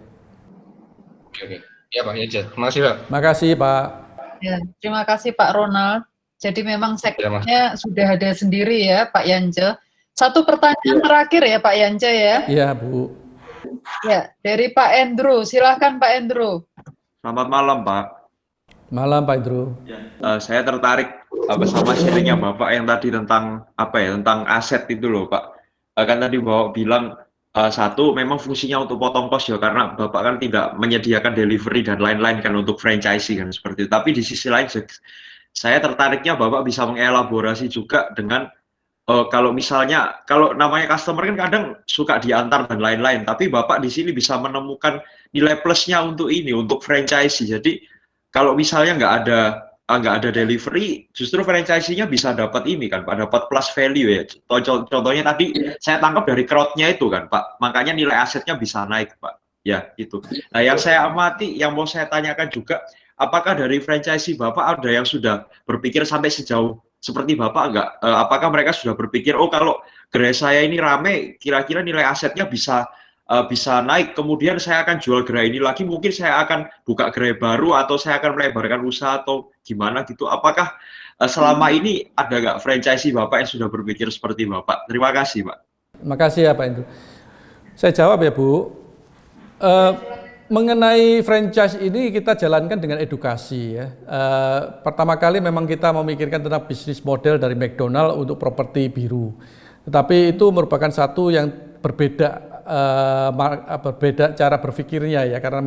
S4: Oke. Ya Pak Yance, terima kasih Pak.
S2: Terima kasih Pak.
S1: Ya, terima kasih Pak Ronald. Jadi memang sektornya sudah ada sendiri ya Pak Yance. Satu pertanyaan terakhir ya Pak Yance ya.
S2: Iya Bu.
S1: Ya, dari Pak Andrew. Silahkan Pak Andrew.
S3: Selamat malam Pak.
S2: Malam Pak Indro.
S3: Saya tertarik sama sharingnya Bapak yang tadi tentang tentang aset itu loh Pak. Kan tadi Bapak bilang satu memang fungsinya untuk potong kos ya, karena Bapak kan tidak menyediakan delivery dan lain-lain kan untuk franchisee kan seperti itu. Tapi di sisi lain saya tertariknya Bapak bisa mengelaborasi juga dengan kalau misalnya kalau namanya customer kan kadang suka diantar dan lain-lain, tapi Bapak di sini bisa menemukan nilai plusnya untuk franchisee. Jadi kalau misalnya nggak ada delivery, justru franchisee-nya bisa dapat ini kan Pak, dapat plus value ya. Contohnya tadi saya tangkap dari crowd-nya itu kan Pak, makanya nilai asetnya bisa naik Pak. Ya gitu. Nah yang saya amati, yang mau saya tanyakan juga, apakah dari franchisee Bapak ada yang sudah berpikir sampai sejauh seperti Bapak nggak? Apakah mereka sudah berpikir, oh kalau gerai saya ini rame, kira-kira nilai asetnya bisa naik, kemudian saya akan jual gerai ini lagi, mungkin saya akan buka gerai baru atau saya akan melebarkan usaha atau gimana gitu. Apakah selama ini ada nggak franchisee Bapak yang sudah berpikir seperti Bapak? Terima kasih Pak.
S2: Terima kasih ya Pak Indro. Saya jawab ya Bu. Mengenai franchise ini kita jalankan dengan edukasi ya. Pertama kali memang kita memikirkan tentang bisnis model dari McDonald untuk properti biru. Tetapi itu merupakan satu yang berbeda cara berpikirnya ya, karena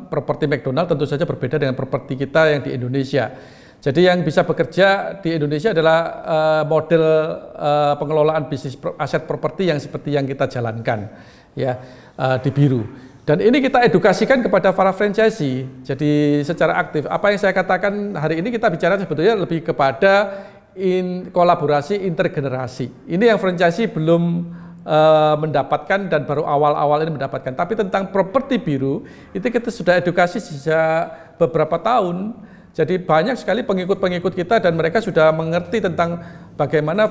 S2: properti McDonald tentu saja berbeda dengan properti kita yang di Indonesia. Jadi yang bisa bekerja di Indonesia adalah model pengelolaan bisnis aset properti yang seperti yang kita jalankan ya di biru. Dan ini kita edukasikan kepada para franchisee. Jadi secara aktif, apa yang saya katakan hari ini kita bicara sebetulnya lebih kepada kolaborasi intergenerasi. Ini yang franchisee belum mendapatkan dan baru awal-awal ini mendapatkan. Tapi tentang properti biru itu kita sudah edukasi sejak beberapa tahun. Jadi banyak sekali pengikut-pengikut kita dan mereka sudah mengerti tentang bagaimana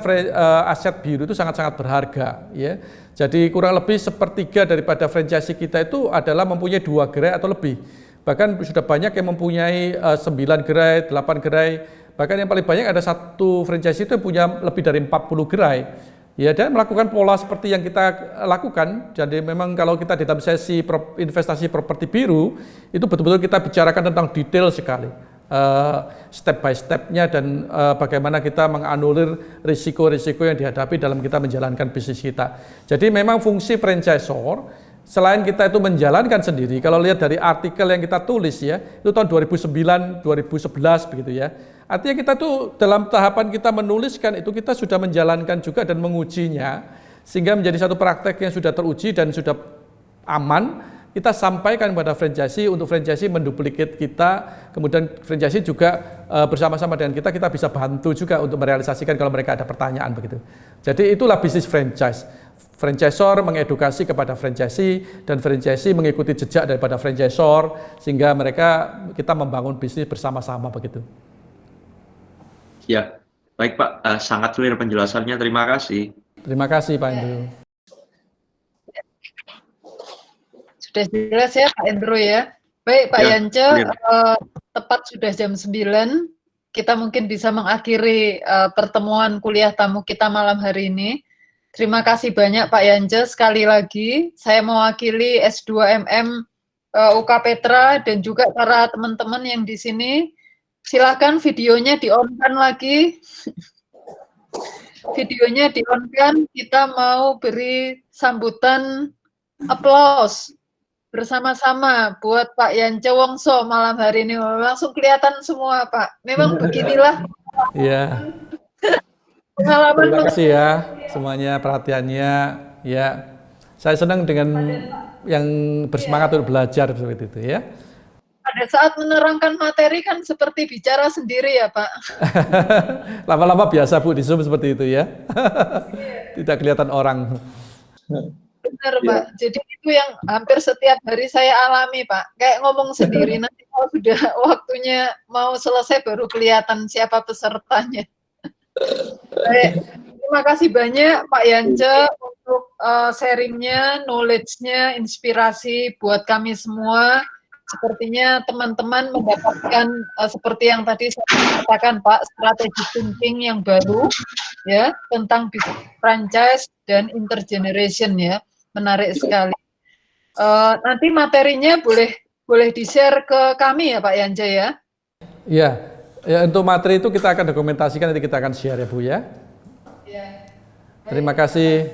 S2: aset biru itu sangat-sangat berharga. Ya. Jadi kurang lebih sepertiga daripada franchisee kita itu adalah mempunyai 2 gerai atau lebih. Bahkan sudah banyak yang mempunyai 9 gerai, 8 gerai. Bahkan yang paling banyak ada satu franchisee itu yang punya lebih dari 40 gerai. Ya, dan melakukan pola seperti yang kita lakukan. Jadi memang kalau kita di dalam sesi investasi properti biru, itu betul-betul kita bicarakan tentang detail sekali. Step by step-nya dan bagaimana kita menganulir risiko-risiko yang dihadapi dalam kita menjalankan bisnis kita. Jadi memang fungsi franchisor, selain kita itu menjalankan sendiri, kalau lihat dari artikel yang kita tulis ya, itu tahun 2009, 2011 begitu ya. Artinya kita tuh dalam tahapan kita menuliskan itu kita sudah menjalankan juga dan mengujinya sehingga menjadi satu praktek yang sudah teruji dan sudah aman. Kita sampaikan kepada franchisee untuk franchisee menduplikat kita, kemudian franchisee juga bersama-sama dengan kita bisa bantu juga untuk merealisasikan kalau mereka ada pertanyaan begitu. Jadi itulah bisnis franchise. Franchisor mengedukasi kepada franchisee dan franchisee mengikuti jejak daripada franchisor sehingga kita membangun bisnis bersama-sama begitu.
S3: Ya, baik Pak, sangat clear penjelasannya, terima kasih.
S2: Terima kasih Pak Andrew.
S1: Sudah jelas ya Pak Andrew ya. Baik Pak Yance, tepat sudah jam 9, kita mungkin bisa mengakhiri pertemuan kuliah tamu kita malam hari ini. Terima kasih banyak Pak Yance, sekali lagi saya mewakili S2MM UK Petra dan juga para teman-teman yang di sini. Silakan videonya di-on-kan lagi. Videonya di-on-kan, kita mau beri sambutan aplaus bersama-sama buat Pak Yance Wongso malam hari ini. Langsung kelihatan semua Pak. Memang beginilah.
S2: Iya.
S1: Pengalaman.
S2: Terima kasih ya semuanya perhatiannya. Ya, saya senang dengan yang bersemangat untuk belajar seperti itu ya.
S1: Pada saat menerangkan materi kan seperti bicara sendiri ya Pak.
S2: Lama-lama biasa Bu di Zoom seperti itu ya. Tidak kelihatan orang.
S1: Benar, Pak. Jadi itu yang hampir setiap hari saya alami, Pak. Kayak ngomong sendiri, nanti kalau sudah waktunya mau selesai baru kelihatan siapa pesertanya. Baik, terima kasih banyak Pak Yance untuk sharingnya, knowledge-nya, inspirasi buat kami semua. Sepertinya teman-teman mendapatkan seperti yang tadi saya katakan Pak, strategi thinking yang baru ya tentang bisnis franchise dan intergeneration ya, menarik sekali. Nanti materinya boleh di-share ke kami ya Pak Yance ya.
S2: Iya, ya, untuk materi itu kita akan dokumentasikan, nanti kita akan share ya Bu ya.
S1: Ya.
S2: Terima kasih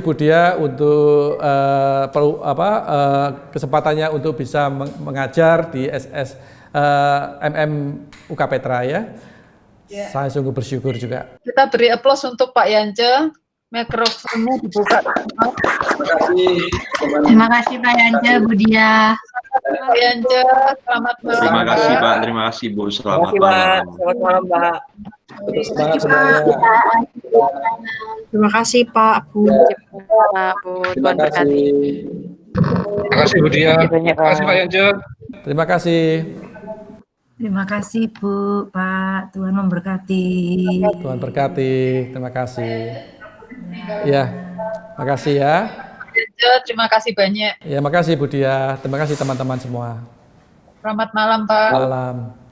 S2: Bu Dia untuk kesempatannya untuk bisa mengajar di MM UK Petra ya.
S1: Ya.
S2: Saya sungguh bersyukur juga.
S1: Kita beri aplaus untuk Pak Yance. Mikrofonnya dibuka.
S6: Terima kasih Pak Yance, Bu Dia.
S1: Pak Yance, selamat malam.
S3: Terima kasih Pak, terima kasih Bu, selamat malam.
S7: Selamat malam Pak.
S5: Semangat semuanya.
S6: Terima kasih Pak, Bu.
S5: Terima kasih.
S4: Terima kasih Bu Dia. Terima kasih Pak Yance.
S2: Terima kasih.
S8: Terima kasih Bu, Pak. Tuhan memberkati.
S2: Tuhan berkati. Terima kasih. Ya, makasih ya.
S1: Terima kasih banyak.
S2: Ya, makasih Bu Dia. Terima kasih teman-teman semua.
S1: Selamat malam Pak.
S2: Malam.